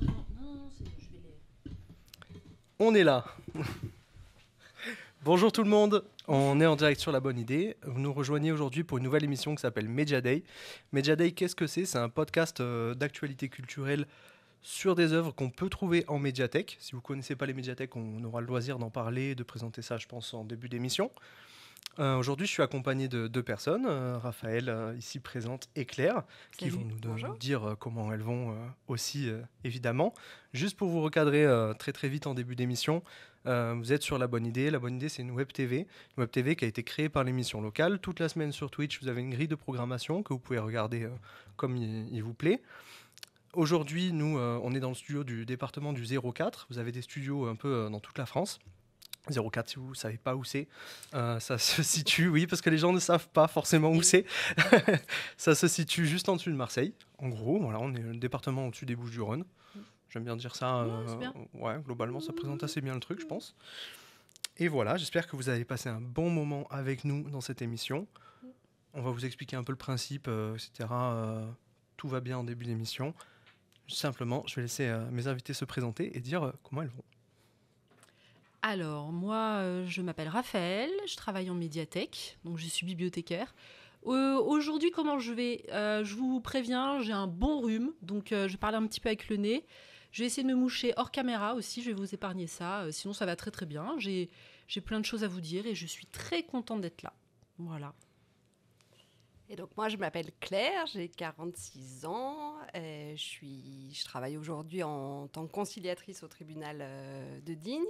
Non, c'est bon, je vais les... On est là. Bonjour tout le monde, on est en direct sur La Bonne Idée. Vous nous rejoignez aujourd'hui pour une nouvelle émission qui s'appelle Media Day. Media Day, qu'est-ce que c'est ? C'est un podcast d'actualité culturelle sur des œuvres qu'on peut trouver en médiathèque. Si vous ne connaissez pas les médiathèques, on aura le loisir d'en parler, de présenter ça, je pense, en début d'émission. Aujourd'hui, je suis accompagné de deux personnes, Raphaël, ici présente, et Claire, qui Salut. vont nous Bonjour. dire comment elles vont aussi, évidemment. Juste pour vous recadrer très très vite en début d'émission, vous êtes sur La Bonne Idée. La Bonne Idée, c'est une web TV qui a été créée par l'émission locale. Toute la semaine sur Twitch, vous avez une grille de programmation que vous pouvez regarder comme il vous plaît. Aujourd'hui, nous, on est dans le studio du département du 04. Vous avez des studios un peu dans toute la France. 04, si vous ne savez pas où c'est, ça se situe, oui, parce que les gens ne savent pas forcément où c'est. Ça se situe juste en dessus de Marseille. En gros, voilà, on est le département au-dessus des Bouches-du-Rhône. J'aime bien dire ça. C'est bien. Ouais, globalement, ça présente assez bien le truc, je pense. Et voilà, j'espère que vous avez passé un bon moment avec nous dans cette émission. On va vous expliquer un peu le principe, etc. Tout va bien en début d'émission. Simplement, je vais laisser mes invités se présenter et dire comment elles vont. Alors, moi, je m'appelle Raphaël, je travaille en médiathèque, donc je suis bibliothécaire. Aujourd'hui, comment je vais Je vous préviens, j'ai un bon rhume, donc je parle un petit peu avec le nez. Je vais essayer de me moucher hors caméra aussi, je vais vous épargner ça. Sinon, ça va très très bien. J'ai plein de choses à vous dire et je suis très contente d'être là. Voilà. Et donc moi, je m'appelle Claire, j'ai 46 ans. Je travaille aujourd'hui en tant que conciliatrice au tribunal de Digne.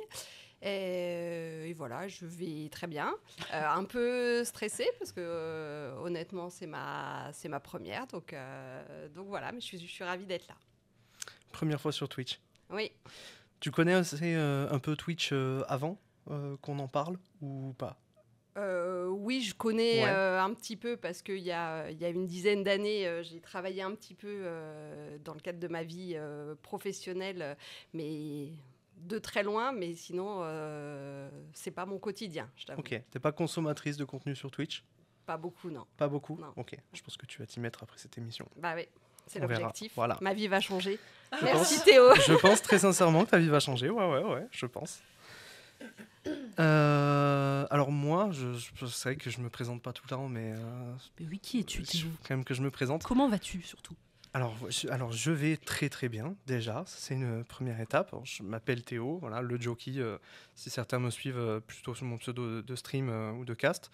Et voilà, je vais très bien. Un peu stressée parce que honnêtement, c'est ma première. Donc voilà, mais je suis ravie d'être là. Première fois sur Twitch. Oui. Tu connais un peu Twitch avant qu'on en parle ou pas ? Oui, je connais Ouais. un petit peu parce qu'il y a une dizaine d'années, j'ai travaillé un petit peu dans le cadre de ma vie professionnelle, mais de très loin. Mais sinon, c'est pas mon quotidien, je t'avoue. Ok. T'es pas consommatrice de contenu sur Twitch ? Pas beaucoup, non. Pas beaucoup ? Non. Ok. Je pense que tu vas t'y mettre après cette émission. Bah oui, c'est On verra. l'objectif. Voilà. Ma vie va changer. Je Merci pense- Théo. Je pense très sincèrement que ta vie va changer. Ouais, je pense. Alors moi, c'est vrai que je me présente pas tout le temps, mais Mais oui, qui es-tu, il Théo faut quand même que je me présente. Comment vas-tu surtout ? Alors je vais très très bien déjà, c'est une première étape. Alors, je m'appelle Théo, voilà, le jockey, si certains me suivent plutôt sur mon pseudo de stream ou de cast.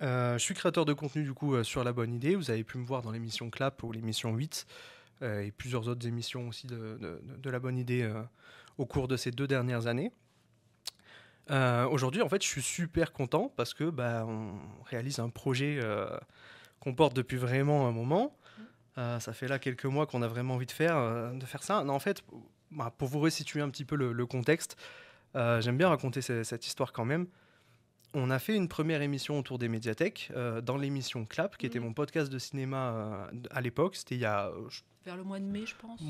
Je suis créateur de contenu du coup sur La Bonne Idée, vous avez pu me voir dans l'émission Clap ou l'émission 8 et plusieurs autres émissions aussi de La Bonne Idée au cours de ces 2 dernières années. Aujourd'hui en fait je suis super content parce que on réalise un projet qu'on porte depuis vraiment un moment. Ça fait là quelques mois qu'on a vraiment envie de faire ça. Non, en fait, pour vous resituer un petit peu le contexte, j'aime bien raconter cette histoire quand même. On a fait une première émission autour des médiathèques dans l'émission Clap, qui était mon podcast de cinéma à l'époque. C'était il y a Vers le mois de mai, je pense.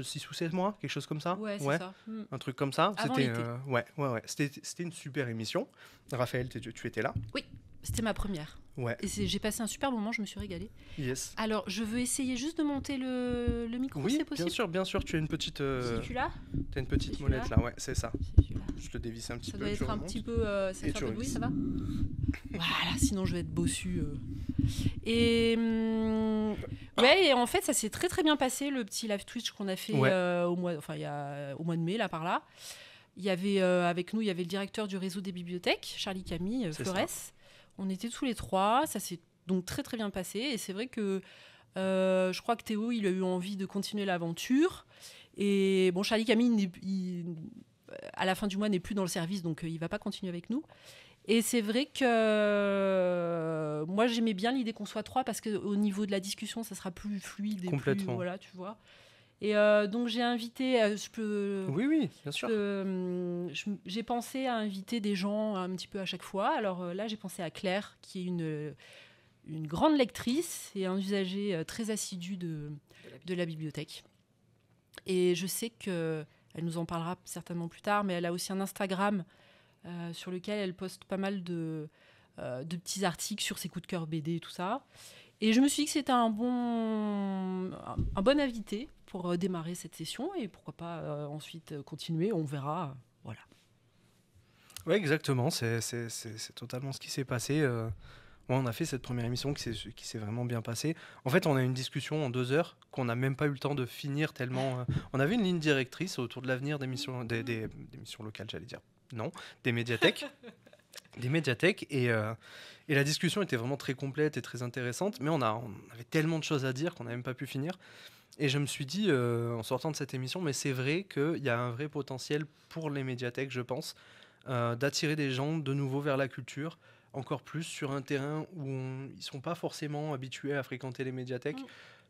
6 ou 7 mois, quelque chose comme ça. Ouais, c'est ça. Un truc comme ça. Avant C'était, l'été. ouais. C'était une super émission. Raphaël, tu étais là. Oui, c'était ma première. Ouais, Et j'ai passé un super moment, je me suis régalée. yes. Alors, je veux essayer juste de monter le micro, Oui, c'est possible ? bien sûr, tu as une petite, C'est celui-là ? t'as une petite C'est molette celui-là là, ouais, c'est ça. C'est celui-là. Je te dévisse un petit Ça peu. doit tu être un remontes. petit peu... ça Et fait tu un peu de bruit, revisses. ça va ? Voilà, sinon je vais être bossu. Et ouais, et en fait, ça s'est très très bien passé, le petit live Twitch qu'on a fait Ouais. au mois de mai, là par là. Il y avait avec nous, il y avait le directeur du réseau des bibliothèques, Charlie Camille C'est Flores. On était tous les trois, ça s'est donc très très bien passé. Et c'est vrai que je crois que Théo, il a eu envie de continuer l'aventure. Et bon, Charlie Camille, à la fin du mois, n'est plus dans le service, donc il va pas continuer avec nous. Et c'est vrai que moi, j'aimais bien l'idée qu'on soit 3 parce qu'au niveau de la discussion, ça sera plus fluide. Et Complètement. plus, voilà, tu vois. Et donc, j'ai invité... Oui, bien sûr. j'ai pensé à inviter des gens un petit peu à chaque fois. Alors là, j'ai pensé à Claire, qui est une grande lectrice et un usager très assidu de la bibliothèque. Et je sais qu'elle nous en parlera certainement plus tard, mais elle a aussi un Instagram sur lequel elle poste pas mal de petits articles sur ses coups de cœur BD et tout ça. Et je me suis dit que c'était un bon invité pour démarrer cette session et pourquoi pas ensuite continuer, on verra. Voilà. Oui, exactement, c'est totalement ce qui s'est passé. On a fait cette première émission qui s'est vraiment bien passée. En fait, on a eu une discussion en 2 heures qu'on n'a même pas eu le temps de finir tellement... on avait une ligne directrice autour de l'avenir des missions locales, j'allais dire. Non, des médiathèques. Des médiathèques et la discussion était vraiment très complète et très intéressante, mais on avait tellement de choses à dire qu'on n'a même pas pu finir. Et je me suis dit, en sortant de cette émission, mais c'est vrai qu'il y a un vrai potentiel pour les médiathèques, je pense, d'attirer des gens de nouveau vers la culture, encore plus sur un terrain où ils ne sont pas forcément habitués à fréquenter les médiathèques,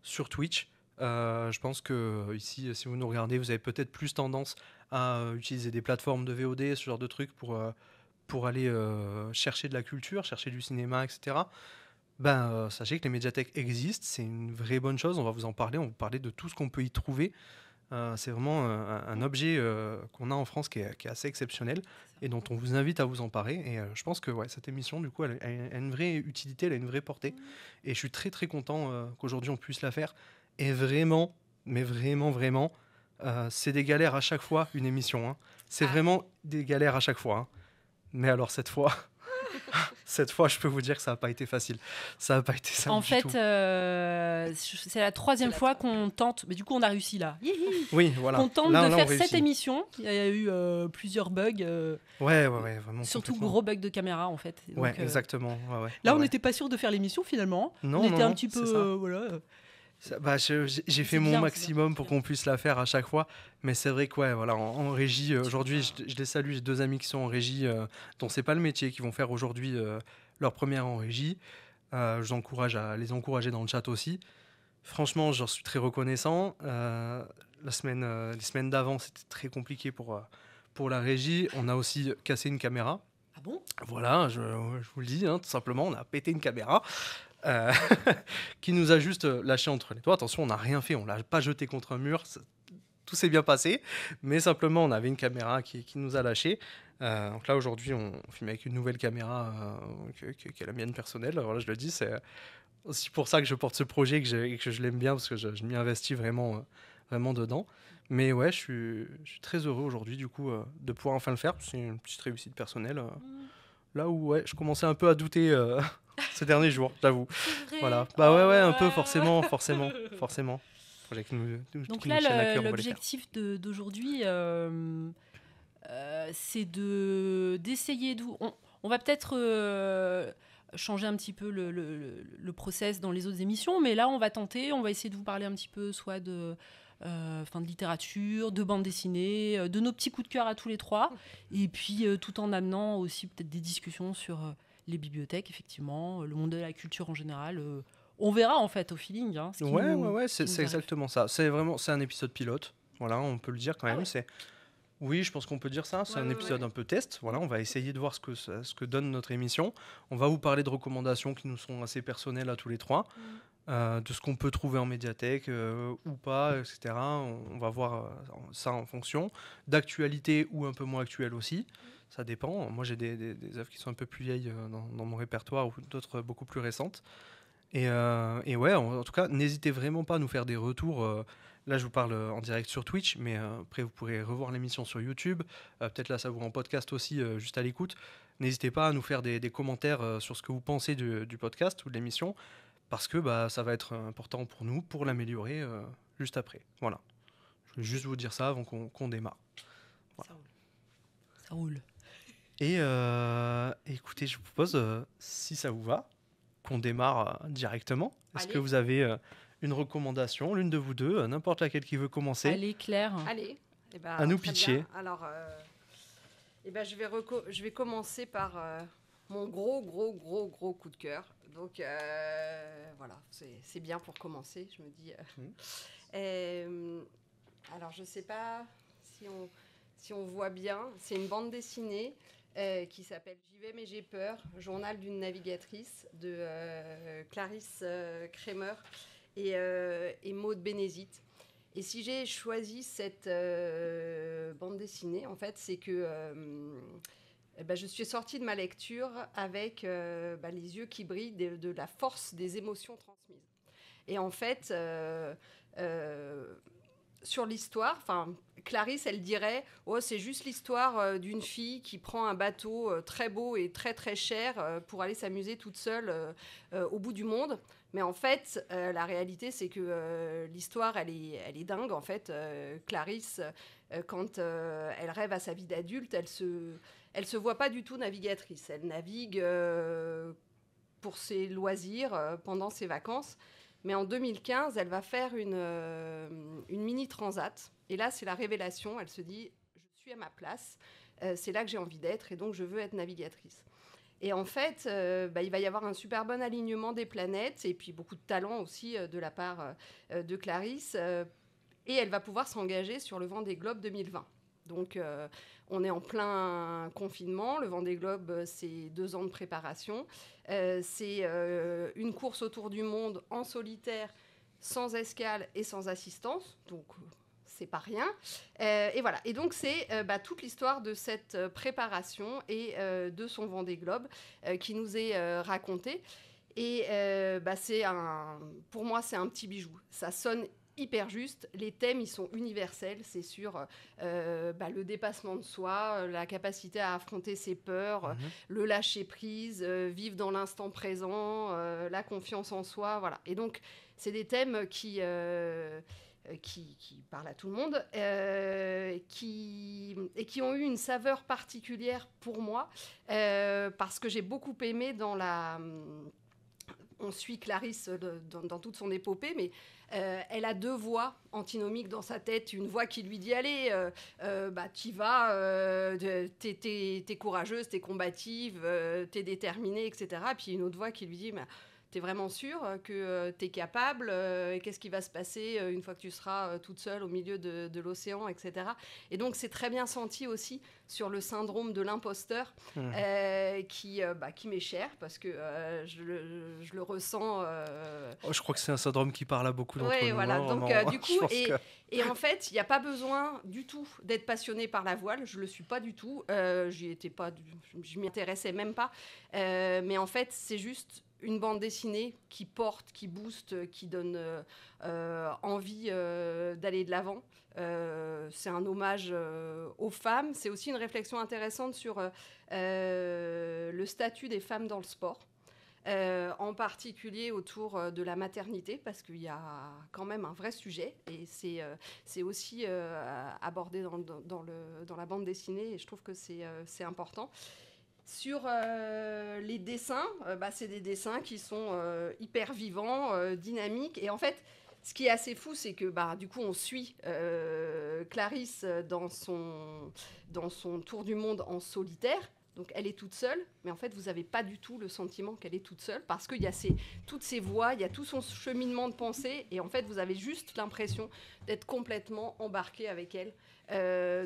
sur Twitch. Je pense que ici, si vous nous regardez, vous avez peut-être plus tendance à utiliser des plateformes de VOD, ce genre de trucs pour aller chercher de la culture, chercher du cinéma, etc. Sachez que les médiathèques existent, c'est une vraie bonne chose, on va vous en parler, on va vous parler de tout ce qu'on peut y trouver. C'est vraiment un objet qu'on a en France qui est assez exceptionnel et dont on vous invite à vous emparer. Et je pense que cette émission, du coup, elle a une vraie utilité, elle a une vraie portée. Et je suis très très content qu'aujourd'hui on puisse la faire. Et vraiment, mais vraiment, vraiment, c'est des galères à chaque fois, une émission. Hein. C'est vraiment des galères à chaque fois. Hein. Mais alors cette fois, je peux vous dire que ça n'a pas été facile. Ça n'a pas été simple en du fait, tout. c'est la troisième fois qu'on tente, mais du coup on a réussi là. Oui, voilà. Qu'on tente Là, de on faire réussit. cette émission. Il y a eu plusieurs bugs. Ouais, vraiment. Surtout complètement. gros bugs de caméra en fait. Ouais, exactement. Ouais. Là, on Ouais. n'était pas sûr de faire l'émission finalement. Non, on était un non, petit c'est peu, ça. voilà. J'ai fait mon maximum pour qu'on puisse la faire à chaque fois, mais c'est vrai que en régie, aujourd'hui, je les salue, j'ai 2 amis qui sont en régie, dont c'est pas le métier, qui vont faire aujourd'hui leur première en régie. Je vous encourage à les encourager dans le chat aussi. Franchement, j'en suis très reconnaissant. Les semaines d'avant, c'était très compliqué pour la régie. On a aussi cassé une caméra. Ah bon ? Voilà, je vous le dis, hein, tout simplement, on a pété une caméra. Qui nous a juste lâché entre les doigts. Attention, on n'a rien fait, on l'a pas jeté contre un mur, tout s'est bien passé, mais simplement on avait une caméra qui nous a lâché. Donc là aujourd'hui on filme avec une nouvelle caméra qui est la mienne personnelle. Voilà, je le dis, c'est aussi pour ça que je porte ce projet et que je l'aime bien parce que je m'y investis vraiment dedans. Mais ouais, je suis très heureux aujourd'hui du coup de pouvoir enfin le faire. C'est une petite réussite personnelle. Là où je commençais un peu à douter ces derniers jours, j'avoue. Voilà. Un peu, forcément. Donc là, l'objectif d'aujourd'hui, c'est d'essayer de... On va peut-être changer un petit peu le process dans les autres émissions, mais là, on va essayer de vous parler un petit peu soit de littérature, de bande dessinée, de nos petits coups de cœur à tous les trois, et puis tout en amenant aussi peut-être des discussions sur les bibliothèques, effectivement, le monde de la culture en général. On verra en fait au feeling. Hein, c'est exactement ça. C'est un épisode pilote. Voilà, on peut le dire quand même. Oui, je pense qu'on peut dire ça. C'est un épisode un peu test. Voilà, on va essayer de voir ce que donne notre émission. On va vous parler de recommandations qui nous sont assez personnelles à tous les trois. De ce qu'on peut trouver en médiathèque ou pas, etc. On va voir ça en fonction. D'actualité ou un peu moins actuelle aussi. Ça dépend. Moi, j'ai des œuvres qui sont un peu plus vieilles dans mon répertoire ou d'autres beaucoup plus récentes. Et en tout cas, n'hésitez vraiment pas à nous faire des retours. Là, je vous parle en direct sur Twitch, mais après, vous pourrez revoir l'émission sur YouTube. Peut-être là, ça vous en podcast aussi, juste à l'écoute. N'hésitez pas à nous faire des commentaires sur ce que vous pensez du podcast ou de l'émission, parce que ça va être important pour nous, pour l'améliorer juste après. Voilà. Je vais juste vous dire ça avant qu'on démarre. Voilà. Ça roule. Et écoutez, je vous propose, si ça vous va, qu'on démarre directement. Est-ce que vous avez une recommandation, l'une de vous deux, n'importe laquelle qui veut commencer? Allez, Claire. Allez. À nous pitcher. Bien. Alors, je vais commencer par mon gros coup de cœur. Donc, voilà, c'est bien pour commencer, je me dis. Alors, je ne sais pas si on voit bien. C'est une bande dessinée qui s'appelle J'y vais mais j'ai peur, journal d'une navigatrice de Clarisse Kramer et Maud Bénézite. Et si j'ai choisi cette bande dessinée, en fait, c'est que je suis sortie de ma lecture avec les yeux qui brillent de la force des émotions transmises. Et en fait, sur l'histoire, Clarisse, elle dirait c'est juste l'histoire d'une fille qui prend un bateau très beau et très très cher pour aller s'amuser toute seule au bout du monde. Mais en fait, la réalité, c'est que l'histoire, elle est dingue. En fait, Clarisse, quand elle rêve à sa vie d'adulte, elle se voit pas du tout navigatrice. Elle navigue pour ses loisirs pendant ses vacances. Mais en 2015, elle va faire une mini transat. Et là, c'est la révélation. Elle se dit, je suis à ma place. C'est là que j'ai envie d'être. Et donc, je veux être navigatrice. Et en fait, il va y avoir un super bon alignement des planètes. Et puis, beaucoup de talent aussi de la part de Clarisse. Et elle va pouvoir s'engager sur le Vendée Globe 2020. Donc, on est en plein confinement. Le Vendée Globe, c'est 2 ans de préparation. C'est une course autour du monde en solitaire, sans escale et sans assistance. Donc, c'est pas rien. Et voilà. Et donc, c'est toute l'histoire de cette préparation et de son Vendée Globe qui nous est racontée. Et pour moi, c'est un petit bijou. Ça sonne hyper juste. Les thèmes, ils sont universels. C'est sur le dépassement de soi, la capacité à affronter ses peurs, le lâcher-prise, vivre dans l'instant présent, la confiance en soi. Voilà. Et donc, c'est des thèmes qui parlent à tout le monde, qui ont eu une saveur particulière pour moi, parce que j'ai beaucoup aimé on suit Clarisse dans toute son épopée, mais elle a 2 voix antinomiques dans sa tête. Une voix qui lui dit « Allez, t'y vas, t'es courageuse, t'es combative, t'es déterminée, etc. » Puis une autre voix qui lui dit « T'es vraiment sûre que t'es capable et qu'est-ce qui va se passer une fois que tu seras toute seule au milieu de l'océan, etc. » Et donc, c'est très bien senti aussi sur le syndrome de l'imposteur qui m'est cher parce que je le ressens. Je crois que c'est un syndrome qui parle à beaucoup d'entre nous. Voilà. Donc, du coup, et en fait, il n'y a pas besoin du tout d'être passionné par la voile. Je ne le suis pas du tout. Je m'y intéressais même pas. Mais en fait, c'est juste une bande dessinée qui porte, qui booste, qui donne envie d'aller de l'avant. C'est un hommage aux femmes. C'est aussi une réflexion intéressante sur le statut des femmes dans le sport. En particulier autour de la maternité, parce qu'il y a quand même un vrai sujet, et c'est aussi abordé dans la bande dessinée, et je trouve que c'est important. Sur les dessins, c'est des dessins qui sont hyper vivants, dynamiques, et en fait, ce qui est assez fou, c'est que du coup, on suit Clarisse dans son tour du monde en solitaire. Donc, elle est toute seule, mais en fait, vous n'avez pas du tout le sentiment qu'elle est toute seule parce qu'il y a toutes ces voix, il y a tout son cheminement de pensée et en fait, vous avez juste l'impression d'être complètement embarqué avec elle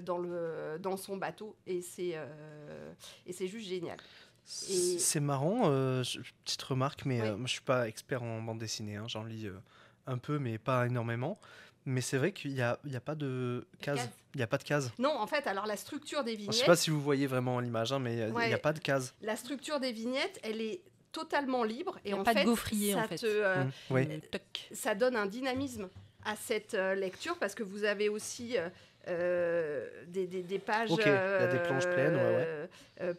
dans son bateau et c'est juste génial. C'est marrant, petite remarque, mais moi, je ne suis pas expert en bande dessinée, j'en lis un peu, mais pas énormément. Mais c'est vrai qu'il n'y a pas de case. Il n'y a pas de case. Non, en fait, alors la structure des vignettes... Je ne sais pas si vous voyez vraiment l'image, mais il n'y a pas de case. La structure des vignettes, elle est totalement libre. Et il n'y a en pas fait, de gaufrier, en fait. Ça donne un dynamisme à cette lecture parce que vous avez aussi... des pages il y a des planches pleines,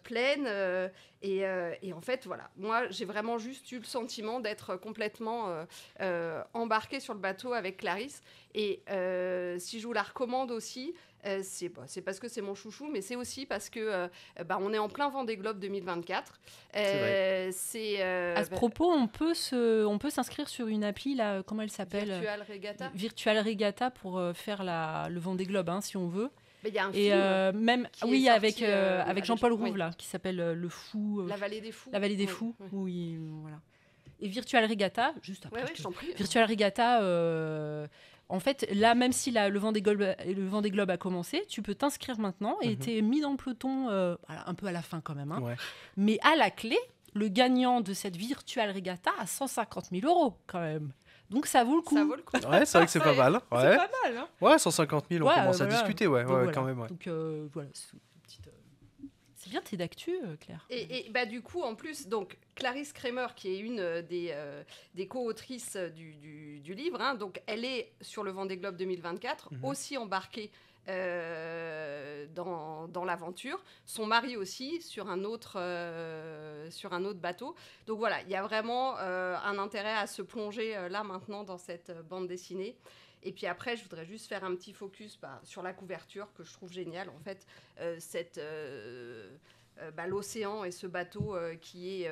pleines et en fait voilà, moi j'ai vraiment juste eu le sentiment d'être complètement embarquée sur le bateau avec Clarisse et si je vous la recommande aussi, c'est parce que c'est mon chouchou, mais c'est aussi parce que on est en plein Vendée Globe 2024. À ce propos, on peut s'inscrire sur une appli là, comment elle s'appelle ? Virtual Regatta. Virtual Regatta pour faire le Vendée Globe, si on veut. Mais il y a un et film même sorti, avec Jean-Paul Rouve là, qui s'appelle Le Fou. La Vallée des Fous. La Vallée des Fous. Oui, voilà. Et Virtual Regatta, juste après. Je t'en prie. Virtual Regatta. En fait, là, même si le Vendée Globe a commencé, tu peux t'inscrire maintenant et t'es mis dans le peloton un peu à la fin quand même. Mais à la clé, le gagnant de cette Virtual Regatta a 150 000 € quand même. Donc ça vaut le coup. Ouais, c'est vrai que c'est pas mal. Ouais. C'est pas mal. Ouais, 150 000, on commence à discuter, quand même. Donc voilà, c'est Bien, t'es d'actu, Claire. Et bah, du coup, en plus, donc, Clarisse Kramer, qui est une des co-autrices du livre, hein, donc, elle est sur le Vendée Globe 2024, aussi embarquée dans l'aventure. Son mari aussi, sur un autre bateau. Donc voilà, il y a vraiment un intérêt à se plonger là maintenant dans cette bande dessinée. Et puis après, je voudrais juste faire un petit focus sur la couverture que je trouve géniale. En fait, l'océan et ce bateau qui est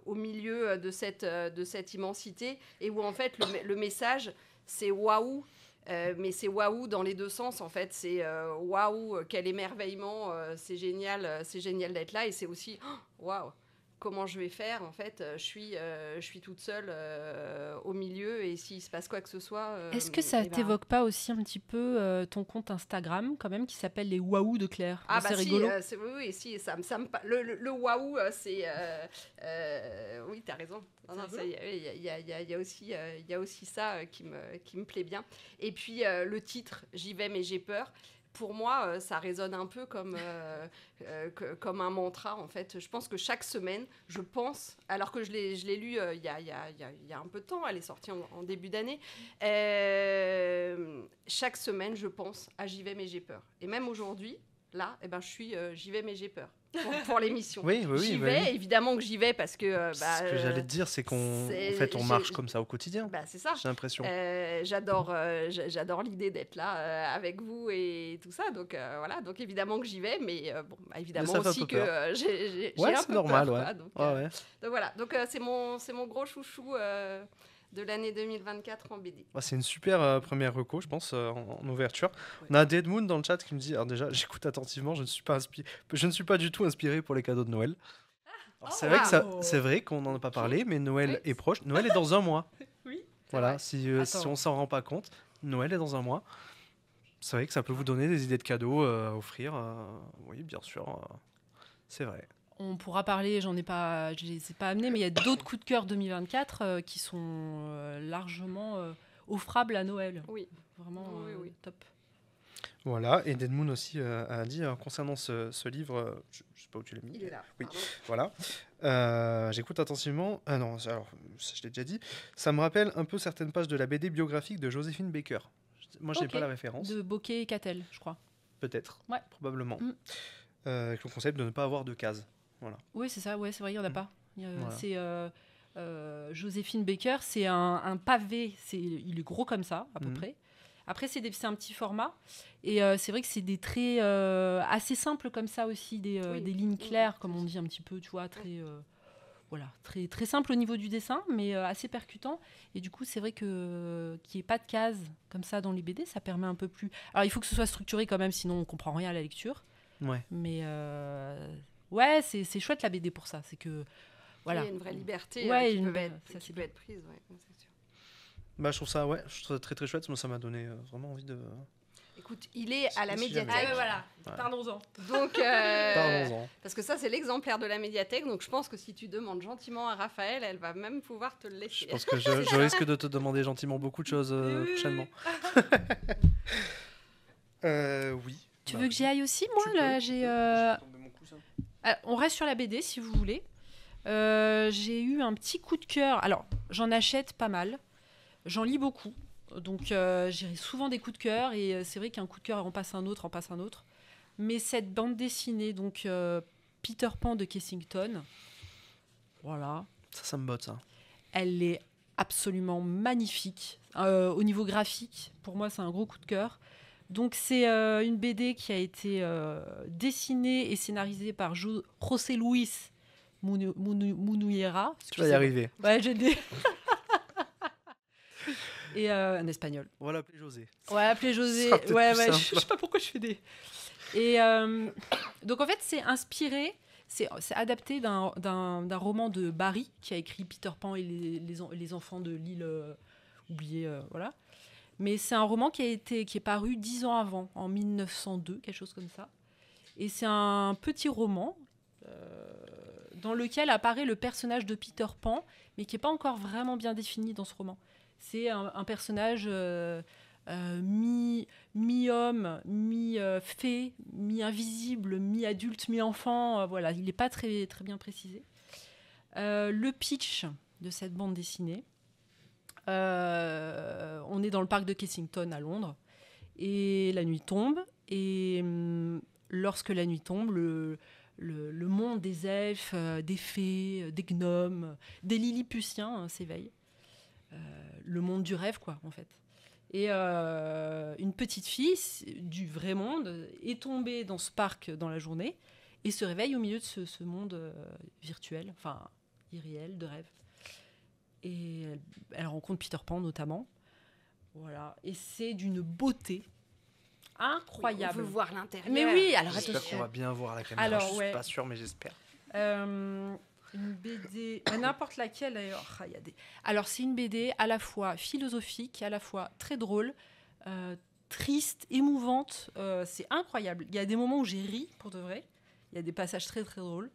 au milieu de cette immensité et où en fait le message, c'est waouh. Mais c'est waouh dans les deux sens en fait, c'est waouh, quel émerveillement, c'est génial d'être là, et c'est aussi waouh, comment je vais faire en fait, je suis toute seule au milieu, et s'il se passe quoi que ce soit. Est-ce que ça t'évoque pas aussi un petit peu ton compte Instagram quand même qui s'appelle les waouh de Claire? Ah c'est bah rigolo. Oui, si, le waouh, c'est oui, t'as raison. Il y a aussi ça qui me plaît bien. Et puis le titre, J'y vais mais j'ai peur. Pour moi, ça résonne un peu comme un mantra, en fait. Je pense que chaque semaine, je pense, alors que je l'ai lu il y a un peu de temps, elle est sortie en début d'année, chaque semaine, je pense à J'y vais mais j'ai peur. Et même aujourd'hui, là, je suis J'y vais mais j'ai peur pour l'émission. Oui, j'y vais, évidemment que j'y vais parce que... ce que j'allais te dire, c'est qu'on on marche comme ça au quotidien. C'est ça. J'ai l'impression. J'adore l'idée d'être là avec vous et tout ça. Donc voilà, donc évidemment que j'y vais, mais évidemment mais aussi que j'ai un peu normal, peur. Ouais. Quoi, donc voilà, donc c'est mon gros chouchou de l'année 2024 en BD. C'est une super première reco, je pense, en ouverture. Ouais. On a Dead Moon dans le chat qui me dit, alors déjà, j'écoute attentivement, je ne suis pas du tout inspiré pour les cadeaux de Noël. C'est vrai qu'on n'en a pas parlé, mais Noël est proche. Noël est dans un mois. Oui. Voilà, si on s'en rend pas compte, Noël est dans un mois. C'est vrai que ça peut vous donner des idées de cadeaux à offrir. Oui, bien sûr, c'est vrai. On pourra parler, je ne les ai pas amenés, mais il y a d'autres coups de cœur 2024 qui sont largement offrables à Noël. Oui. Vraiment oui. Top. Voilà, et Dead Moon aussi a dit, concernant ce livre, je ne sais pas où tu l'as mis. Il est là. Oui, voilà. J'écoute attentivement. Ah non, alors, je l'ai déjà dit. Ça me rappelle un peu certaines pages de la BD biographique de Joséphine Baker. Moi, je n'ai pas la référence. De Bokeh et Cattel, je crois. Peut-être, ouais. Probablement. Avec le concept de ne pas avoir de cases. Voilà. Oui, c'est ça, c'est vrai, il n'y en a pas. Voilà. C'est Joséphine Baker, c'est un pavé, il est gros comme ça, à peu près. Après, c'est un petit format. Et c'est vrai que c'est des traits assez simples comme ça aussi, des lignes claires, comme on dit un petit peu, tu vois, très, très simple au niveau du dessin, mais assez percutant. Et du coup, c'est vrai qu'il n'y ait pas de cases comme ça dans les BD, ça permet un peu plus... Alors, il faut que ce soit structuré quand même, sinon on ne comprend rien à la lecture. Ouais. Mais... ouais, c'est chouette la BD pour ça. C'est que voilà. Il y a une vraie liberté qui peut être prise. Ouais, c'est sûr. Je trouve ça très très chouette. Moi, ça m'a donné vraiment envie de. Écoute, il est à la médiathèque. Voilà. Ouais. Parlons-en. Donc, Parlons-en. Parce que ça, c'est l'exemplaire de la médiathèque. Donc, je pense que si tu demandes gentiment à Raphaël, elle va même pouvoir te le laisser. Je pense que je risque de te demander gentiment beaucoup de choses prochainement. Oui. Tu veux que j'y aille aussi, moi là, on reste sur la BD, si vous voulez. J'ai eu un petit coup de cœur. Alors, j'en achète pas mal. J'en lis beaucoup. Donc, j'ai souvent des coups de cœur. Et c'est vrai qu'un coup de cœur en passe un autre. Mais cette bande dessinée, donc Peter Pan de Kensington, voilà. Ça me botte, ça. Elle est absolument magnifique. Au niveau graphique, pour moi, c'est un gros coup de cœur. Donc, c'est une BD qui a été dessinée et scénarisée par José Luis Munuyera. Tu vas y arriver. Ouais, j'ai dit. Et un espagnol. On va l'appeler José. Ouais, appeler José. Ouais, je sais pas pourquoi je fais des... Et donc, en fait, c'est inspiré, c'est adapté d'un roman de Barry, qui a écrit Peter Pan et les enfants de l'île oubliée, voilà. Mais c'est un roman qui est paru 10 ans avant, en 1902, quelque chose comme ça. Et c'est un petit roman dans lequel apparaît le personnage de Peter Pan, mais qui n'est pas encore vraiment bien défini dans ce roman. C'est un personnage mi-homme, mi-fée, mi-invisible, mi-adulte, mi-enfant. Voilà, il n'est pas très, très bien précisé. Le pitch de cette bande dessinée. On est dans le parc de Kensington à Londres. Et la nuit tombe. Et lorsque la nuit tombe, le monde des elfes, des fées, des gnomes, des lilliputiens s'éveille. Le monde du rêve, quoi, en fait. Et une petite fille du vrai monde est tombée dans ce parc dans la journée et se réveille au milieu de ce monde virtuel, enfin irréel, de rêve. Et elle rencontre Peter Pan notamment. Voilà. Et c'est d'une beauté incroyable. On veut voir l'intérieur. Mais oui, alors J'espère attention. qu'on va bien voir la caméra. Alors, Je suis ouais. pas sûr, mais j'espère. Une BD, n'importe laquelle d'ailleurs. Alors, c'est une BD à la fois philosophique, à la fois très drôle, triste, émouvante. C'est incroyable. Il y a des moments où j'ai ri, pour de vrai. Il y a des passages très, très drôles.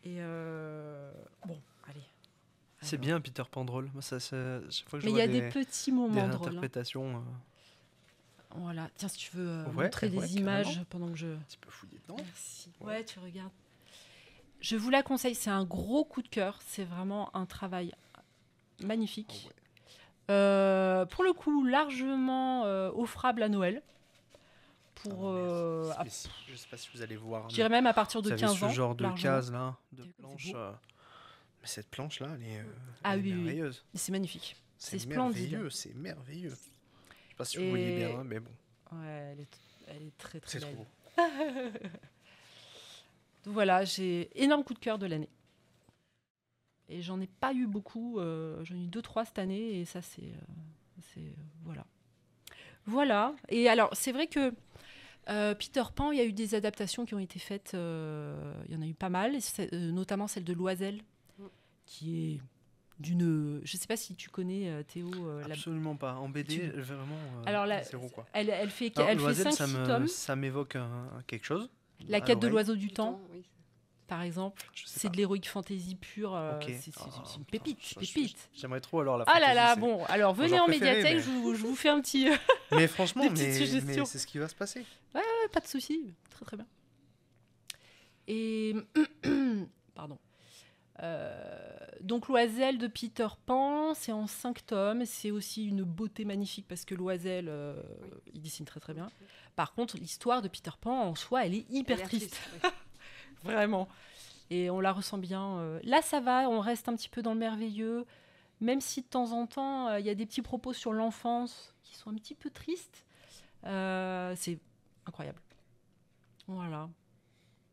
Et bon, allez. C'est bien Peter Pan drôle. Moi, chaque fois que je Mais il vois y a des petits moments des drôles. interprétations. Voilà. Tiens, si tu veux Ouais, montrer ouais, des images carrément. pendant que je... Un petit peu fouillé dedans. Merci. Ouais, tu regardes. Je vous la conseille, c'est un gros coup de cœur. C'est vraiment un travail magnifique. Oh ouais. Pour le coup, largement offrable à Noël. Pour, Mais si, je sais pas si vous allez voir. je dirais même à partir de vous avez 15 ce ans. genre de largement. case là, de C'est planche. beau. Mais cette planche là, elle est, Ah elle est oui, oui, oui. merveilleuse. C'est magnifique. C'est merveilleux, splendide. c'est merveilleux. Je sais pas si vous voyez bien, hein, mais bon, Ouais, elle est très très c'est belle. trop beau. Donc voilà, j'ai énorme coup de cœur de l'année. Et j'en ai pas eu beaucoup. J'en ai eu 2-3 cette année. Et ça, c'est voilà. Voilà. Et alors, c'est vrai que Peter Pan, il y a eu des adaptations qui ont été faites. Il y en a eu pas mal, notamment celle de Loisel, qui est d'une... Je sais pas si tu connais, Théo. Absolument pas. En BD, Tu- vraiment, Alors, zéro quoi. elle fait Alors, 5-6 tomes. ça m'évoque quelque chose. La à quête de l'oreille. l'oiseau du temps, Oui. par exemple. Je sais C'est pas. de l'héroïque fantasy pure. Ok. C'est Oh, une putain, pépite. je- Pépite. J'aimerais trop alors la Ah là fantaisie, là, c'est- bon, alors venez genre en préféré, médiathèque, mais- je vous fais un petit... Mais franchement, Des petites suggestions. c'est ce qui va se passer. Pas de souci, très très bien. Et pardon. Donc Loisel de Peter Pan, c'est en 5 tomes. C'est aussi une beauté magnifique parce que Loisel, il dessine très très bien. Par contre, l'histoire de Peter Pan en soi, elle est hyper Elle est triste, oui. vraiment. Et on la ressent bien. Là, ça va, on reste un petit peu dans le merveilleux, même si de temps en temps, il y a des petits propos sur l'enfance qui sont un petit peu tristes. C'est incroyable. Voilà.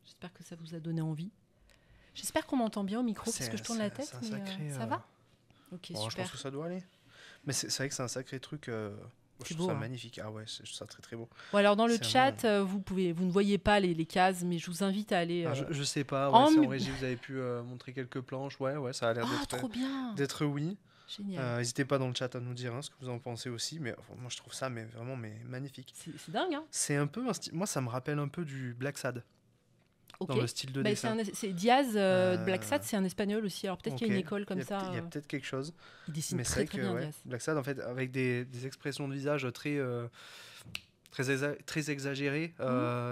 J'espère que ça vous a donné envie. J'espère qu'on m'entend bien au micro parce que je tourne la tête. C'est un Mais sacré, ça va Ok, bon, je super. pense que ça doit aller. Mais c'est vrai que c'est un sacré truc. Je C'est trouve beau, ça hein. magnifique. Ah ouais, je trouve ça très très beau. Bon, alors dans le C'est chat, vous ne voyez pas les cases, mais je vous invite à aller. Ah, je sais pas. en Ouais, si en mu- régie vous avez pu montrer quelques planches. Ouais, ça a l'air Ah, trop bien d'être oui. Génial. N'hésitez pas dans le chat à nous dire ce que vous en pensez aussi. Mais enfin, moi je trouve ça vraiment magnifique. C'est dingue, hein C'est un peu un style. Moi ça me rappelle un peu du Black Sad Ok. dans le style de Bah, dessin. c'est Diaz, Black Sad, c'est un espagnol aussi. Alors peut-être qu'il y a une Ok. école comme ça. Il y a peut-être quelque chose. Il dessine Mais c'est très vrai très que bien, ouais, Diaz. Black Sad, en fait, avec des expressions de visage très exagérées,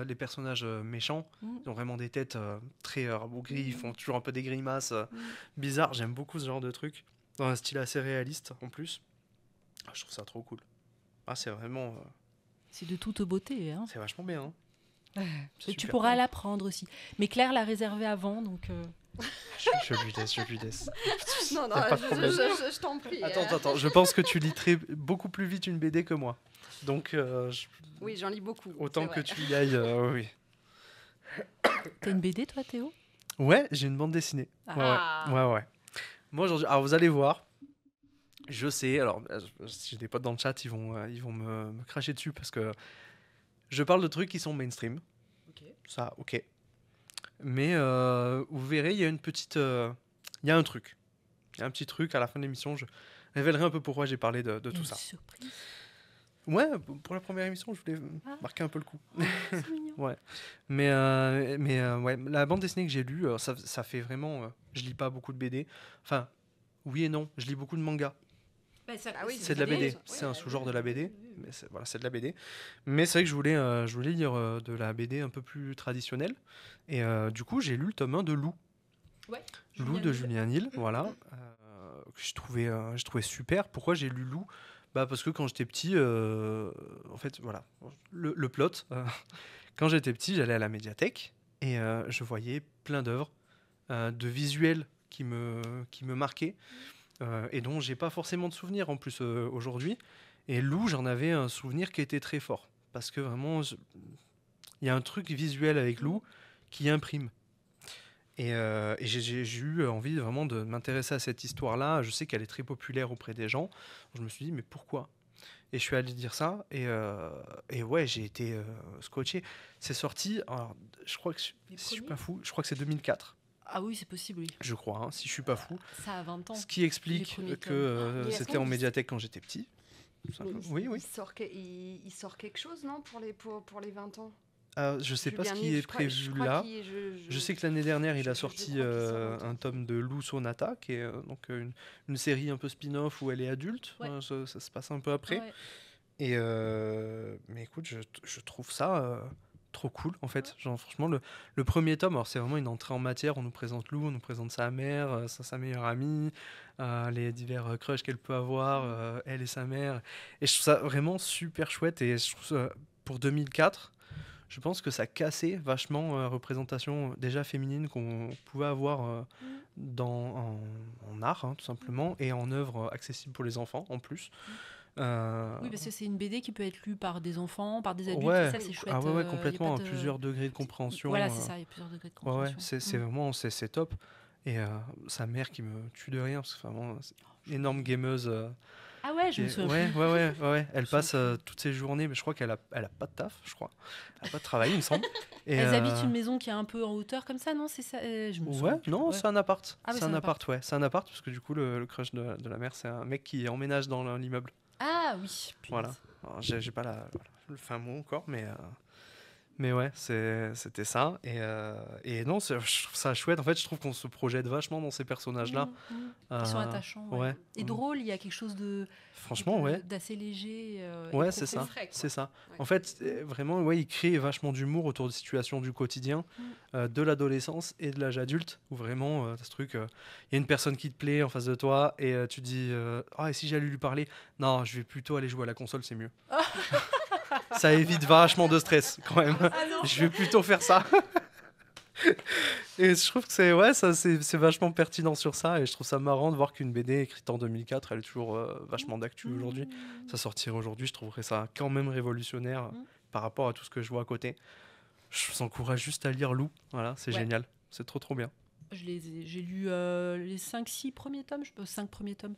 les personnages méchants, Mm. ils ont vraiment des têtes très rabougries, ils font toujours un peu des grimaces bizarres. J'aime beaucoup ce genre de truc, dans un style assez réaliste en plus. Ah, je trouve ça trop cool. Ah, c'est vraiment... C'est de toute beauté. Hein. c'est vachement bien. Hein. C'est Et tu super pourras bien. la prendre aussi. Mais Claire l'a réservée avant, donc... Je lui laisse. Non, non, Y a pas de problème. je t'en prie. Attends, je pense que tu lis beaucoup plus vite une BD que moi. Donc, Oui, j'en lis beaucoup. autant c'est que vrai. tu y ailles, oui. T'as une BD, toi, Théo Ouais, j'ai une bande dessinée. Ah. Ouais. Moi aujourd'hui, alors vous allez voir, je sais, alors si j'ai des potes dans le chat, ils vont me cracher dessus parce que je parle de trucs qui sont mainstream. Ça, ok. Mais vous verrez, il y a une petite, il y a un truc. Il y a un petit truc à la fin de l'émission. Je révélerai un peu pourquoi j'ai parlé de tout Une ça. surprise. Ouais, pour la première émission, je voulais Ah. marquer un peu le coup. C'est mignon. Mais ouais, la bande dessinée que j'ai lue, ça fait vraiment. Je lis pas beaucoup de BD. Enfin, oui et non. Je lis beaucoup de mangas. C'est de la BD, c'est un sous-genre de la BD, mais c'est de la BD. Mais c'est vrai que je voulais lire de la BD un peu plus traditionnelle. Et du coup, j'ai lu le tome 1 de Lou. Ouais, Lou de Julien Nil, voilà. Que je trouvais super. Pourquoi j'ai lu Lou ? Parce que quand j'étais petit, en fait, voilà, le plot. Quand j'étais petit, j'allais à la médiathèque et je voyais plein d'œuvres, de visuels qui me marquaient et dont j'ai pas forcément de souvenirs en plus aujourd'hui. Et Lou, j'en avais un souvenir qui était très fort parce que vraiment, il y a un truc visuel avec Lou qui imprime. Et j'ai eu envie vraiment de m'intéresser à cette histoire-là. Je sais qu'elle est très populaire auprès des gens. Je me suis dit, mais pourquoi ? Et je suis allé dire ça. Et ouais, j'ai été scotché. C'est sorti, alors, je crois que, si je suis pas fou, je crois que c'est 2004. Ah oui, c'est possible, oui. Je crois, hein, si je suis pas fou. Ça a 20 ans. Ce qui explique que c'était en médiathèque quand j'étais petit. Oui. Il sort quelque chose, non, pour les 20 ans. Je sais pas ce qui est prévu là. Je sais que l'année dernière, il a sorti un tome de Lou Sonata, qui est donc une série un peu spin-off où elle est adulte. Ouais. Ça se passe un peu après. Ouais. Mais écoute, je trouve ça trop cool en fait. Genre, franchement, le premier tome, alors c'est vraiment une entrée en matière. On nous présente Lou, on nous présente sa mère, sa meilleure amie, les divers crushs qu'elle peut avoir, elle et sa mère. Et je trouve ça vraiment super chouette. Et je trouve ça, pour 2004. Je pense que ça cassait vachement la représentation déjà féminine qu'on pouvait avoir en art, hein, tout simplement, et en œuvre accessible pour les enfants en plus. Oui, parce que c'est une BD qui peut être lue par des enfants, par des adultes, ouais. et ça c'est chouette. Ah ouais, complètement, à plusieurs degrés de compréhension. Voilà, c'est ça, il y a plusieurs degrés de compréhension. Ouais, c'est vraiment c'est top. Et sa mère qui me tue de rire, parce que vraiment, c'est une énorme gameuse. Ah ouais, je me souviens. Ouais. Elle passe toutes ses journées, mais je crois qu'elle a pas de taf, je crois. Elle a pas de travail, il me semble. Et elles habitent une maison qui est un peu en hauteur comme ça, non ? C'est ça je me souviens plus. Non, c'est un appart. Ah, c'est un appart, ouais. C'est un appart, parce que du coup, le crush de la mère, c'est un mec qui emménage dans l'immeuble. Ah oui. Voilà. Alors, j'ai pas le fin mot encore, mais ouais, c'était ça. Et non, je trouve ça chouette. En fait, je trouve qu'on se projette vachement dans ces personnages-là. Ils sont attachants. Ouais. Et drôle, il y a quelque chose d'assez léger. Ouais, c'est ça. C'est ça. Ouais. En fait, vraiment, ouais, il crée vachement d'humour autour des situations du quotidien, de l'adolescence et de l'âge adulte, où vraiment, ce truc, il y a une personne qui te plaît en face de toi, et tu te dis, et si j'allais lui parler ? Non, je vais plutôt aller jouer à la console, c'est mieux. Ça évite vachement de stress quand même. Je vais plutôt faire ça. Et je trouve que c'est vachement pertinent sur ça, et je trouve ça marrant de voir qu'une BD écrite en 2004, elle est toujours vachement d'actu aujourd'hui. Ça sortirait aujourd'hui, je trouverais ça quand même révolutionnaire par rapport à tout ce que je vois à côté. Je vous encourage juste à lire Lou, voilà, c'est génial, c'est trop bien. J'ai lu les 5 premiers tomes, 5 premiers tomes.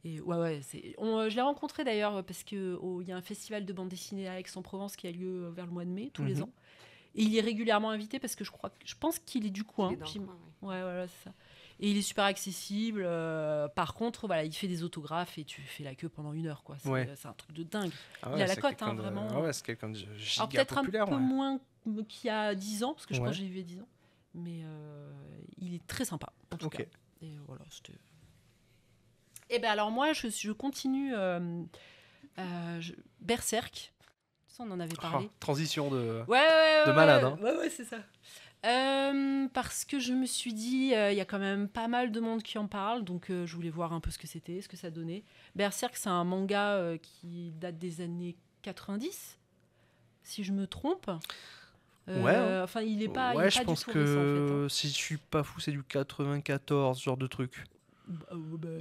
Et je l'ai rencontré d'ailleurs parce qu'il y a un festival de bande dessinée à Aix-en-Provence qui a lieu vers le mois de mai, tous les ans. Et il est régulièrement invité parce que je pense qu'il est du coin. Ouais, voilà, c'est ça. Et il est super accessible. Par contre, voilà, il fait des autographes et tu fais la queue pendant 1 heure, quoi. C'est un truc de dingue. Il a la cote, vraiment. Ouais, c'est quelqu'un de giga alors, peut-être populaire, un peu moins qu'il y a 10 ans, parce que je pense que j'ai vu il y a 10 ans. Mais il est très sympa, en tout cas. Et voilà, c'était... Et bien alors moi, je continue Berserk. Ça, on en avait parlé. Transition de malade. Hein. Ouais, c'est ça. Parce que je me suis dit, il y a quand même pas mal de monde qui en parle, donc je voulais voir un peu ce que c'était, ce que ça donnait. Berserk, c'est un manga qui date des années 90, si je me trompe. Enfin, il est pas. Ouais, je pense que récent, si je suis pas fou, c'est du 94, ce genre de truc.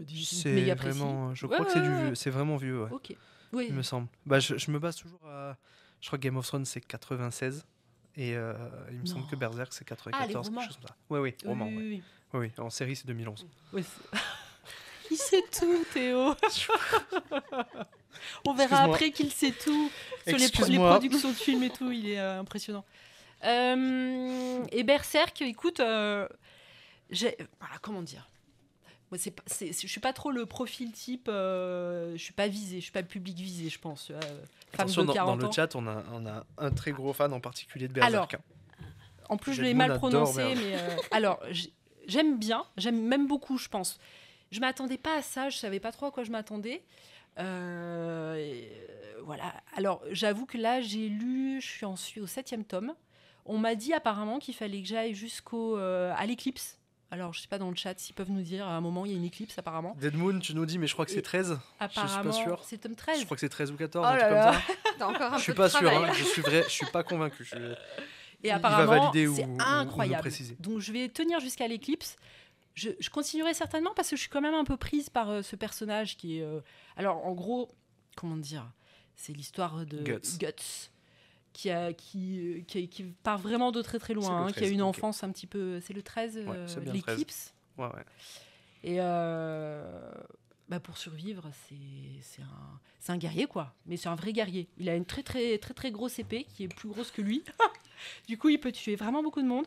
C'est vraiment. Je crois que c'est du vieux. C'est vraiment vieux. Ouais. Ok. Oui. Il me semble. Je me base toujours à. Je crois que Game of Thrones c'est 96 et il me semble que Berserk c'est 94. Quelque chose comme ça. Oui, roman. Oui. En série c'est 2011. Oui, il sait tout, Théo. On verra après qu'il sait tout sur les productions de films et tout. Il est impressionnant. Et Berserk, écoute, comment dire. Moi, je suis pas trop le profil type. Je suis pas visée, je suis pas le public visé, je pense. Attention, dans le chat, on a un très gros fan en particulier de Berserk. Alors, en plus, je l'ai mal prononcé, mais alors j'aime bien, j'aime même beaucoup, je pense. je m'attendais pas à ça, je savais pas trop à quoi je m'attendais. Voilà. Alors, j'avoue que là, je suis au 7e tome. On m'a dit apparemment qu'il fallait que j'aille à l'éclipse. Alors, je sais pas dans le chat s'ils peuvent nous dire, à un moment, il y a une éclipse apparemment. Dead Moon, tu nous dis, mais je crois que c'est 13. Apparemment, je suis pas sûr. c'est tome 13. Je crois que c'est 13 ou 14, Oh un truc là comme ça. T'as encore un Je suis peu pas de sûr, travail. hein, je suis pas convaincu. Et Il va apparemment, valider c'est ou nous incroyable. préciser. Donc, je vais tenir jusqu'à l'éclipse. Je continuerai certainement parce que je suis quand même un peu prise par ce personnage qui est... Alors, en gros, comment dire, c'est l'histoire de Guts qui part vraiment de très très loin, qui a une enfance un petit peu... C'est le 13, l'éclipse. Ouais. Et pour survivre, c'est un guerrier, quoi. Mais c'est un vrai guerrier. Il a une très très très très grosse épée qui est plus grosse que lui. Du coup, il peut tuer vraiment beaucoup de monde.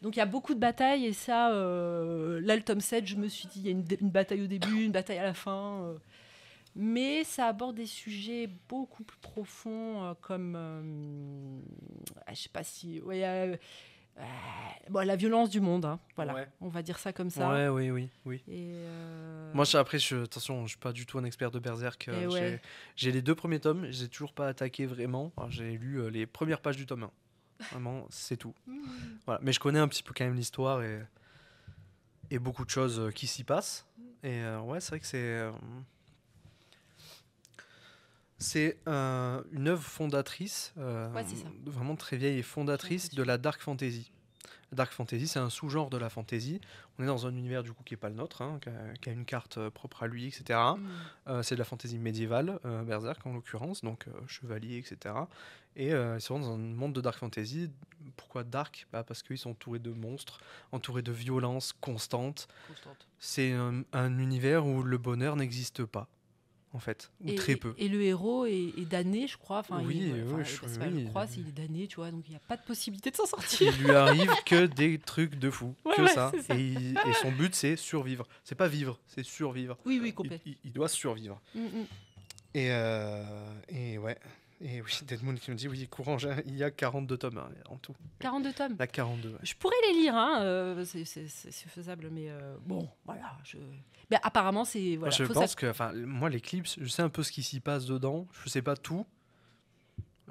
Donc il y a beaucoup de batailles et ça, là le tome 7, je me suis dit, il y a une bataille au début, une bataille à la fin. Mais ça aborde des sujets beaucoup plus profonds comme, je sais pas si... la violence du monde, hein, voilà, Ouais. On va dire ça comme ça. Oui. Et Moi, attention, je suis pas du tout un expert de Berserk. J'ai les 2 premiers tomes, je les ai toujours pas attaqués vraiment. Alors, j'ai lu les premières pages du tome 1. Vraiment, c'est tout. Voilà. Mais je connais un petit peu quand même l'histoire et beaucoup de choses qui s'y passent. Et c'est vrai que c'est une œuvre fondatrice, c'est ça. vraiment très vieille et fondatrice de la Dark Fantasy. La Dark Fantasy, c'est un sous-genre de la fantasy. On est dans un univers du coup qui n'est pas le nôtre, hein, qui a une carte propre à lui, etc. C'est de la fantasy médiévale, Berserk en l'occurrence, donc chevalier, etc. Et ils sont dans un monde de Dark Fantasy. Pourquoi Dark ? Parce qu'ils sont entourés de monstres, entourés de violences constantes. C'est un univers où le bonheur n'existe pas. En fait, ou très peu. Et le héros est damné, je crois. Oui, je crois, s'il est damné, tu vois, donc il n'y a pas de possibilité de s'en sortir. Il lui arrive que des trucs de fou, ça. C'est ça. Et son but, c'est survivre. C'est pas vivre, c'est survivre. Oui, complètement. Il doit survivre. Et ouais. Et oui, Dead Moon qui nous dit, oui, courant, il y a 42 tomes en tout. 42 tomes. La 42. Ouais. Je pourrais les lire, hein, c'est faisable, mais bon, voilà. Mais apparemment, c'est... Voilà, moi, je pense que, moi, l'Eclipse, je sais un peu ce qui s'y passe dedans. Je sais pas tout.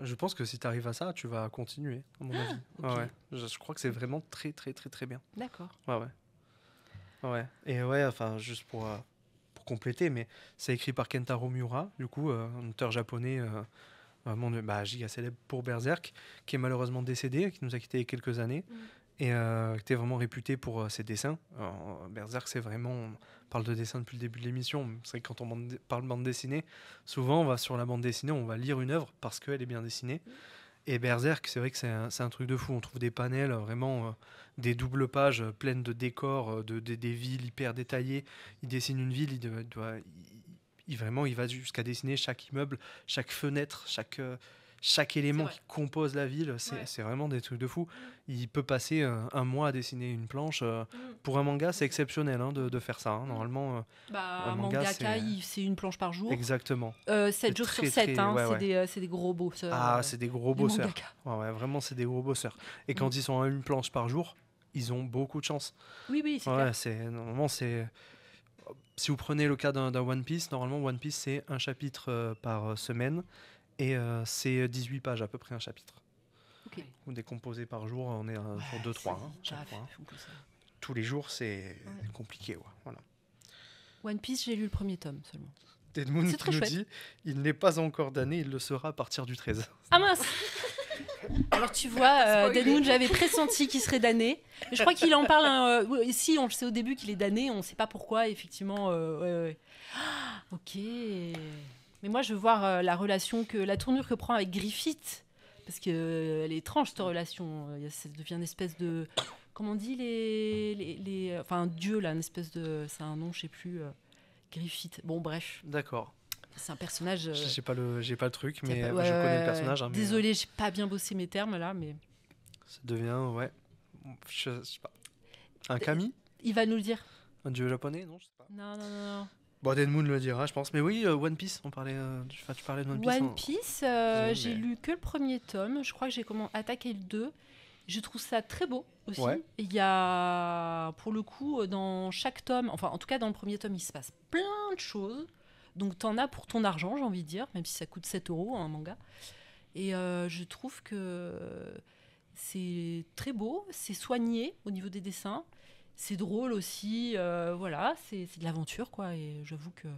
Je pense que si tu arrives à ça, tu vas continuer, à mon avis. Okay. Ouais. Je crois que c'est vraiment très, très, très, très bien. D'accord. Ouais. Et juste pour compléter, mais c'est écrit par Kentaro Miura, du coup, un auteur japonais vraiment giga célèbre pour Berserk, qui est malheureusement décédé, qui nous a quittés il y a quelques années, et qui était vraiment réputé pour ses dessins. Berserk, c'est vraiment... On parle de dessin depuis le début de l'émission. C'est vrai que quand on parle de bande dessinée, souvent, on va sur la bande dessinée, on va lire une œuvre parce qu'elle est bien dessinée. Et Berserk, c'est vrai que c'est un truc de fou. On trouve des panels, vraiment des doubles pages pleines de décors, des villes hyper détaillées. Il dessine une ville, il va jusqu'à dessiner chaque immeuble, chaque fenêtre, chaque élément qui compose la ville. C'est vraiment des trucs de fou. Il peut passer un mois à dessiner une planche. Pour un manga, c'est exceptionnel de faire ça. Hein. Normalement, un mangaka, c'est une planche par jour. Exactement. 7 jours sur 7, c'est des gros bosseurs. Ah, c'est des gros bosseurs. Vraiment, c'est des gros bosseurs. Et quand ils sont à une planche par jour, ils ont beaucoup de chance. Oui, c'est clair. Normalement, c'est... Si vous prenez le cas d'un One Piece, normalement, One Piece, c'est un chapitre par semaine. Et c'est 18 pages à peu près un chapitre. Okay. Ou décomposé par jour, on est sur 2-3. Chaque fois. Tous les jours, c'est compliqué. Ouais. Voilà. One Piece, j'ai lu le premier tome seulement. Dead Moon qui nous dit, il n'est pas encore damné, il le sera à partir du 13. Ah mince. Alors tu vois, Dead Moon, j'avais pressenti qu'il serait damné. Mais je crois qu'il en parle. Si, on le sait au début qu'il est damné, on ne sait pas pourquoi, effectivement. Ah, ok. Mais moi, je veux voir la tournure que prend avec Griffith. Parce qu'elle est étrange, cette relation. Ça devient une espèce de... Comment on dit enfin, un dieu, là, une espèce de... C'est un nom, je ne sais plus. Griffith. Bon, bref. D'accord. C'est un personnage... J'ai pas le truc, mais je connais le personnage. Hein, désolée, j'ai pas bien bossé mes termes, là, mais... Ça devient, je sais pas. Un kami ? Il va nous le dire. Un dieu japonais, non, je sais pas. Non. Bon, Dead Moon le dira, je pense. Mais oui, One Piece, tu parlais de One Piece. One Piece, j'ai lu que le premier tome. Je crois que j'ai attaqué le 2. Je trouve ça très beau aussi. Ouais. Il y a, pour le coup, dans chaque tome, enfin en tout cas dans le premier tome, il se passe plein de choses. Donc t'en as pour ton argent, j'ai envie de dire, même si ça coûte 7 € un manga. Et je trouve que c'est très beau, c'est soigné au niveau des dessins. C'est drôle aussi, voilà, c'est de l'aventure, quoi. Et j'avoue que...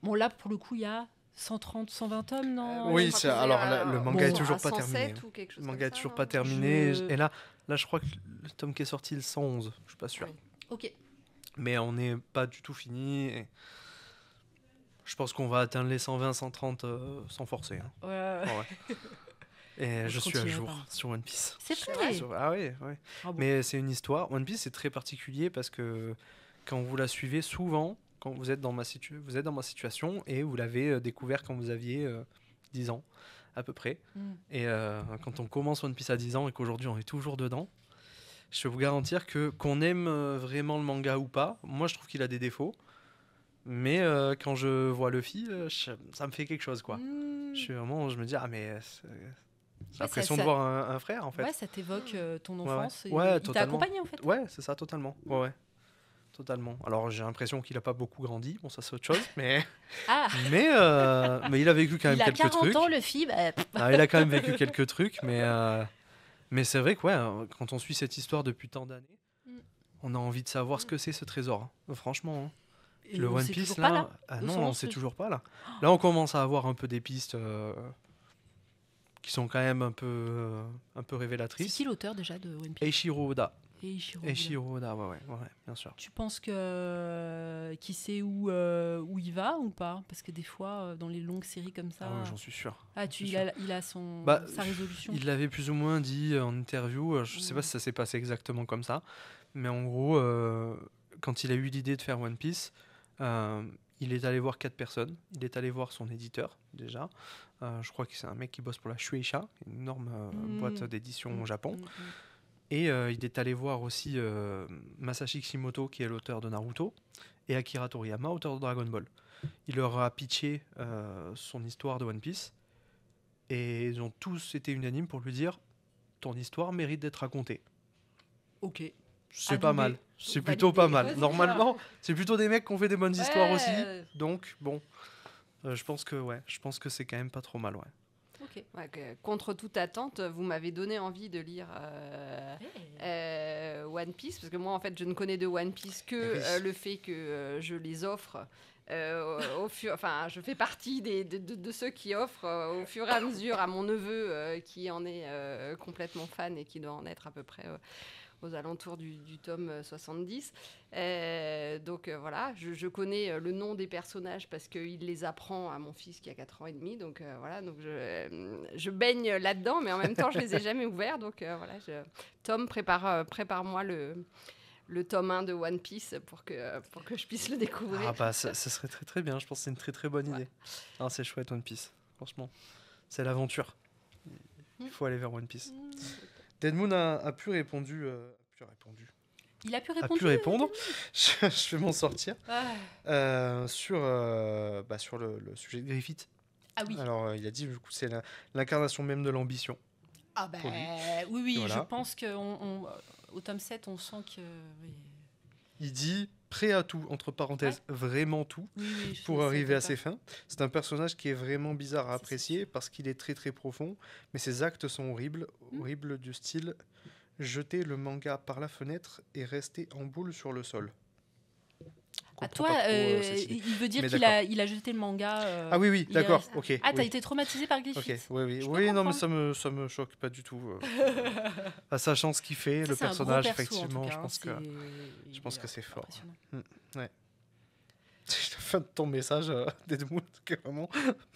Bon, là, pour le coup, il y a 130, 120 tomes, non Oui, je crois c'est- qu'on est alors, à- le manga est toujours à pas 107 terminé. ou quelque chose Le comme manga est ça, toujours hein. pas terminé. Je- Et là, je crois que le tome qui est sorti, le 111, je suis pas sûr. Oui. Ok. Mais on n'est pas du tout fini. Et je pense qu'on va atteindre les 120, 130 sans forcer. Hein. Ouais. Et je suis à continuerai jour pas. sur One Piece. C'est C'est vrai. vrai. Ah oui, ouais. Ah bon. Mais c'est une histoire. One Piece, c'est très particulier parce que quand vous la suivez, souvent, quand vous êtes dans vous êtes dans ma situation et vous l'avez découvert quand vous aviez 10 ans, à peu près. Mm. Et quand on commence One Piece à 10 ans et qu'aujourd'hui on est toujours dedans, je peux vous garantir que qu'on aime vraiment le manga ou pas, moi je trouve qu'il a des défauts. Mais quand je vois Luffy, ça me fait quelque chose, quoi. Mm. Je me dis, ah mais j'ai Ouais, l'impression ça- de voir un frère, en fait. Ouais, ça t'évoque ton Ouais, enfance. Et ouais, il t'a totalement. accompagné, en fait. Ouais, c'est ça, totalement. Ouais, ouais. Totalement. Alors j'ai l'impression qu'il a pas beaucoup grandi, bon ça c'est autre chose, mais Ah, mais il a vécu quand même il a quelques 40 trucs. ans, le film. Ah, il a quand même vécu quelques trucs, mais c'est vrai que ouais, quand on suit cette histoire depuis tant d'années, Mm. on a envie de savoir ce que c'est ce trésor. Hein. Franchement, hein. Et Le on One sait Piece toujours là, pas, là. ah Où non, sont on ce- sait toujours pas là. Là, on commence à avoir un peu des pistes qui sont quand même un peu C'est révélatrices. qui l'auteur déjà de One Piece Eiichiro Oda. Eiichiro. Eiichiro Oda, ouais, bien sûr. Tu penses que qui sait où il va ou pas? Parce que des fois, dans les longues séries comme ça, Ah ouais, j'en suis sûr. ah, suis il a Bah, sa résolution. Il l'avait plus ou moins dit en interview, je sais pas si ça s'est passé exactement comme ça, mais en gros, quand il a eu l'idée de faire One Piece, il est allé voir 4 personnes. Il est allé voir son éditeur, déjà. Je crois que c'est un mec qui bosse pour la Shueisha, une énorme boîte d'édition au Japon. Et il est allé voir aussi Masashi Kishimoto, qui est l'auteur de Naruto, et Akira Toriyama, auteur de Dragon Ball. Il leur a pitché son histoire de One Piece, et ils ont tous été unanimes pour lui dire « Ton histoire mérite d'être racontée Ok. ». C'est Adoubé. pas mal. C'est Validé. plutôt pas Ouais, mal. c'est Normalement, c'est plutôt des mecs qui ont fait des bonnes histoires Ouais. aussi. Donc, bon, je pense que c'est quand même pas trop mal, ouais. Ok. Ouais, contre toute attente, vous m'avez donné envie de lire One Piece, parce que moi, en fait, je ne connais de One Piece que Oui. le fait que je les offre. Enfin, je fais partie de ceux qui offrent au fur et à mesure à mon neveu qui en est complètement fan et qui doit en être à peu près aux alentours du tome 70. Donc voilà, je connais le nom des personnages parce qu'il les apprend à mon fils qui a 4 ans et demi. Donc voilà, donc je baigne là-dedans, mais en même temps, je les ai jamais ouverts. Donc voilà, Tom, prépare-moi le tome 1 de One Piece pour que je puisse le découvrir. Ah bah, ça serait très très bien. Je pense que c'est une très très bonne idée. Ah, c'est chouette One Piece, franchement. C'est l'aventure. Il faut aller vers One Piece. Dead Moon a pu répondu. Il a pu A répondre. pu répondre. Je vais m'en sortir. Ah, Sur le sujet de Griffith. Ah oui. Alors, il a dit, du coup, c'est l'incarnation même de l'ambition. Ah bah, pour lui. oui, Voilà. je pense qu'au tome 7, on sent que... Oui, Il dit prêt à tout, entre parenthèses, vraiment tout, oui, pour arriver à ses fins. C'est un personnage qui est vraiment bizarre à apprécier parce qu'il est très très profond, mais ses actes sont horribles du style jeter le manga par la fenêtre et rester en boule sur le sol. À Comprends toi, pas trop, Cécile. il veut dire Mais qu'il d'accord. il a jeté le manga. Ah oui, il d'accord, est- ok. Ah, t'as oui. été traumatisé par Griffith. Ok, oui, Je peux oui, non, mais comprendre. ça me choque pas du tout. Sachant ce qu'il fait, Ça, le c'est un gros personnage, perso, en tout effectivement, cas, je hein, pense que il pense est que c'est fort. impressionnant. c'est la fin de ton message, Deadwood, qui est vraiment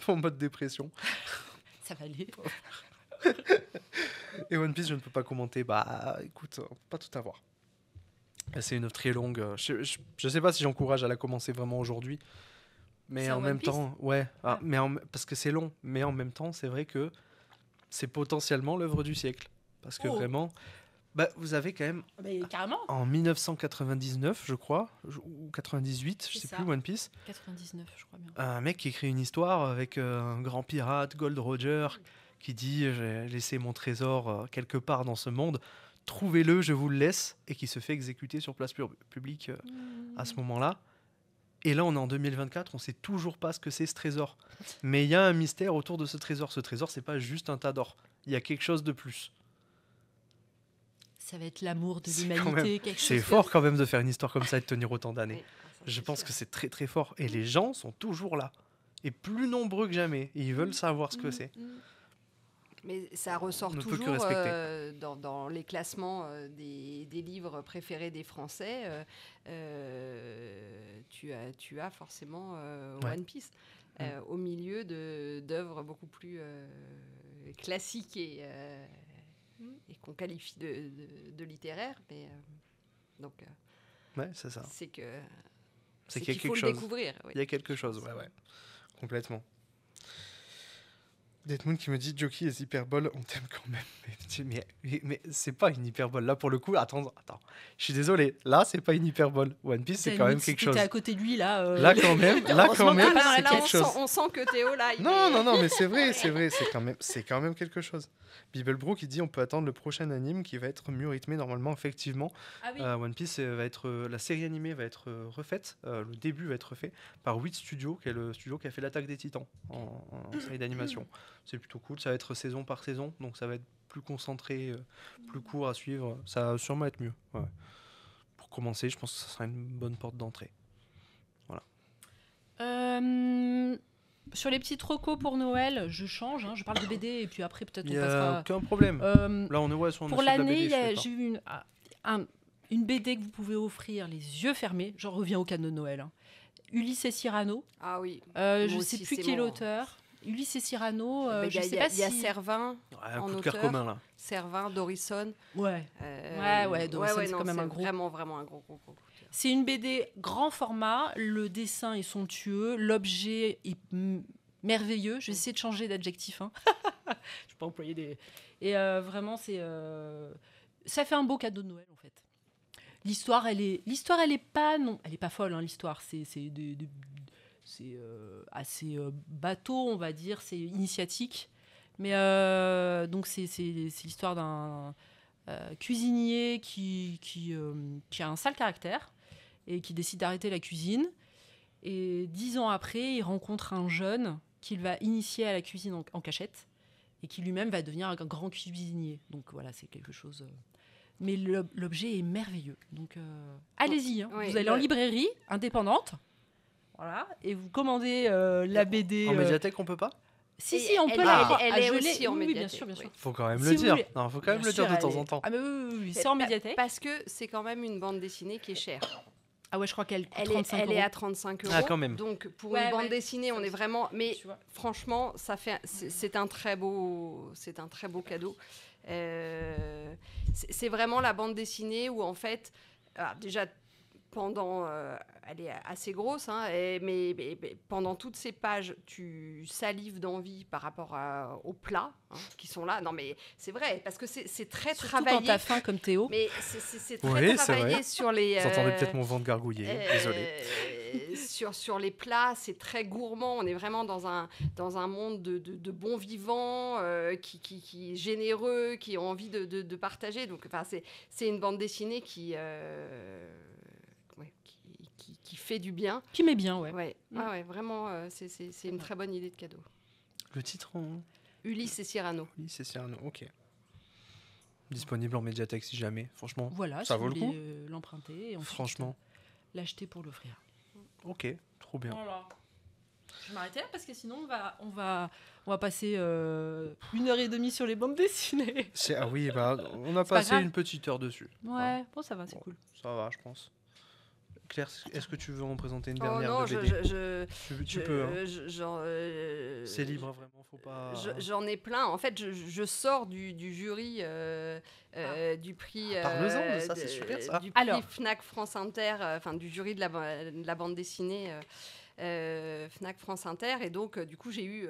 en mode dépression. Ça va aller. Et One Piece, je ne peux pas commenter. Bah, écoute, on peut pas tout avoir. C'est une œuvre très longue. Je sais pas si j'encourage à la commencer vraiment aujourd'hui. Mais C'est un en One même Piece temps, ouais. Ah. Parce que c'est long. Mais en même temps, c'est vrai que c'est potentiellement l'œuvre du siècle. Parce que Oh. vraiment, bah, vous avez quand même, Mais carrément. en 1999, je crois, ou 98, je C'est sais ça. plus, One Piece, 99, je crois bien. un mec qui écrit une histoire avec un grand pirate, Gold Roger, qui dit j'ai laissé mon trésor quelque part dans ce monde. trouvez-le, je vous le laisse, et qui se fait exécuter sur place publique à ce moment-là. Et là, on est en 2024, on sait toujours pas ce que c'est ce trésor. Mais il y a un mystère autour de ce trésor. Ce trésor, c'est pas juste un tas d'or. Il y a quelque chose de plus. Ça va être l'amour de C'est quand l'humanité. même- Quelque C'est chose fort quand même de faire une histoire comme ça et de tenir autant d'années. Oui, ça, Je c'est pense sûr. que c'est très très fort. Et les gens sont toujours là. Et plus nombreux que jamais. Et ils veulent savoir ce que c'est. Mais ça ressort On ne peut que toujours respecter. dans les classements des livres préférés des Français. Tu as forcément Ouais. One Piece au milieu d'œuvres beaucoup plus classiques et qu'on qualifie de littéraires. Mais, donc, Ouais, c'est ça. c'est que C'est c'est qu'il y a qu'il faut quelque le chose. découvrir. Oui. Il y a quelque chose, ouais. Complètement. Deathmoon qui me dit Jockey et hyperbole, on t'aime quand même. Mais c'est pas une hyperbole. Là, pour le coup, attends. Je suis désolé. Là, c'est pas une hyperbole. One Piece, c'est quand même quelque chose. T'étais à côté de lui, là. Là, quand même, Heureusement que t'es pas dans la c'est Là, quelque chose. on sent que Théo, là, Non, mais c'est vrai. C'est quand même quelque chose. Bibelbro qui dit on peut attendre le prochain anime qui va être mieux rythmé normalement, effectivement. Ah oui. One Piece va être la série animée va être refaite, le début va être refait par Wit Studio, qui est le studio qui a fait l'Attaque des Titans en série d'animation. C'est plutôt cool, ça va être saison par saison, donc ça va être plus concentré, plus court à suivre. Ça va sûrement être mieux. Ouais. Pour commencer, je pense que ça sera une bonne porte d'entrée. Sur les petits trocos pour Noël, je change. Je parle de BD et puis après peut-être Il on n'y a passera. aucun problème. Là, on est ouais, sur Pour sur de la l'année, BD, je suis d'accord. j'ai eu une BD que vous pouvez offrir les yeux fermés. J'en reviens au cadeau de Noël. Ulysse et Cyrano. Ah oui. Je Moi ne sais aussi, plus c'est qui est mon- l'auteur. Ulysse et Cyrano. Il Je y, sais a- pas il y a si. Servin, Ouais, un en coup de cœur auteur. commun là. Servin, Dorison. Ouais. Dorison, c'est non, quand même un gros. Vraiment, vraiment un gros coup de cœur. C'est une BD grand format. Le dessin est somptueux. L'objet est merveilleux. Je vais essayer de changer d'adjectif. Je ne vais pas employer des. Et vraiment, ça fait un beau cadeau de Noël en fait. L'histoire, elle est pas non, elle est pas folle. L'histoire, c'est assez bateau, on va dire. C'est initiatique. Mais donc c'est l'histoire d'un cuisinier qui a un sale caractère et qui décide d'arrêter la cuisine. Et 10 ans après, il rencontre un jeune qu'il va initier à la cuisine en cachette et qui lui-même va devenir un grand cuisinier. Donc voilà, c'est quelque chose. Mais l'objet est merveilleux. Donc allez-y, Oui, vous allez en librairie indépendante, voilà, et vous commandez la BD. En médiathèque, on peut pas Si, Et on peut elle- la elle est je l'ai- aussi en oui, bien médiathèque, sûr, bien sûr. Faut quand même Si le vous dire. voulez. Non, faut quand même Bien le dire sûr, de temps elle est- en temps. Ah mais oui, c'est en médiathèque. Parce que c'est quand même une bande dessinée qui est chère. Ah ouais, je crois qu'elle coûte Elle 35 est euros. à 35 euros. Ah, quand même. Donc pour Ouais, une bande ouais. dessinée, on est vraiment. Mais Tu vois. franchement, c'est un très beau cadeau. C'est vraiment la bande dessinée où en fait, alors déjà pendant, elle est assez grosse, hein, mais pendant toutes ces pages, tu salives d'envie par rapport aux plats qui sont là. Non mais c'est vrai parce que c'est très Surtout quand travaillé. t'as faim comme Théo. Mais c'est très Oui, c'est travaillé vrai. sur les. Vous entendez peut-être mon ventre gargouiller. Désolé. Sur les plats, c'est très gourmand. On est vraiment dans un monde de bons vivants, qui est généreux, qui ont envie de partager. Donc, c'est une bande dessinée qui fait du bien. Qui met bien, ouais. Ouais, vraiment, c'est une très bonne idée de cadeau. Le titre Ulysse et Cyrano. Oui, c'est Cyrano. Ok. Disponible en médiathèque si jamais. Franchement, Voilà, ça si vaut vous le coup. voulez l'emprunter et ensuite Franchement. l'acheter pour l'offrir. Ok, trop bien. Voilà. Je vais m'arrêter là parce que sinon on va passer 1h30 sur les bandes dessinées. Ah oui, bah, on a pas passé grave. une petite heure dessus. Ouais, bon ça va, c'est Bon, cool. Ça va, je pense. Claire, est-ce que tu veux en présenter une Oh dernière non, de BD Tu peux, hein. C'est libre, vraiment, faut pas... J'en ai plein. En fait, je sors du jury du prix. Parle-en de ça, c'est super, ça. Du prix Alors. Fnac France Inter, enfin du jury de la bande dessinée Fnac France Inter. Et donc, du coup, j'ai eu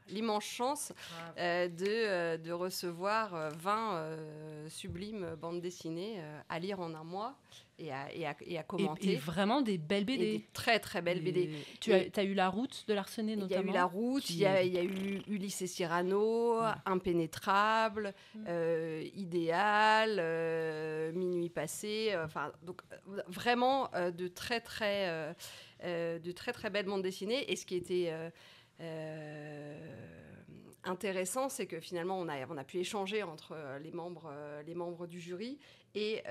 l'immense chance de recevoir 20 sublimes bandes dessinées à lire en un mois. et à commenter. Et vraiment des belles BD. Et des très très belles BD. Tu as eu La Route de Larsenet notamment. Il y a eu La Route, il y a eu Ulysse et Cyrano, voilà. Impénétrable, Idéal, Minuit passé. Donc vraiment de très très belles bandes dessinées. Et ce qui était intéressant, c'est que finalement on a pu échanger entre les membres du jury et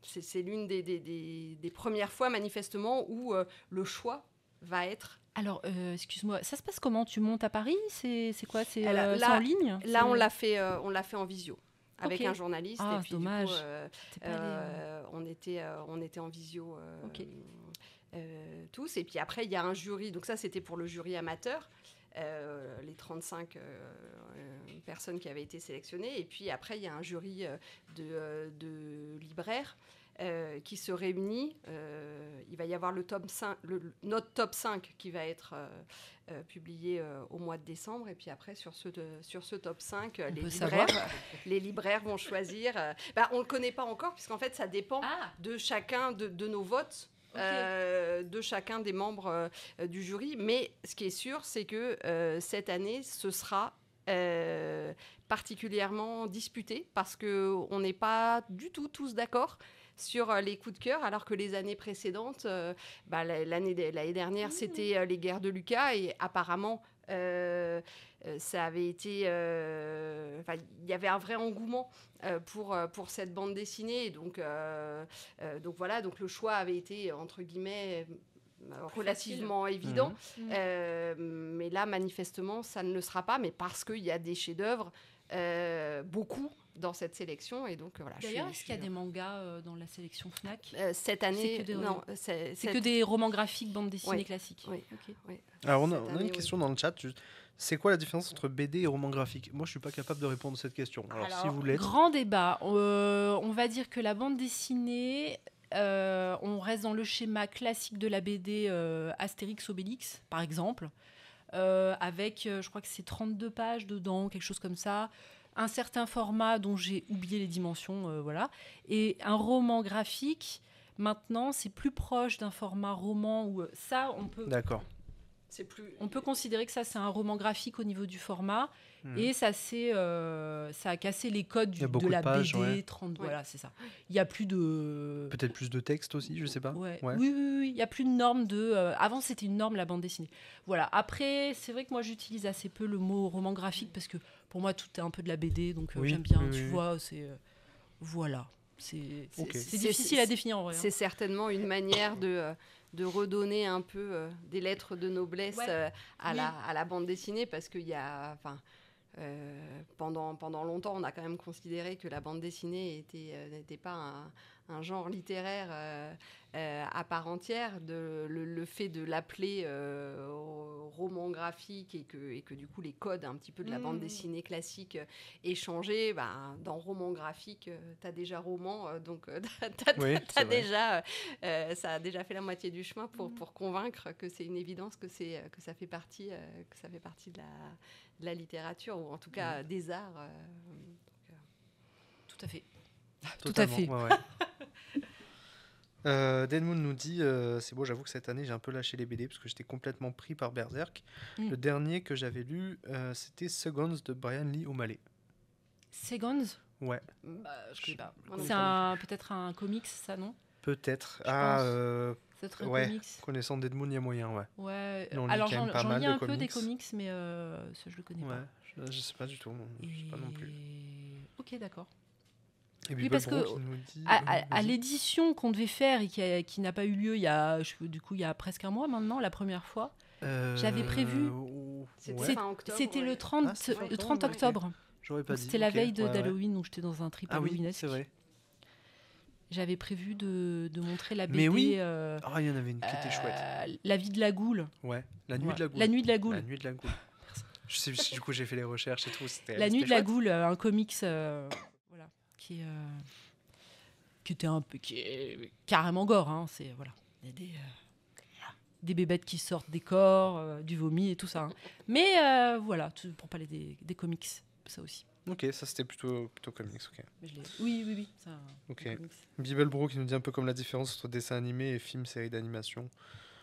c'est l'une des premières fois manifestement où le choix va être... Alors, excuse-moi, ça se passe comment? Tu montes à Paris? C'est quoi? C'est là, en ligne? Là, on l'a fait en visio avec un journaliste. Ah, et puis, dommage. Du coup, on était en visio tous. Et puis après, il y a un jury. Donc ça, c'était pour le jury amateur. Les 35 personnes qui avaient été sélectionnées. Et puis après, il y a un jury de libraires qui se réunit. Il va y avoir notre top 5 qui va être publié au mois de décembre. Et puis après, sur ce top 5, les libraires vont choisir. On ne le connaît pas encore, puisqu'en fait, ça dépend de chacun de nos votes. De chacun des membres du jury. Mais ce qui est sûr, c'est que cette année, ce sera particulièrement disputé parce qu'on n'est pas du tout tous d'accord sur les coups de cœur, alors que les années précédentes, l'année dernière, c'était les guerres de Lucas et apparemment... ça avait été... il y avait un vrai engouement pour cette bande dessinée. Et donc voilà, donc le choix avait été, entre guillemets, relativement évident. Mais là, manifestement, ça ne le sera pas, mais parce qu'il y a des chefs-d'œuvre, beaucoup dans cette sélection. Et donc, voilà, d'ailleurs, est-ce qu'il y a des mangas dans la sélection FNAC? Cette année, c'est que des romans graphiques, bandes dessinées classiques. Oui. Okay. Oui. Alors, on a une question dans le chat. C'est quoi la différence entre BD et roman graphique? Moi, je suis pas capable de répondre à cette question. Alors si vous l'êtes... Grand débat. On va dire que la bande dessinée, on reste dans le schéma classique de la BD Astérix Obélix, par exemple, avec, je crois que c'est 32 pages dedans, quelque chose comme ça. Un certain format dont j'ai oublié les dimensions, voilà. Et un roman graphique, maintenant, c'est plus proche d'un format roman où ça, on peut... D'accord. On peut considérer que ça, c'est un roman graphique au niveau du format. Et ça a cassé les codes de la pages, BD 30. Voilà, c'est ça. Il n'y a plus de... Peut-être plus de texte aussi, je ne sais pas. Ouais. Oui. Il n'y a plus de norme de... Avant, c'était une norme, la bande dessinée. Voilà. Après, c'est vrai que moi, j'utilise assez peu le mot roman graphique parce que pour moi, tout est un peu de la BD. Donc, j'aime bien, tu vois, c'est... voilà. C'est difficile à définir en vrai. C'est certainement une manière de redonner un peu des lettres de noblesse à la bande dessinée, parce qu'il y a... pendant longtemps, on a quand même considéré que la bande dessinée n'était pas un genre littéraire à part entière. Le fait de l'appeler roman graphique et que du coup les codes un petit peu de la bande dessinée classique aient changé, dans roman graphique, t'as déjà roman, donc t'as déjà, ça a déjà fait la moitié du chemin pour convaincre que c'est une évidence, que ça fait partie de la littérature, ou en tout cas des arts. Tout à fait. Totalement, tout à fait. Denmoon nous dit c'est beau, j'avoue que cette année j'ai un peu lâché les BD parce que j'étais complètement pris par Berserk. Le dernier que j'avais lu, c'était Seconds de Brian Lee O'Malley. Seconds? Ouais. Je sais pas. C'est peut-être un comics, ça, non? Peut-être. C'est un comics. Connaissant Denmoon, il y a moyen, ouais. Alors j'en lis un peu des comics, mais ça je le connais pas. Je sais pas du tout. Je sais pas non plus. Ok, d'accord. Et oui, parce que nous dit... à l'édition qu'on devait faire et qui n'a pas eu lieu il y a presque un mois maintenant, la première fois, j'avais prévu... C'était le 30 octobre. J'aurais pas dit. C'était la veille d'Halloween, où j'étais dans un trip halloweenesque. Oui, c'est vrai. J'avais prévu de montrer la BD... Mais oui, il y en avait une qui était chouette. La vie de la goule. Ouais, La nuit de la goule. La nuit de la goule. La nuit de la goule. Je sais, du coup, j'ai fait les recherches et tout. La nuit de la goule, un comics... qui est carrément gore, hein. C'est voilà, il y a des bébêtes qui sortent des corps, du vomi et tout ça, hein. Mais voilà, pour parler des comics, ça aussi. Ok, ça c'était plutôt comics, ok. Mais oui. Ça, Ok. un comics. Bibelbro qui nous dit un peu comme la différence entre dessin animé et film, série d'animation.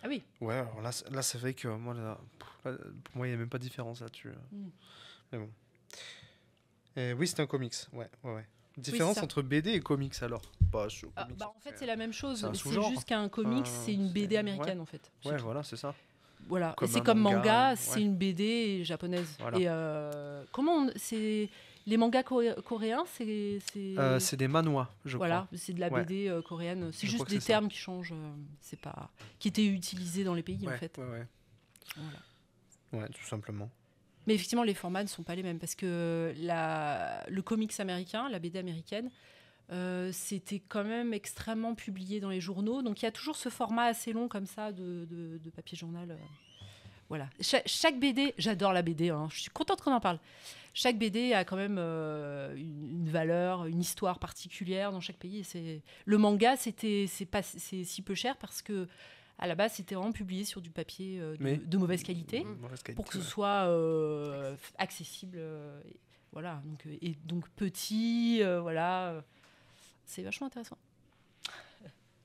Ah oui. Ouais, alors là c'est vrai que moi, pour moi, il n'y a même pas de différence là-dessus. Mais bon. Oui, c'est un comics, ouais. Différence c'est ça. entre BD et comics alors En fait, c'est la même chose. c'est un C'est sous-genre. juste qu'un comics, c'est une BD américaine, en fait. C'est Ouais, tout. voilà, c'est ça. Voilà. Comme Et c'est un comme manga, manga, c'est ouais. une BD japonaise. Voilà. Et c'est les mangas coréens, C'est des manhwas, je voilà, c'est de la Ouais. BD coréenne. C'est Je juste crois que des c'est ça. termes qui changent. C'est pas qui étaient utilisés dans les pays, crois. en fait. Ouais. Voilà. Ouais, tout simplement. Mais effectivement, les formats ne sont pas les mêmes parce que le comics américain, la BD américaine, c'était quand même extrêmement publié dans les journaux. Donc il y a toujours ce format assez long comme ça de papier journal. Voilà. Chaque BD, j'adore la BD, hein, je suis contente qu'on en parle. Chaque BD a quand même une valeur, une histoire particulière dans chaque pays. Le manga, c'est si peu cher parce que à la base, c'était vraiment publié sur du papier de mauvaise qualité. Mauvaise qualité, Pour que ce ouais. soit accessible, voilà. Donc petit, voilà. C'est vachement intéressant.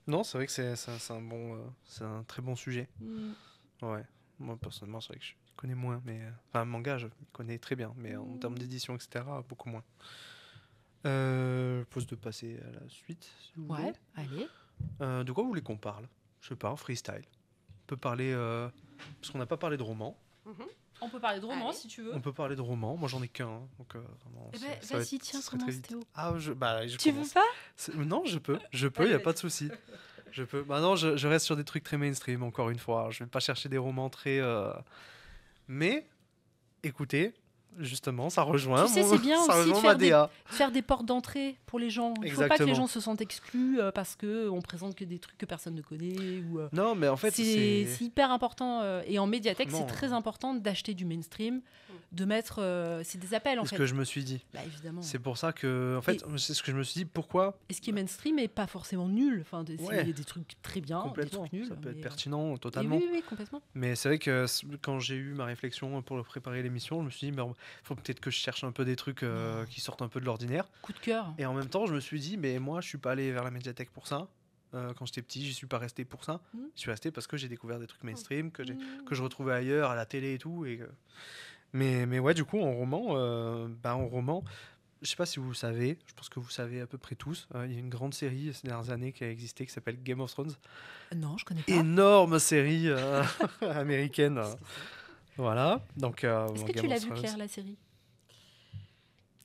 Non, c'est vrai que c'est c'est un très bon sujet. Ouais. Moi, personnellement, c'est vrai que je connais moins, mais... Enfin, manga, je connais très bien, mais en termes d'édition, etc., beaucoup moins. Pose de passer à la suite, si vous Ouais, voulez. allez. De quoi vous voulez qu'on parle? Je sais pas, freestyle. On peut parler... Parce qu'on n'a pas parlé de romans. On peut parler de romans Allez. si tu veux. On peut parler de romans. Moi, j'en ai qu'un. Donc, vraiment, Eh ça- ben, ça va vas-y, être- tiens, ça serait très commence, vite. Théo. Ah, je Tu veux commence. pas? Non, je peux, il n'y a pas de souci. Je peux. Bah non, je reste sur des trucs très mainstream, encore une fois. Je vais pas chercher des romans très... Mais, écoutez, justement, ça rejoint, Tu sais, c'est bien ça aussi de rejoint ma DA. faire des portes d'entrée pour les gens. Il ne faut pas que Exactement. les gens se sentent exclus parce qu'on présente que des trucs que personne ne connaît. Non, mais en fait, c'est hyper important. Et en médiathèque, c'est Non. très important d'acheter du mainstream, de mettre... c'est des appels, en C'est ce fait. que je me suis dit. Bah, évidemment. C'est pour ça que... En fait, c'est ce que je me suis dit. Pourquoi Et ce qui est mainstream n'est pas forcément nul. Enfin, il Ouais. y a des trucs très bien, des complètement, trucs nuls. ça peut être mais, pertinent, et totalement. oui, complètement. Mais c'est vrai que quand j'ai eu ma réflexion pour préparer l'émission, je me suis dit, il faut peut-être que je cherche un peu des trucs qui sortent un peu de l'ordinaire. Coup de cœur. Et en même temps, je me suis dit, mais moi, je suis pas allé vers la médiathèque pour ça. Quand j'étais petit, j'y suis pas resté pour ça. Je suis resté parce que j'ai découvert des trucs mainstream que je retrouvais ailleurs, à la télé et tout. Mais ouais, du coup, en roman, je sais pas si vous le savez, je pense que vous savez à peu près tous. Il y a une grande série ces dernières années qui a existé qui s'appelle Game of Thrones. Non, je connais pas. Énorme série américaine. Voilà. Donc, Est-ce que Game tu l'as of vu, Thrones. Claire, la série?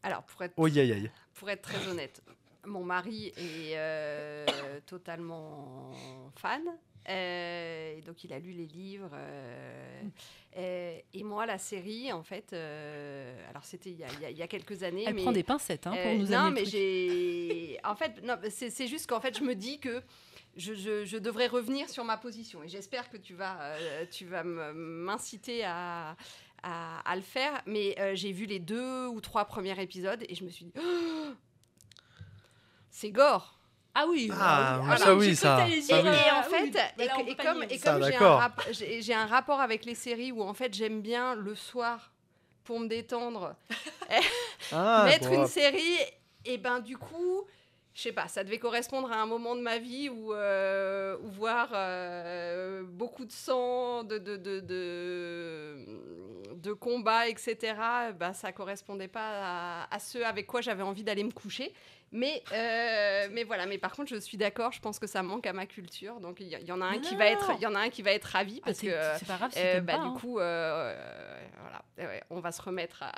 Alors, Oh, aïe, aïe. pour être très honnête, mon mari est totalement fan. Et donc, il a lu les livres. Et moi, la série, en fait, alors c'était il y a quelques années. Elle mais, prend des pincettes pour nous non, amener mais le truc. j'ai. En fait, non, c'est juste qu'en fait, je me dis que je devrais revenir sur ma position. Et j'espère que tu vas m'inciter à le faire. Mais j'ai vu les 2 ou 3 premiers épisodes et je me suis dit, oh, c'est gore. Ah oui, ça oui, ça. Et oui. en fait, comme j'ai un rapport avec les séries où en fait j'aime bien le soir pour me détendre mettre une série, et ben du coup, je sais pas, ça devait correspondre à un moment de ma vie où voir beaucoup de sang, de combats, etc. Ben, ça correspondait pas à ce avec quoi j'avais envie d'aller me coucher. Mais voilà, mais par contre je suis d'accord, je pense que ça manque à ma culture, donc il y en a un qui va être ravi parce que c'est pas grave si t'aimes pas, du coup voilà, on va se remettre à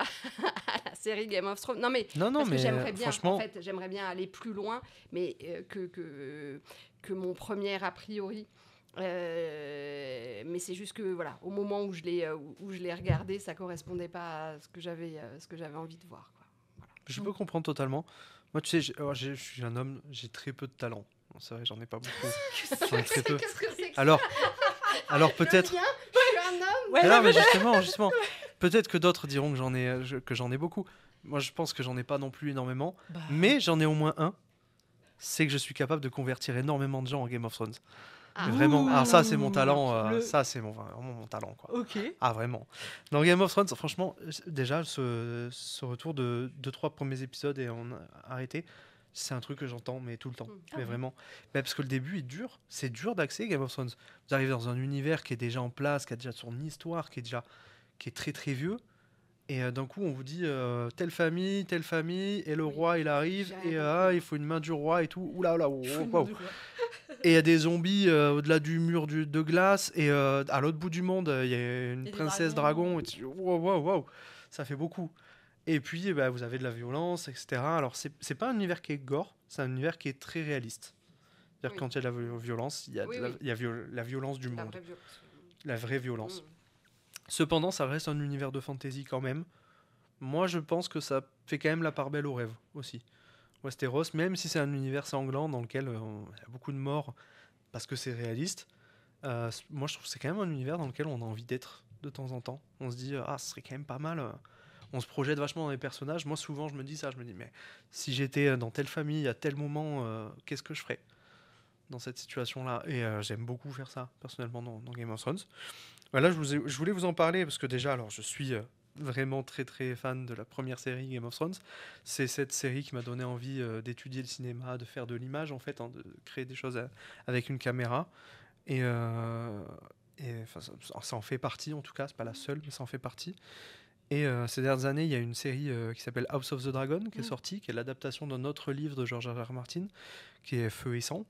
la série Game of Thrones. Non parce que j'aimerais bien, franchement... en fait, j'aimerais bien aller plus loin, mais que mon premier a priori. Mais c'est juste que voilà, au moment où je l'ai regardé, ça correspondait pas à ce que j'avais envie de voir, quoi. Voilà. Je peux comprendre totalement. Moi, tu sais, je suis un homme, j'ai très peu de talent. Bon, c'est vrai, j'en ai pas beaucoup. J'en ai très peu. Qu'est-ce que c'est que Alors peut-être. je suis un homme. Ouais, non, mais justement, peut-être que d'autres diront que j'en ai beaucoup. Moi, je pense que j'en ai pas non plus énormément, mais j'en ai au moins un. C'est que je suis capable de convertir énormément de gens en Game of Thrones. Ah. Vraiment. Alors ça, c'est mon Ouh, talent. le- Ça, c'est vraiment mon talent, quoi. Ok. Ah, vraiment. Dans Game of Thrones, franchement, déjà, ce retour de 2-3 premiers épisodes et on a arrêté, c'est un truc que j'entends, mais tout le temps. Ah Mais ouais. vraiment. Mais parce que le début est dur. C'est dur d'accès, Game of Thrones. Vous arrivez dans un univers qui est déjà en place, qui a déjà son histoire, qui est très très vieux. Et d'un coup, on vous dit telle famille, et le Oui. roi il arrive, J'ai et rien compris. il faut une main du roi et tout. Oula, oula, Il faut une wow. main du roi. Et il y a des zombies au-delà du mur de glace, et à l'autre bout du monde, il y a une des princesse dragons. dragon, et tu dis wow, wow, wow, ça fait beaucoup. Et puis, bah, vous avez de la violence, etc. Alors, c'est pas un univers qui est gore, c'est un univers qui est très réaliste. C'est-à-dire Oui. que quand il y a de la violence, il y a, Oui, de la, oui. il y a la violence du La monde, vraie violence. la vraie violence. Mm. Cependant, ça reste un univers de fantasy quand même. Moi, je pense que ça fait quand même la part belle au rêve aussi. Westeros, même si c'est un univers sanglant dans lequel il y a beaucoup de morts parce que c'est réaliste, moi je trouve que c'est quand même un univers dans lequel on a envie d'être de temps en temps. On se dit, ah, ce serait quand même pas mal. On se projette vachement dans les personnages. Moi, souvent, je me dis ça. Je me dis, mais si j'étais dans telle famille à tel moment, qu'est-ce que je ferais dans cette situation-là? Et j'aime beaucoup faire ça, personnellement, dans Game of Thrones. Voilà, je voulais vous en parler parce que déjà, alors je suis vraiment très très fan de la première série Game of Thrones. C'est cette série qui m'a donné envie d'étudier le cinéma, de faire de l'image en fait, hein, de créer des choses avec une caméra. Et, enfin, ça en fait partie en tout cas, c'est pas la seule, mais ça en fait partie. Et ces dernières années, il y a une série qui s'appelle House of the Dragon qui est sortie, qui est l'adaptation d'un autre livre de George R.R. Martin, qui est Feu et Sang.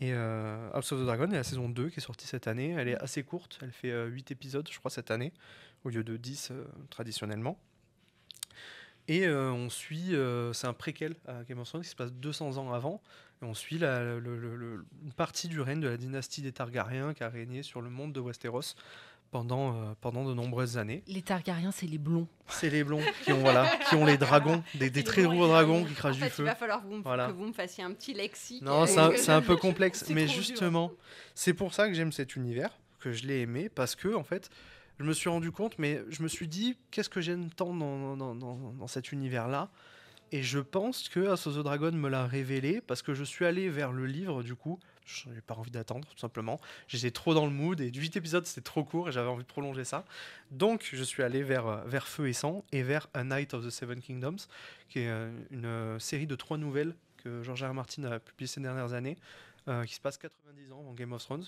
Et House of the Dragon, il y a la saison 2 qui est sortie cette année. Elle est assez courte, elle fait 8 épisodes, je crois, cette année, au lieu de 10 traditionnellement. Et on suit, c'est un préquel à Game of Thrones qui se passe 200 ans avant. Et on suit une partie du règne de la dynastie des Targaryens qui a régné sur le monde de Westeros pendant de nombreuses années. Les Targaryens, c'est les blonds. C'est les blonds qui ont les dragons, des Les très blonds et gros les dragons dragons. qui crachent En du fait, feu. il va falloir Voilà. que vous me fassiez un petit lexique. Non, c'est un peu complexe, C'est mais trop dur. justement, c'est pour ça que j'aime cet univers, que je l'ai aimé, parce que en fait, je me suis rendu compte, mais je me suis dit, qu'est-ce que j'aime tant dans cet univers-là? Et je pense que House of the Dragon me l'a révélé, parce que je suis allé vers le livre, du coup, je n'avais pas envie d'attendre, tout simplement. J'étais trop dans le mood, et 8 épisodes, c'était trop court, et j'avais envie de prolonger ça. Donc, je suis allé vers Feu et Sang, et vers A Night of the Seven Kingdoms, qui est une série de 3 nouvelles que George R. R. Martin a publié ces dernières années, qui se passe 90 ans en Game of Thrones.